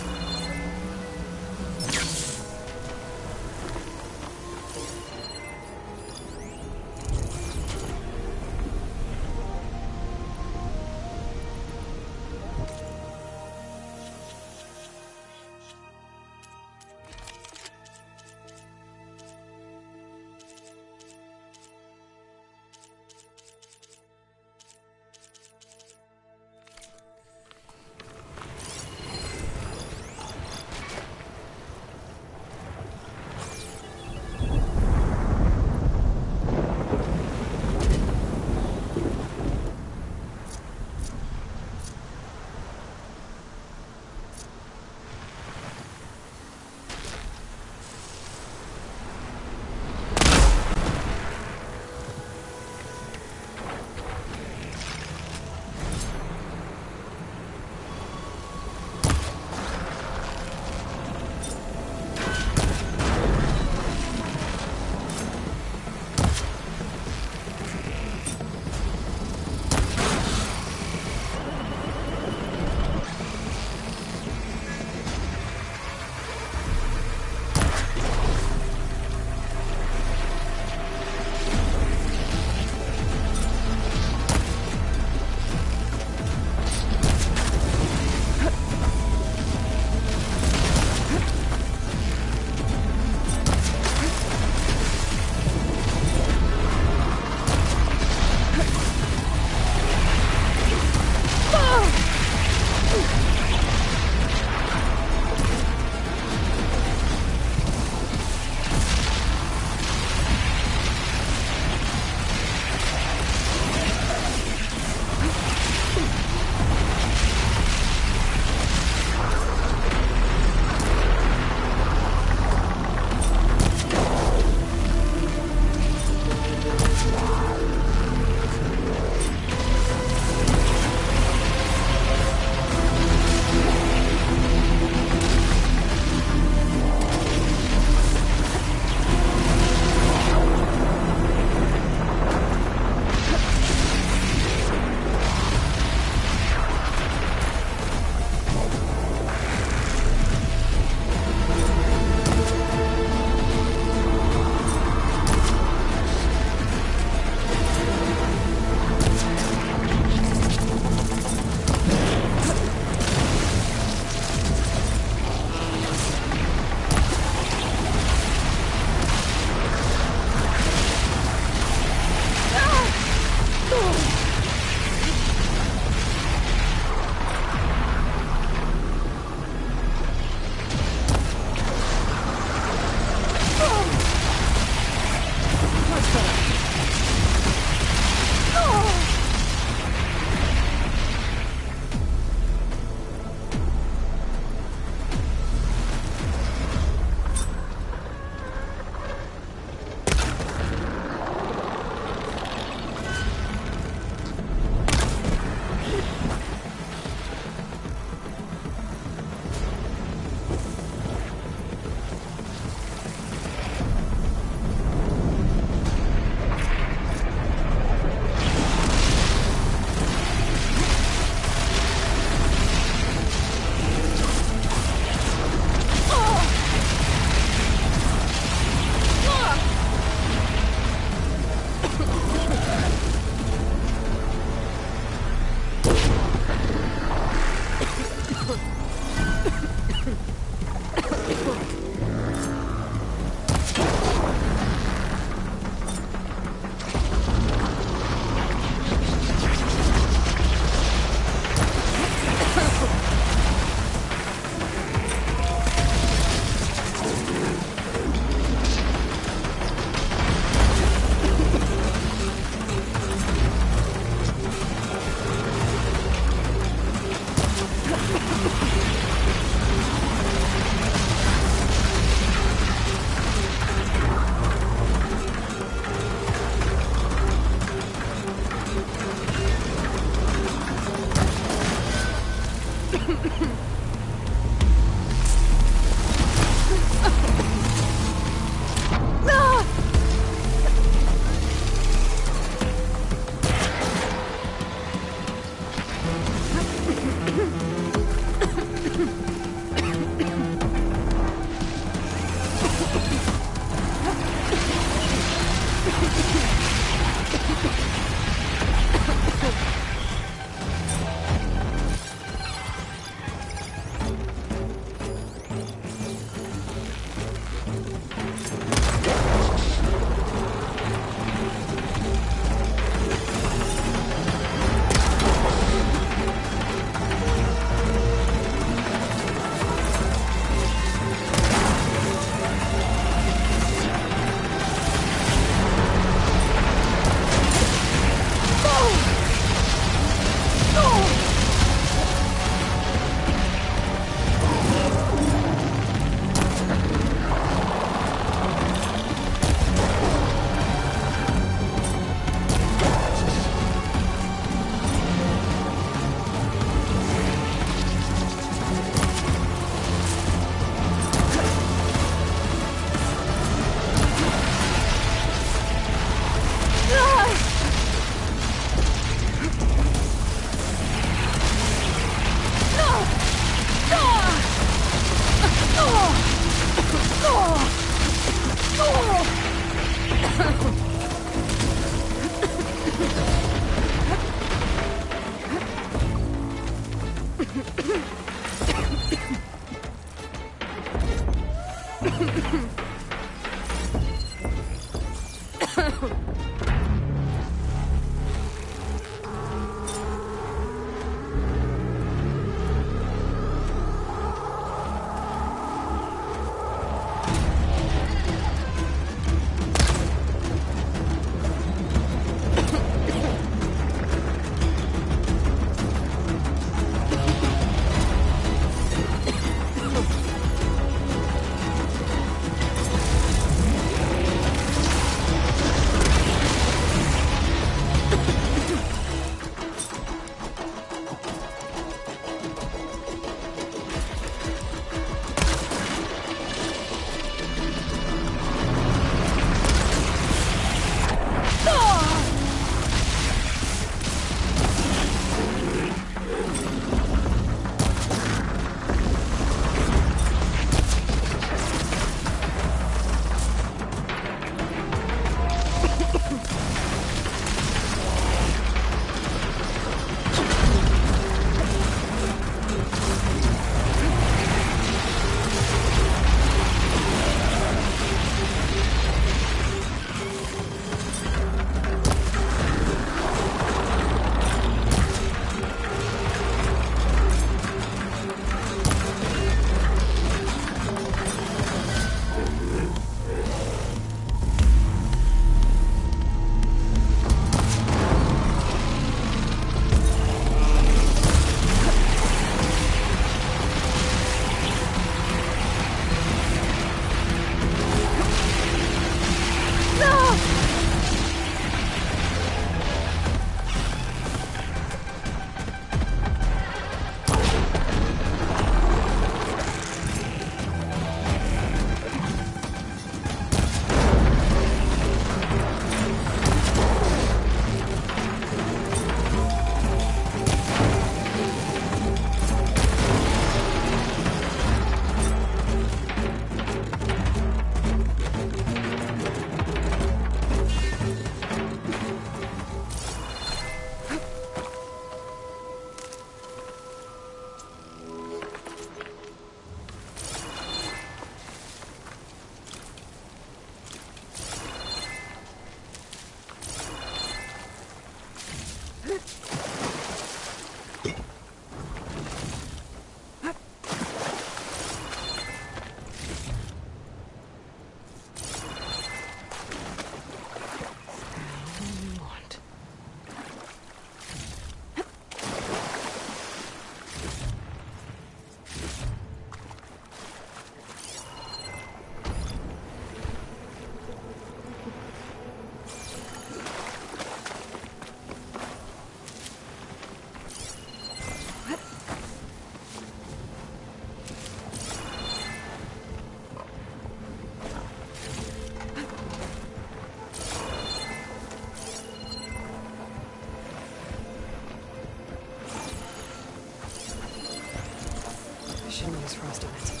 shouldn't use frost on it.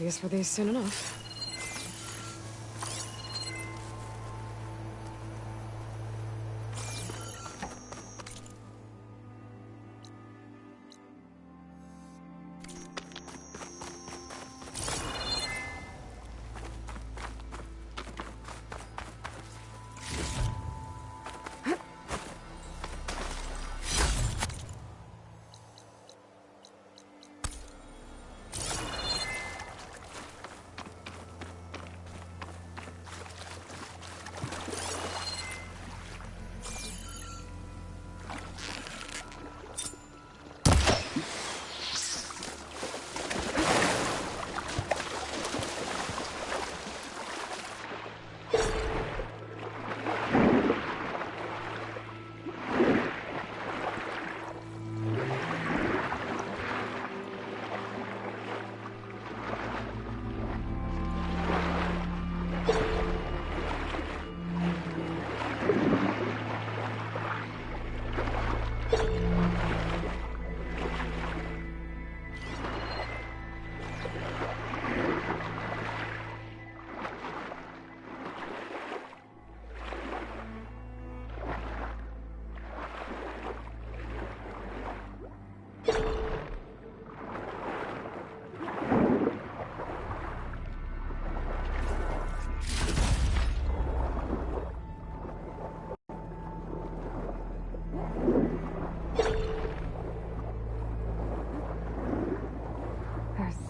Use for these soon enough.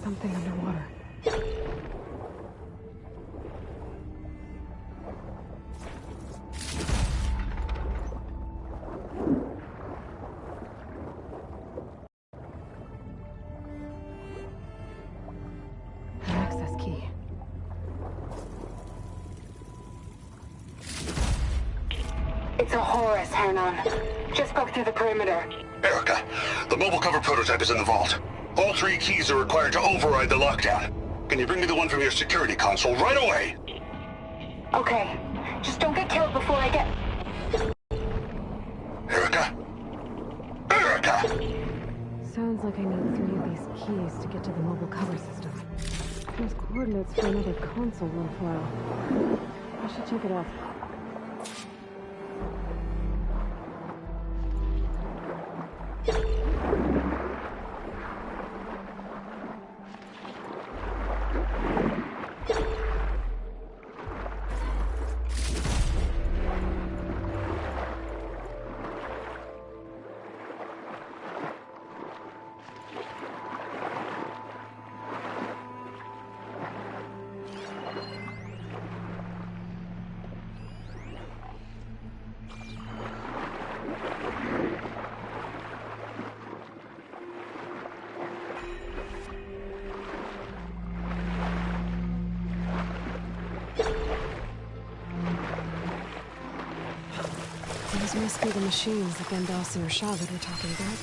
Something underwater. An access key. It's a Horus, Hernon. Just broke through the perimeter. Erica, the mobile cover prototype is in the vault. All 3 keys are required to override the lockdown. Can you bring me the one from your security console right away? Okay. Just don't get killed before I get... Erica? Erica! here. Sounds like I need 3 of these keys to get to the mobile cover system. There's coordinates for another console on file. I should check it out. These must be the machines that Gandalf and Rashad were talking about.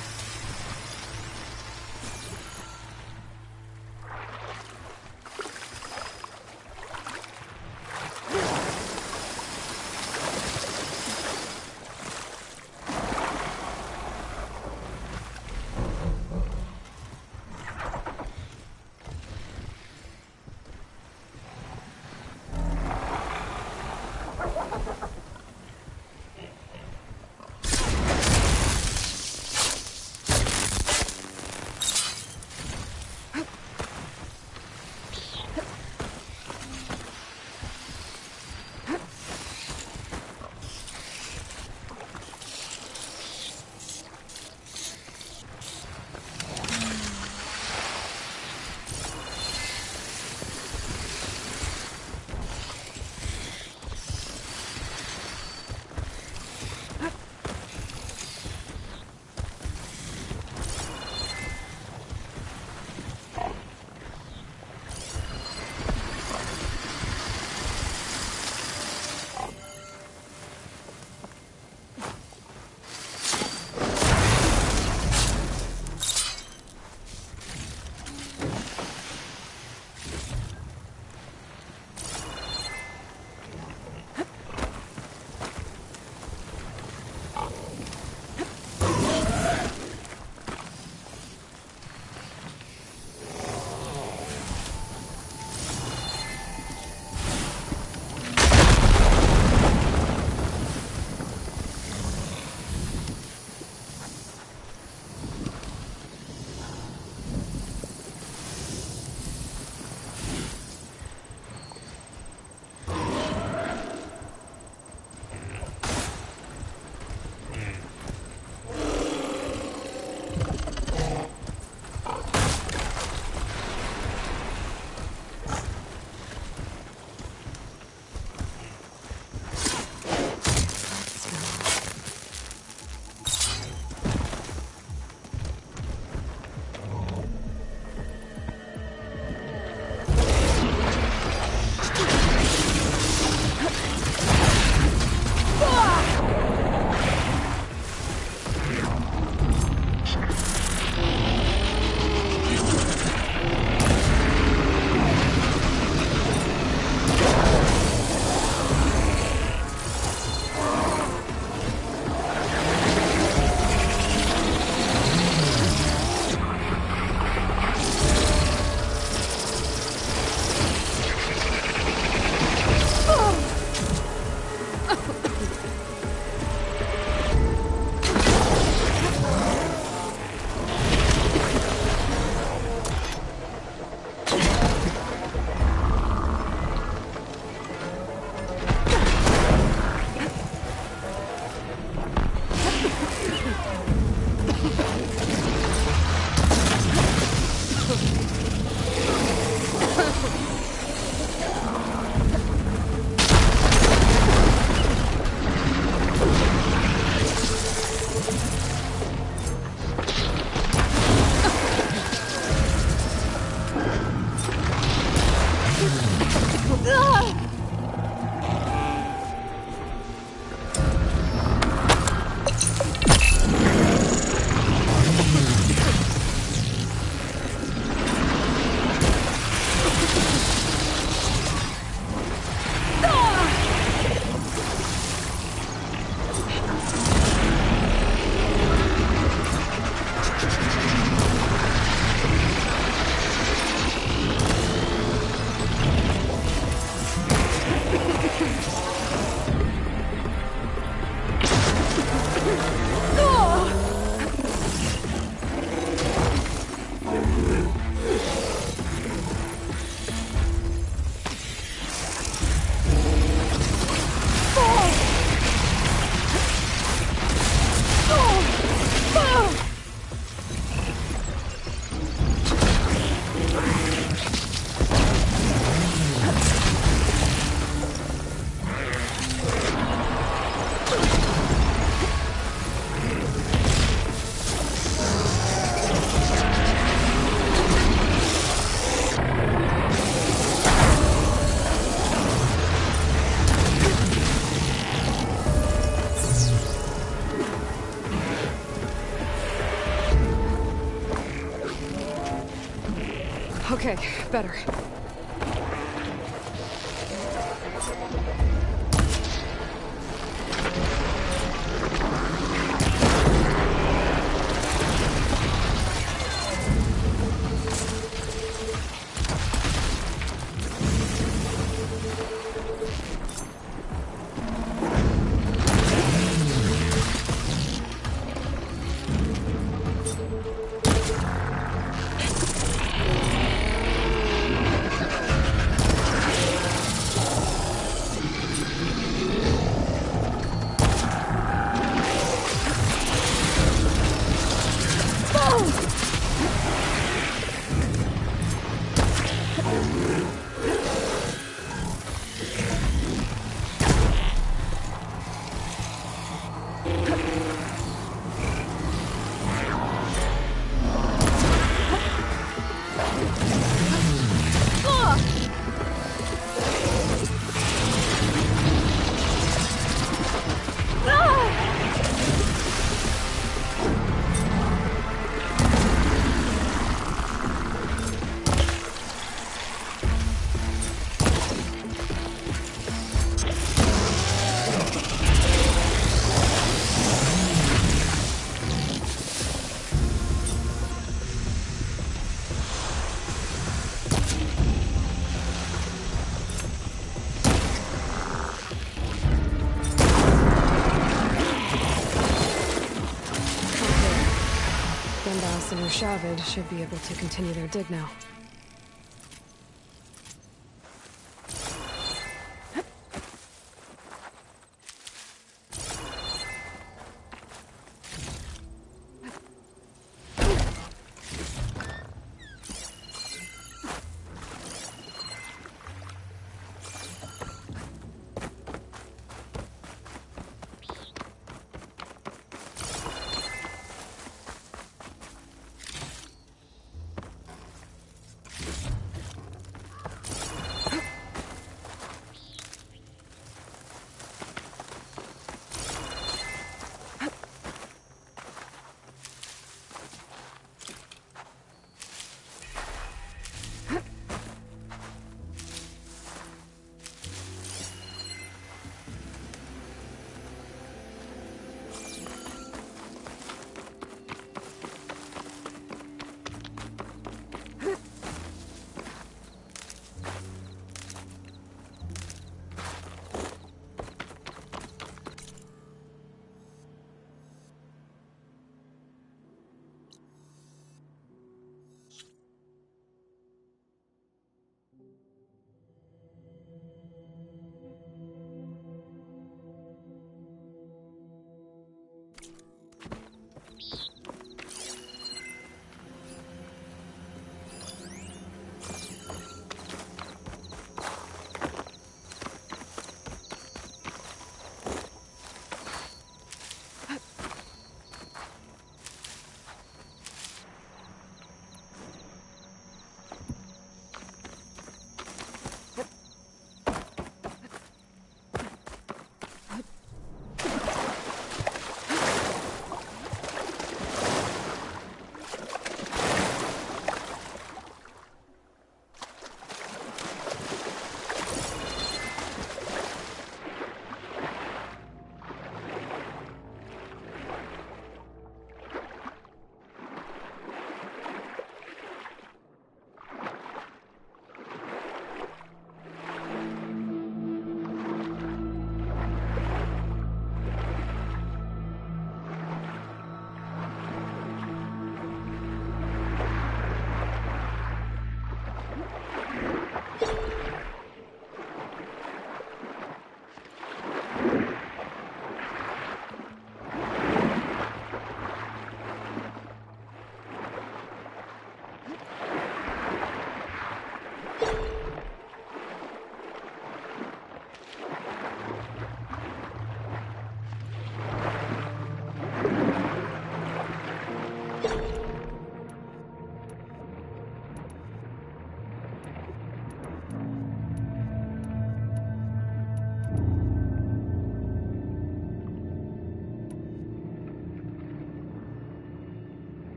Okay, better. Gandalf and Rushavid should be able to continue their dig now.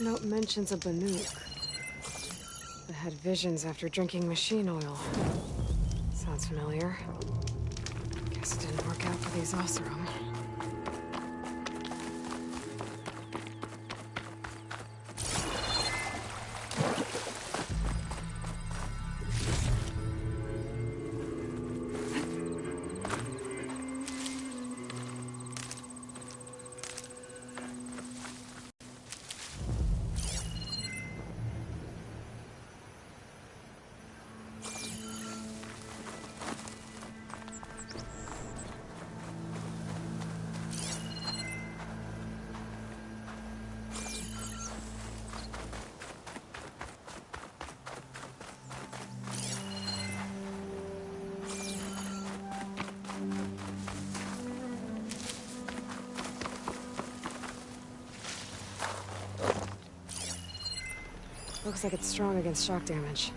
This note mentions a Banuk that had visions after drinking machine oil. Sounds familiar. Guess it didn't work out for these Oseram. Looks like it's strong against shock damage.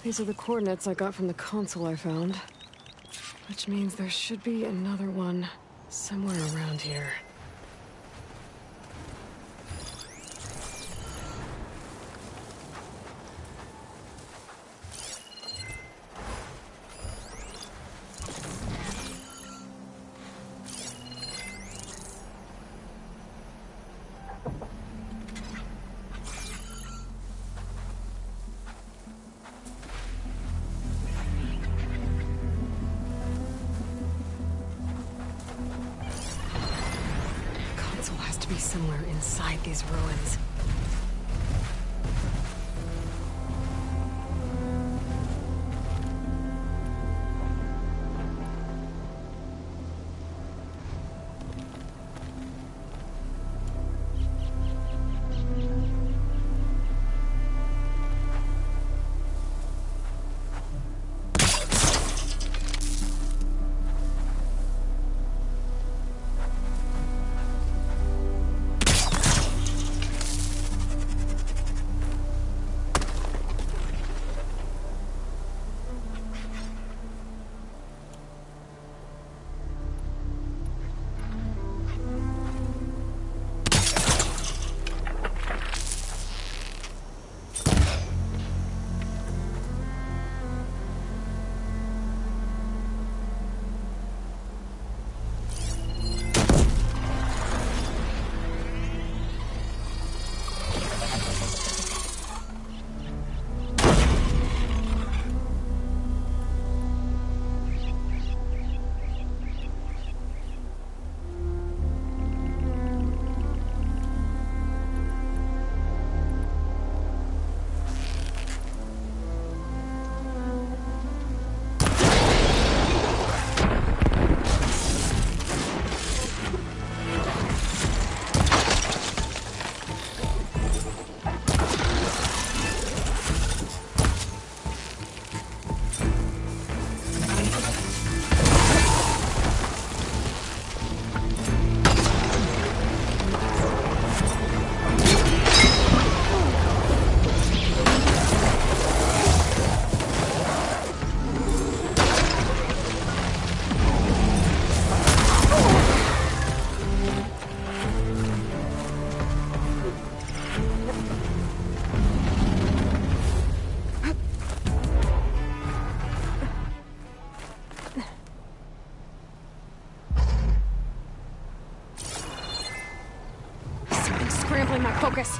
These are the coordinates I got from the console I found. Which means there should be another one somewhere around here. Somewhere inside these ruins. disabling my focus.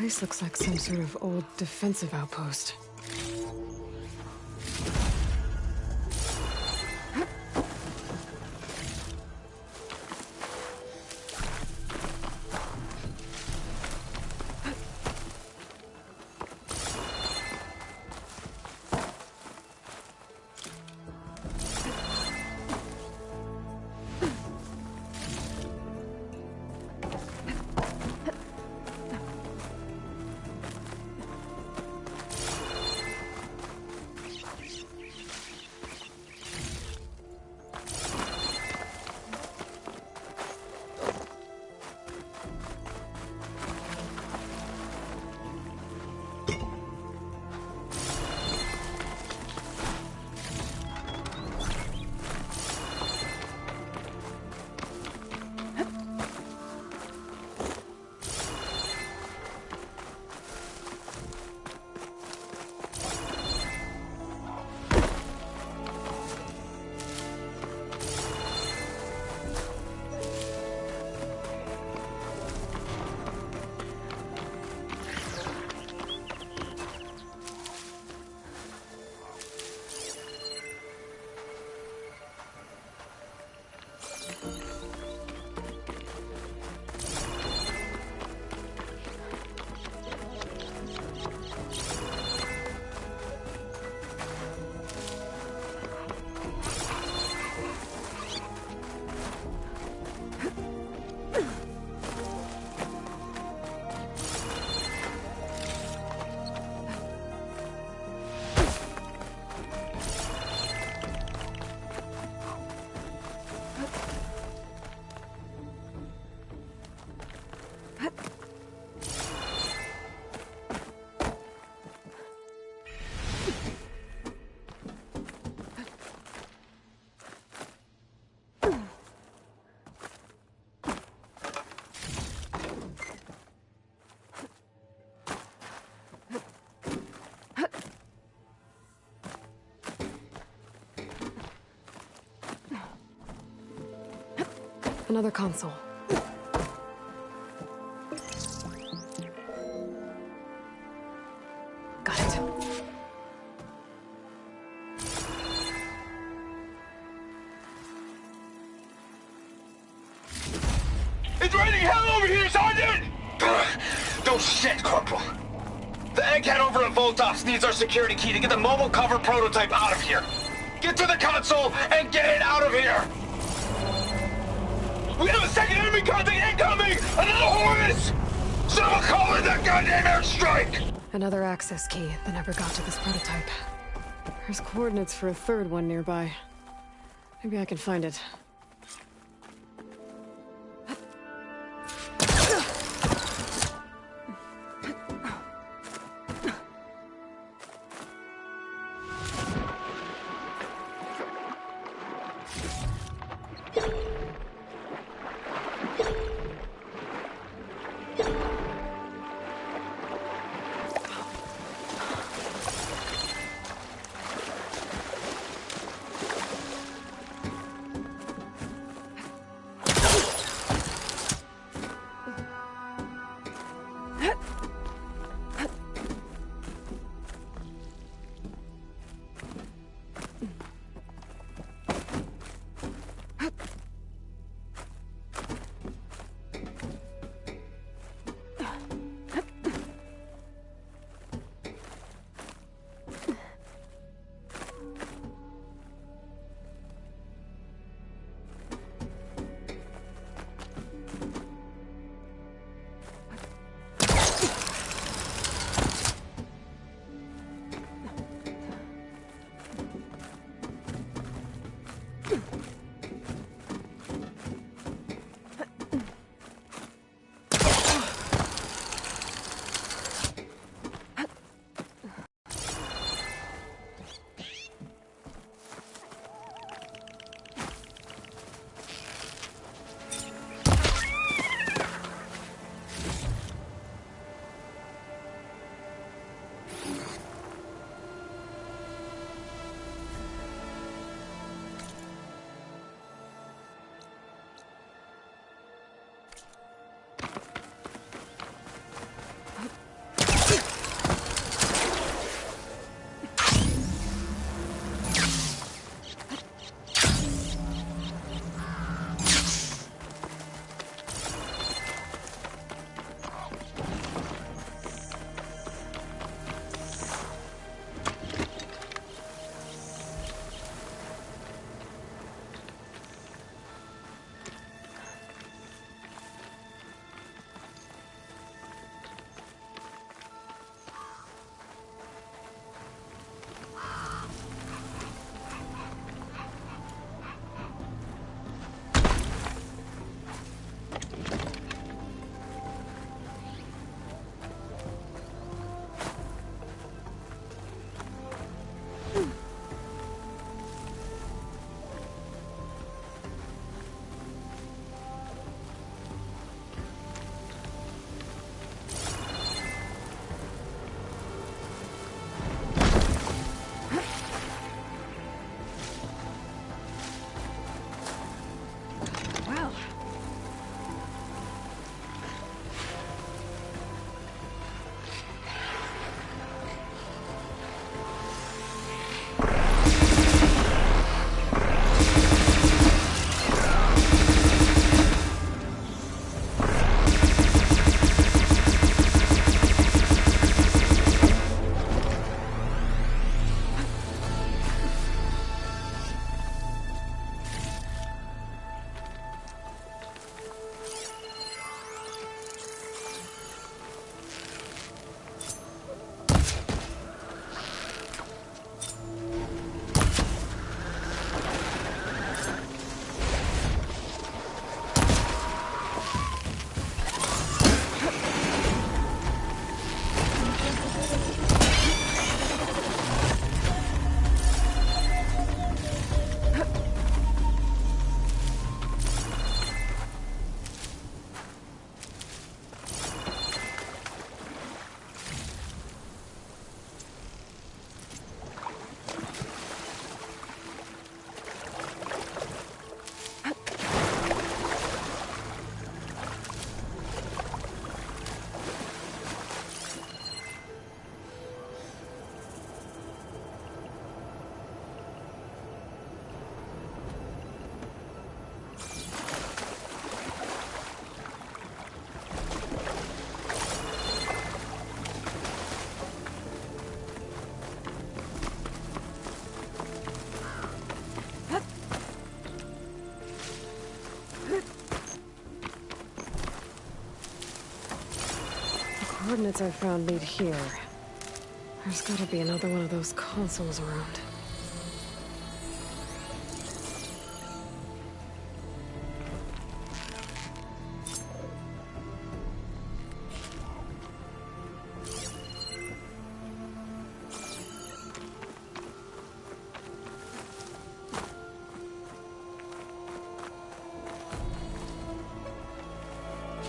place looks like some sort of old defensive outpost. Another console. Got it. It's raining hell over here, Sergeant! Don't shit, Corporal. The egghead over at Voltox needs our security key to get the mobile cover prototype out of here. Get to the console and get it out of here! We have a second enemy contact incoming! Another Horus! Someone call in that goddamn airstrike! Another access key that never got to this prototype. There's coordinates for a third one nearby. Maybe I can find it. coordinates I found lead here. There's gotta be another one of those consoles around.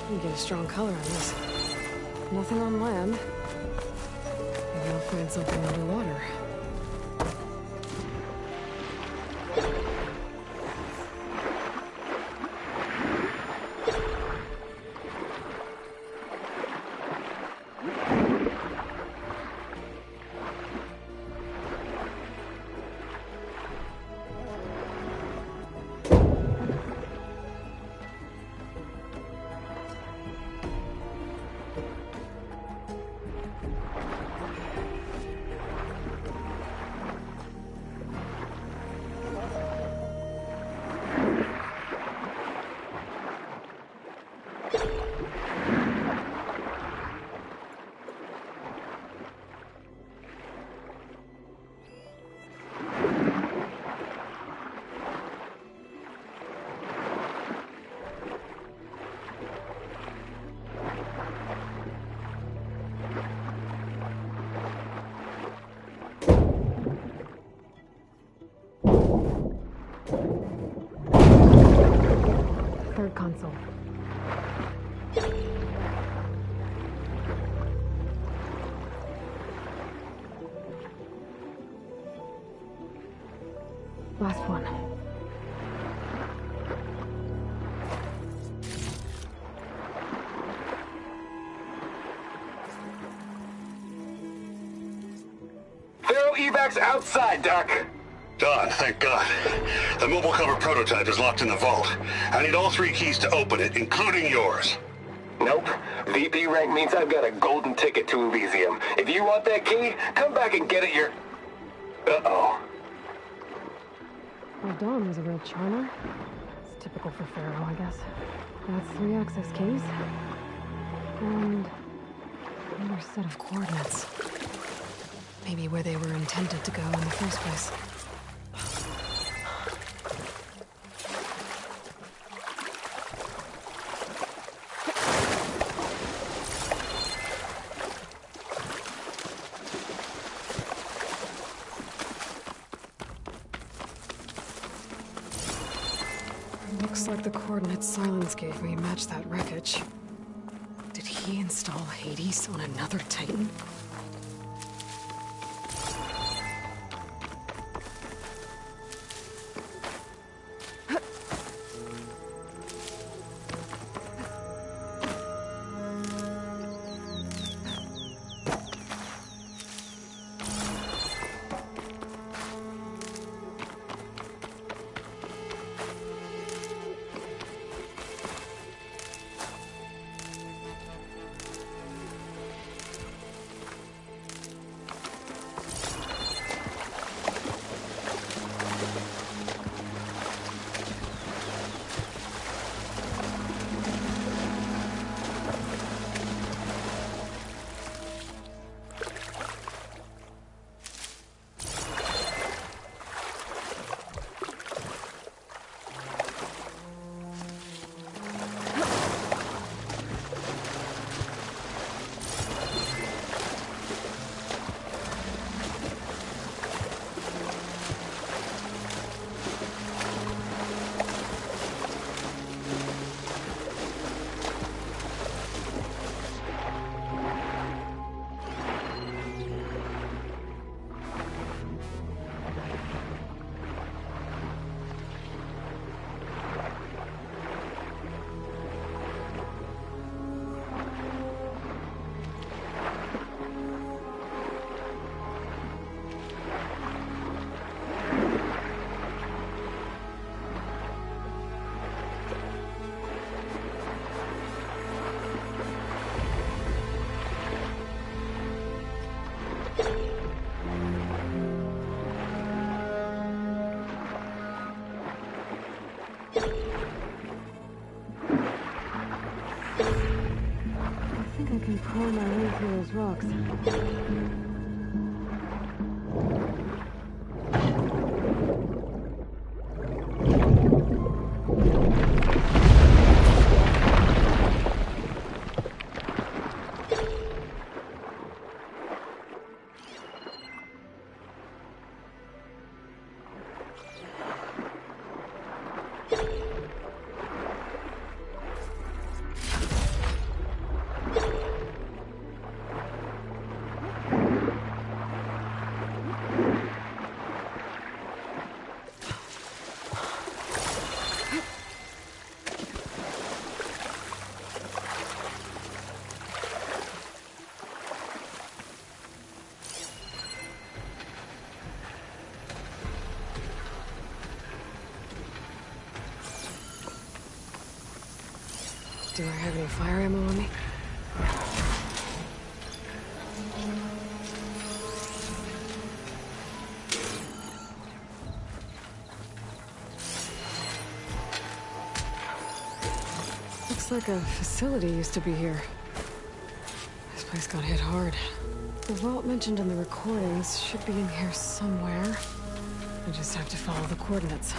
You get a strong color on this. Nothing on land. Maybe I'll find something underwater. Third console. Last one. Thorough evacs outside, Doc. Done, thank God. The mobile cover prototype is locked in the vault. I need all 3 keys to open it, including yours. Nope. VP rank means I've got a golden ticket to Elysium. If you want that key, come back and get it Uh-oh. Well, Dawn was a real charmer. It's typical for Pharaoh, I guess. That's 3 access keys. And another set of coordinates. Maybe where they were intended to go in the first place. Looks like the coordinates Silence gave me match that wreckage. Did he install Hades on another Titan? I can pour my way through looks. Do I have any fire ammo on me? Looks like a facility used to be here. This place got hit hard. The vault mentioned in the recordings should be in here somewhere. I just have to follow the coordinates.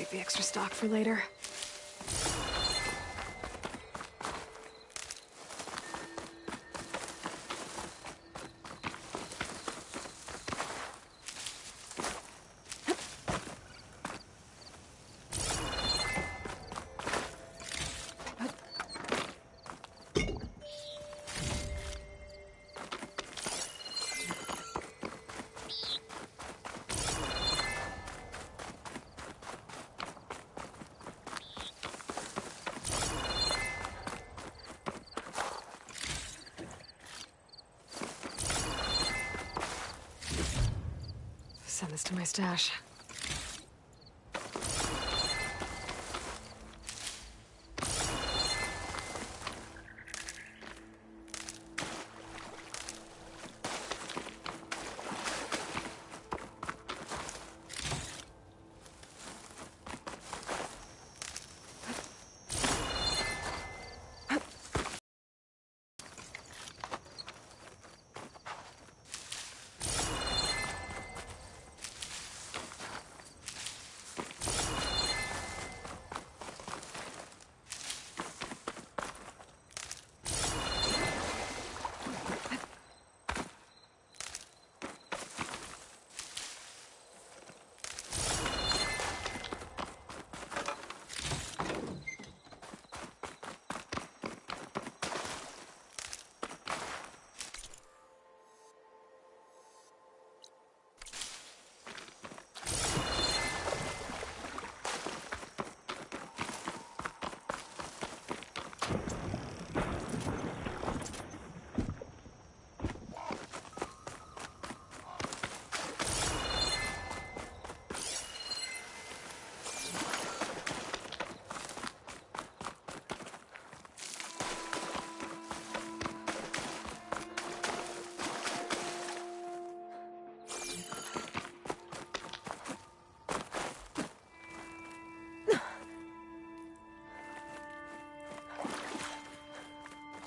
Save the extra stock for later. Send this to my stash.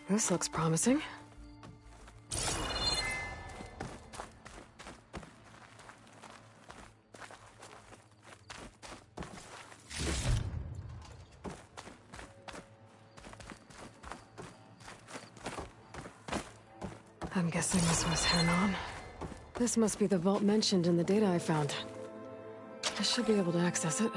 This looks promising. I'm guessing this was Hernon. This must be the vault mentioned in the data I found. I should be able to access it.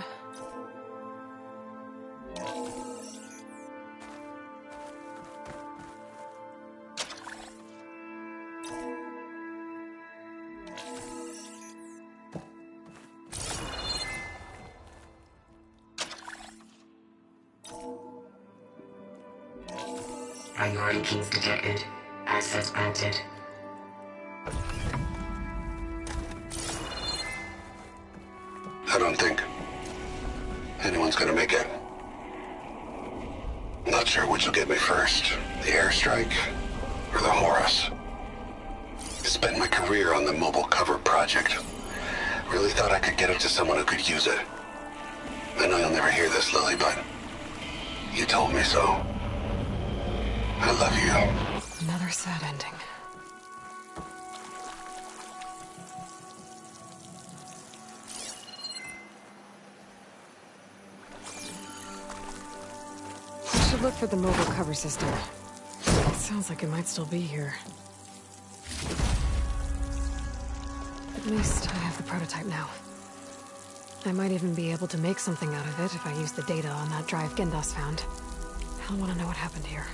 Priority keys detected. Access granted. I don't think anyone's gonna make it. Not sure which will get me first, the airstrike or the Horus. Spent my career on the mobile cover project. Really thought I could get it to someone who could use it. I know you'll never hear this, Lily, but you told me so. I love you. Another sad ending. I should look for the mobile cover system. It sounds like it might still be here. At least I have the prototype now. I might even be able to make something out of it if I use the data on that drive Gendas found. I'll want to know what happened here.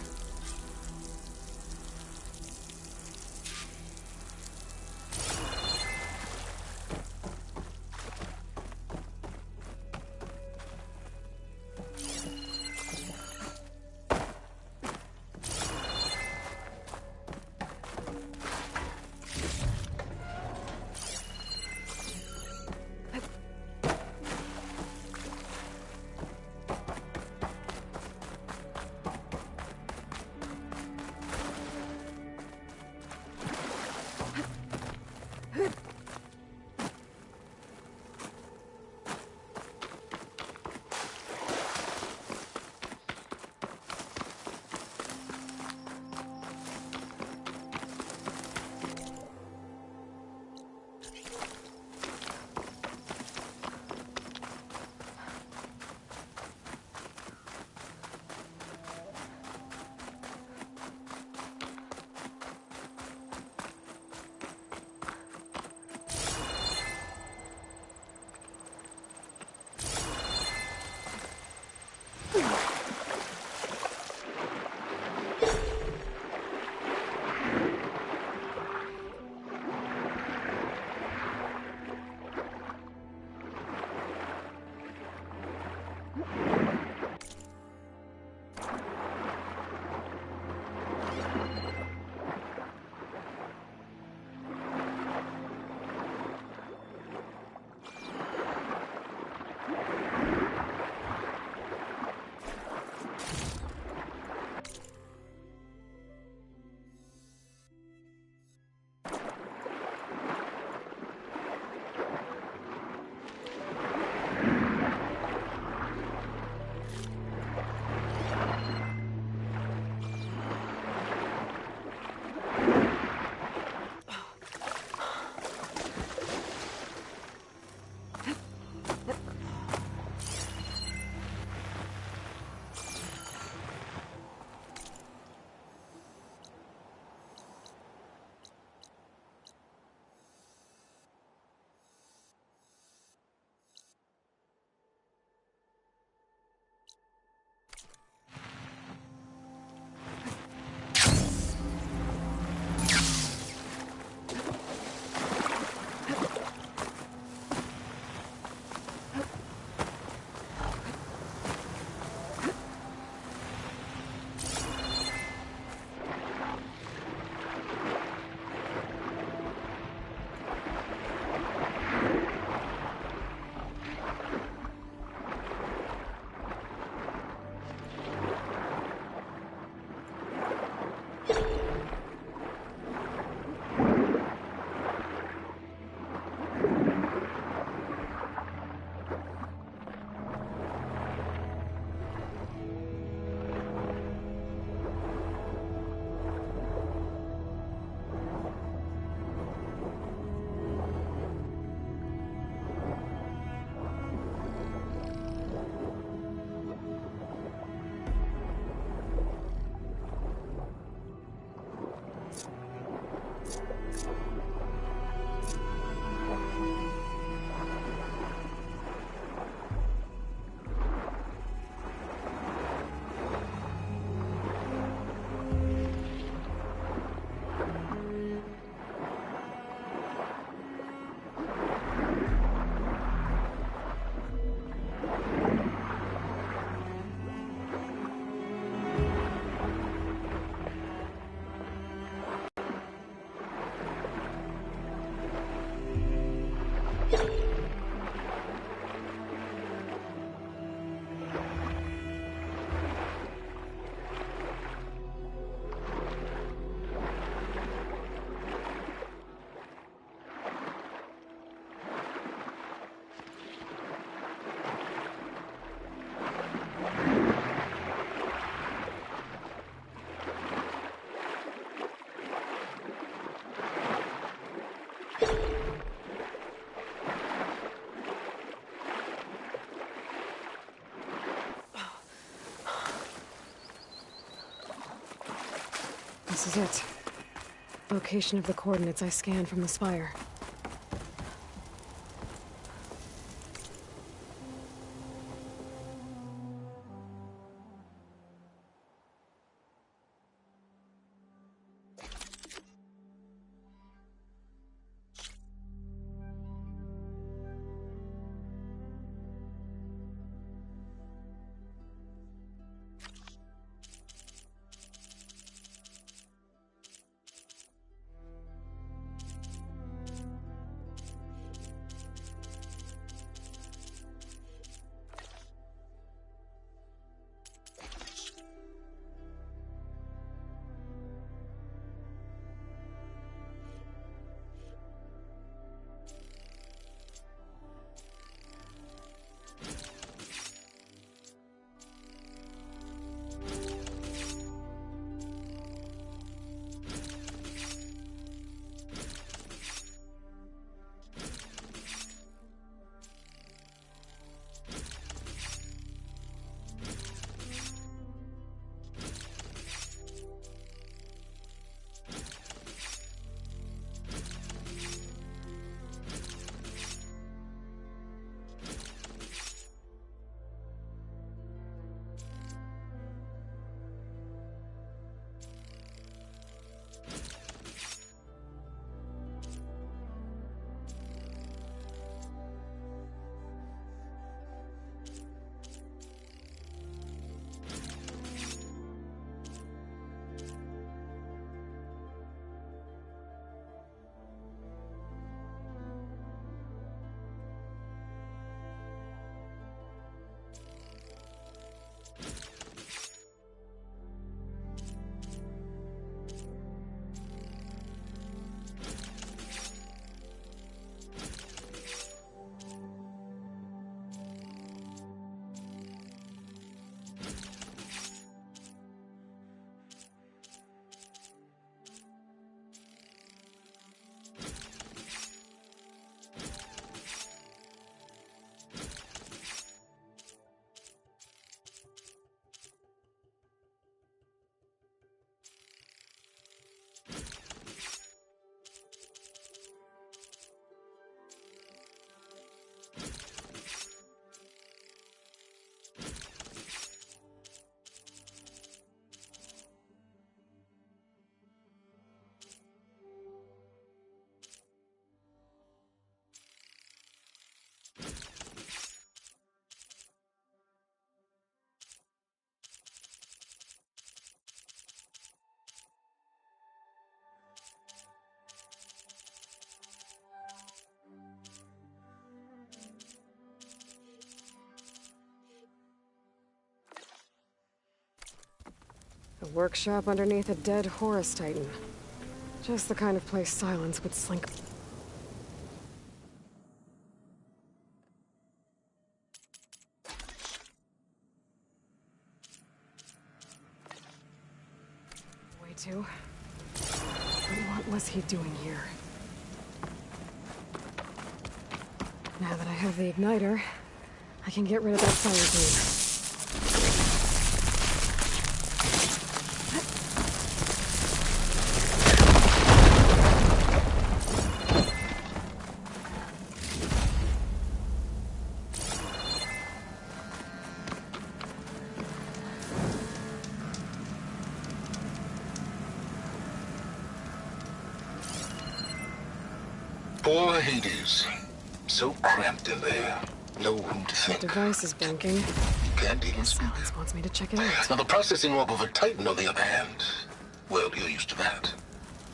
This is it. Location of the coordinates I scanned from the spire. A workshop underneath a dead Horus Titan. Just the kind of place Silence would slink. Way too. What was he doing here? Now that I have the igniter, I can get rid of that fire beam. Poor Hades. So cramped in there. No room to think. The device is blinking. Can't even speak. Silence wants me to check it out. Now, the processing orb of a Titan, on the other hand, well, you're used to that.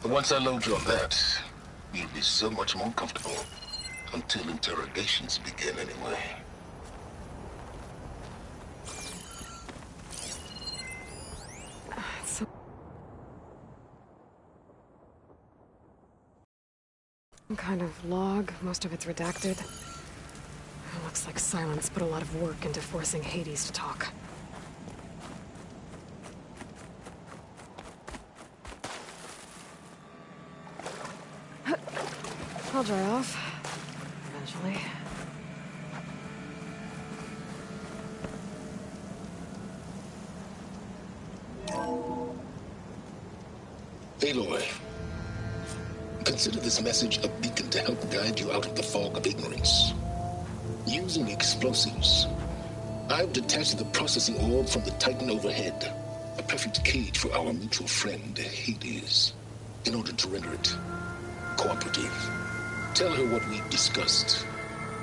But once I load you on that, you'll be so much more comfortable. Until interrogations begin, anyway. Some kind of log, most of it's redacted. It looks like Silence put a lot of work into forcing Hades to talk. I'll dry off. Eventually. Aloy, consider this message a beacon to help guide you out of the fog of ignorance. Using explosives, I've detached the processing orb from the Titan overhead, a perfect cage for our mutual friend, Hades, in order to render it cooperative. Tell her what we've discussed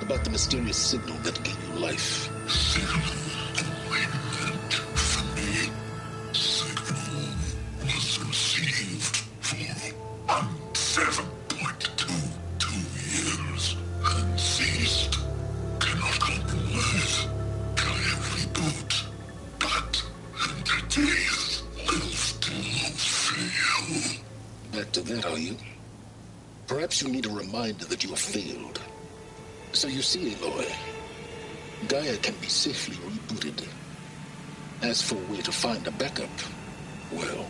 about the mysterious signal that gave you life. Signal awaited from me. Signal was received for 7.22 years and ceased. Cannot compromise. Can reboot, but entities will still fail. Back to that, are you? Perhaps you need a reminder that you have failed. So you see, Aloy, Gaia can be safely rebooted. As for where to find a backup, well,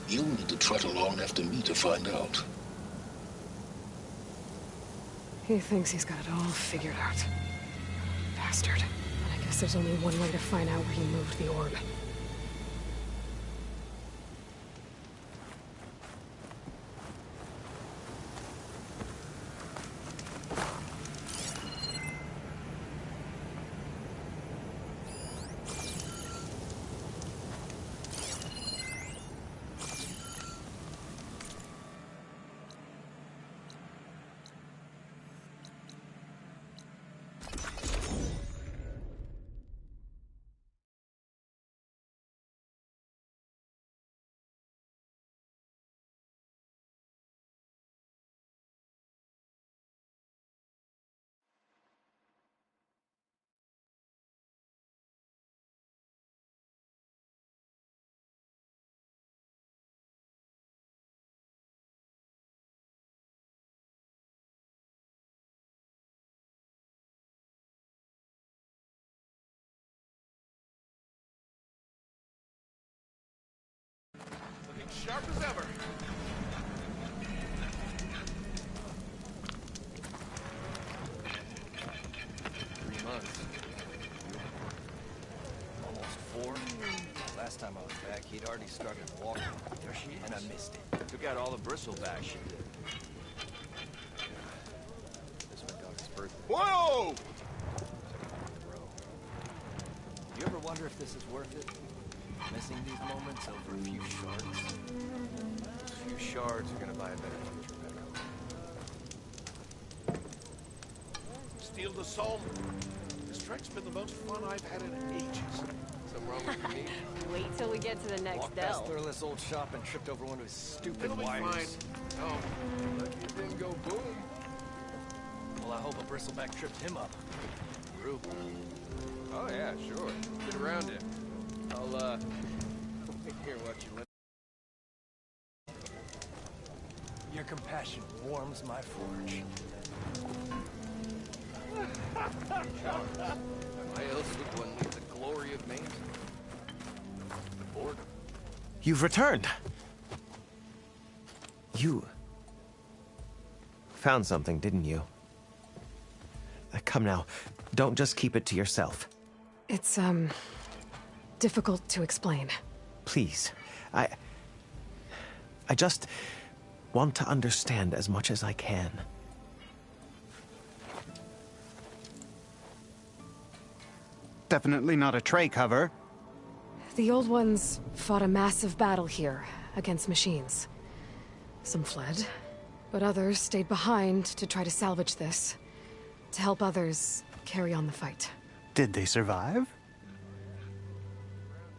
you'll need to trot along after me to find out. He thinks he's got it all figured out. Bastard. But I guess there's only one way to find out where he moved the orb. Sharp as ever. 3 months. Almost 4. Last time I was back, he'd already started walking. There she is. And I missed it. Took out all the bristleback she did. This is my daughter's birthday. Whoa! You ever wonder if this is worth it? Missing these moments over a few shards. Those few shards are gonna buy a better future back home. Steal the soul. This trek's been the most fun I've had in ages. Something wrong with me? Wait till we get to the next Walked dell. past Thurless old shop and tripped over one of his stupid It'll be wires. fine. Oh, lucky it didn't go boom. Well, I hope a bristleback tripped him up. Rube. Oh yeah, sure. Get around it. I'll Here, watch you. Your compassion warms my forge. Why else would one leave the glory of Maine? Boredom. You've returned. You found something, didn't you? Come now, don't just keep it to yourself. It's, difficult to explain. Please, I just want to understand as much as I can. Definitely not a tray cover. The old ones fought a massive battle here against machines. Some fled, but others stayed behind to try to salvage this, to help others carry on the fight. Did they survive?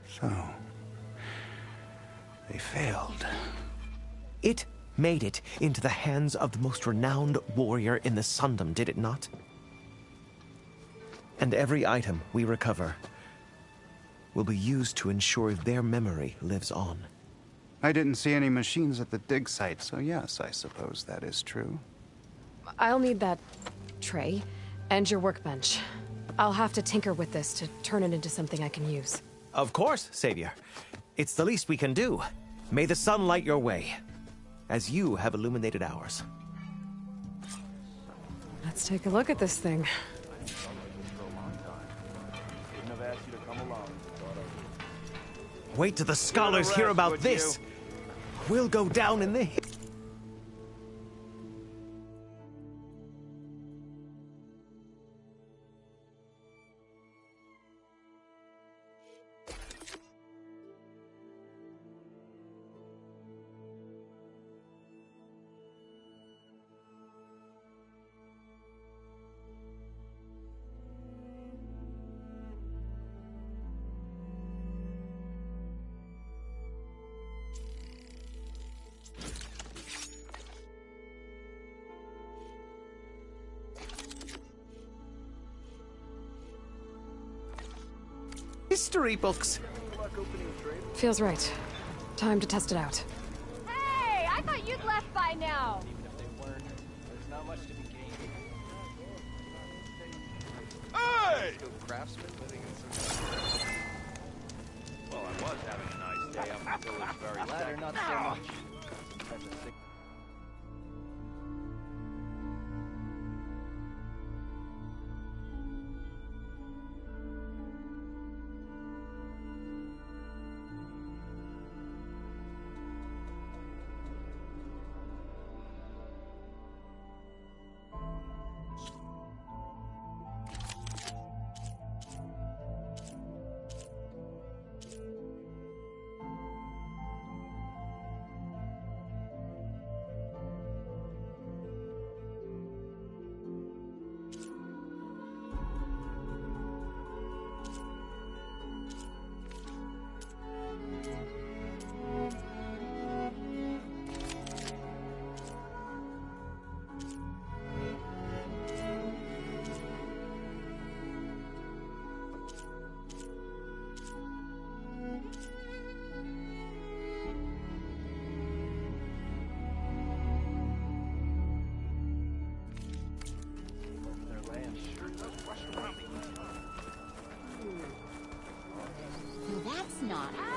So, they failed. It made it into the hands of the most renowned warrior in the Sundom, did it not? And every item we recover will be used to ensure their memory lives on. I didn't see any machines at the dig site, so yes, I suppose that is true. I'll need that tray and your workbench. I'll have to tinker with this to turn it into something I can use. Of course, Savior. It's the least we can do. May the sun light your way, as you have illuminated ours. Let's take a look at this thing. Wait till the scholars hear about this. We'll go down in the... history books. Feels right. Time to test it out. Hey, I thought you'd left by now. Even if they weren't, there's not much to be gained. Hey! Skilled craftsman living in some... Well, I was having a nice day up until this very Ladder, second. not so much. No, that's not.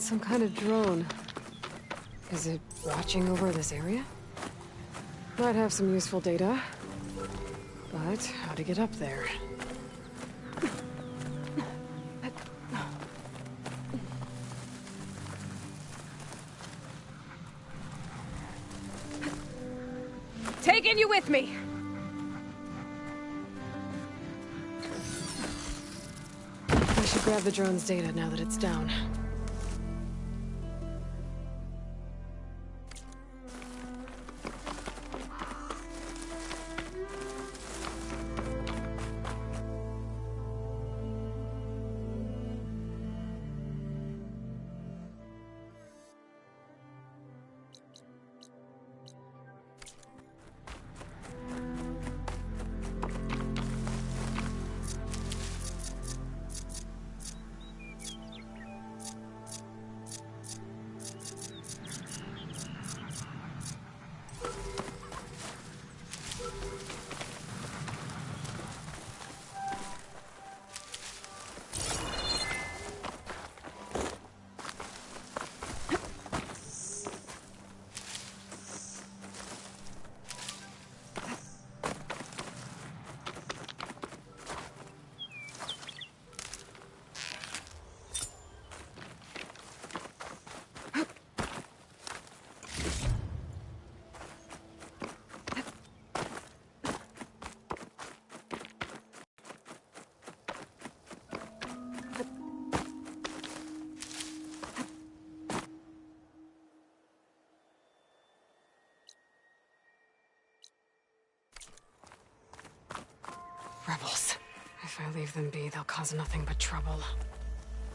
some kind of drone. Is it watching over this area? Might have some useful data. But how to get up there? Taking you with me! I should grab the drone's data now that it's down. Rebels. If I leave them be, they'll cause nothing but trouble.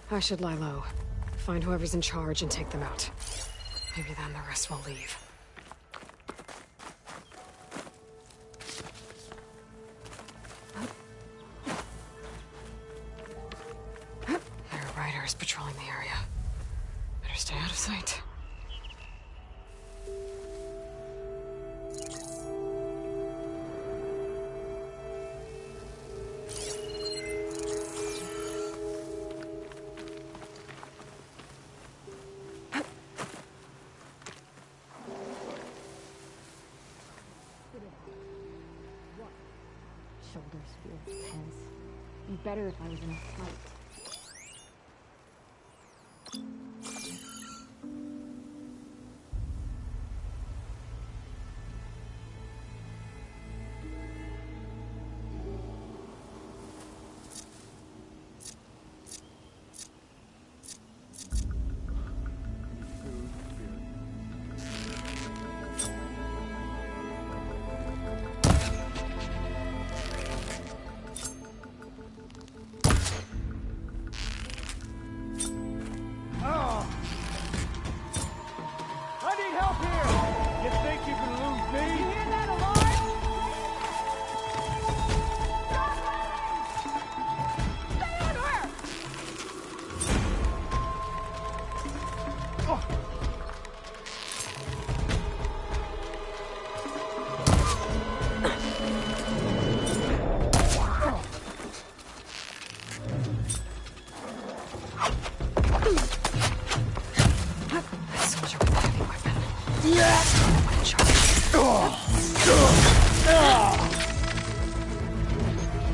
I should lie low. Find whoever's in charge and take them out. Maybe then the rest will leave. There are riders patrolling the area. Better stay out of sight. Shoulders feel tense. Be better if I was in a fight.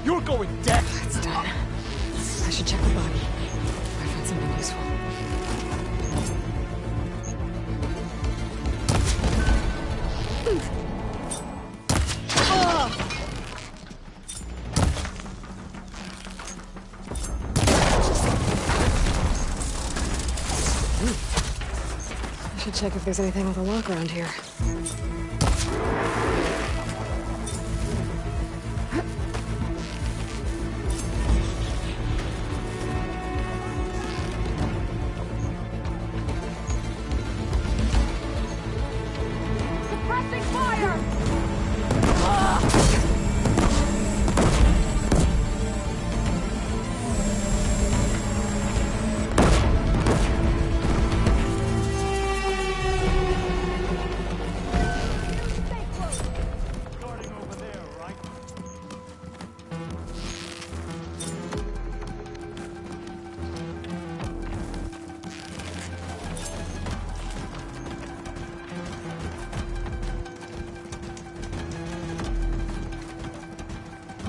You're going dead. It's done. I should check the body. I found something useful. I should check if there's anything with a lock around here.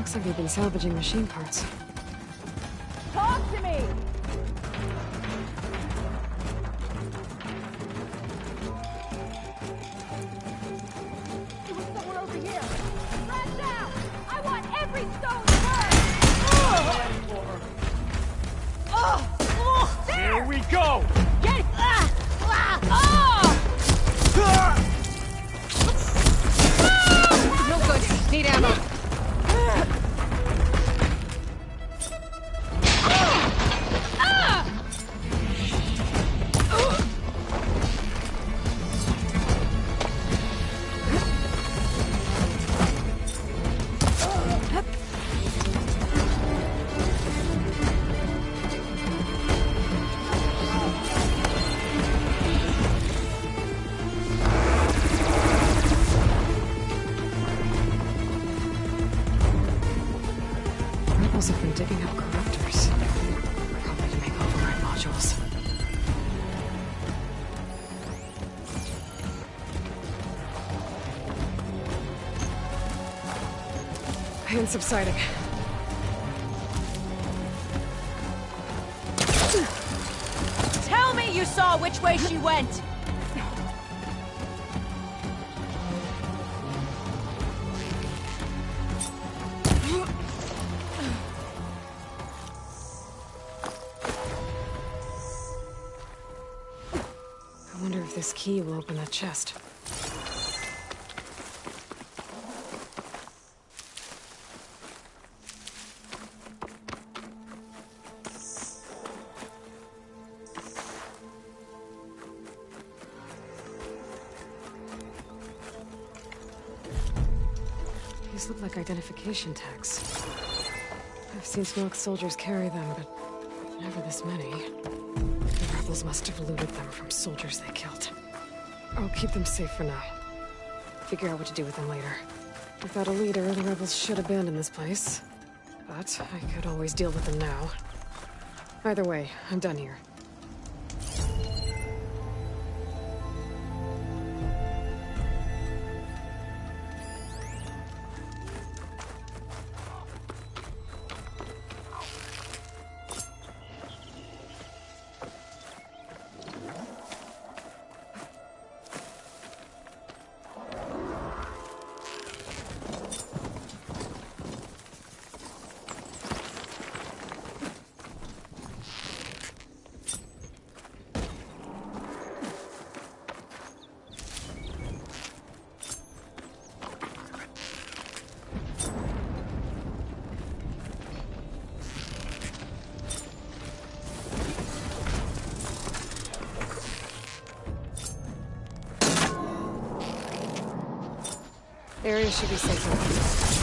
Looks like they've been salvaging machine parts. Talk to me! There was someone over here! Rush out! I want every stone burned! Here we go! Get No good. Need ammo. Rebels have been digging up corruptors. Probably to make override modules. Pain subsiding. Tell me you saw which way she went! I wonder if this key will open that chest. These look like identification tags. I've seen Smoke soldiers carry them, but never this many. The rebels must have looted them from soldiers they killed. I'll keep them safe for now. Figure out what to do with them later. Without a leader, the rebels should abandon this place. But I could always deal with them now. Either way, I'm done here. The area should be safer.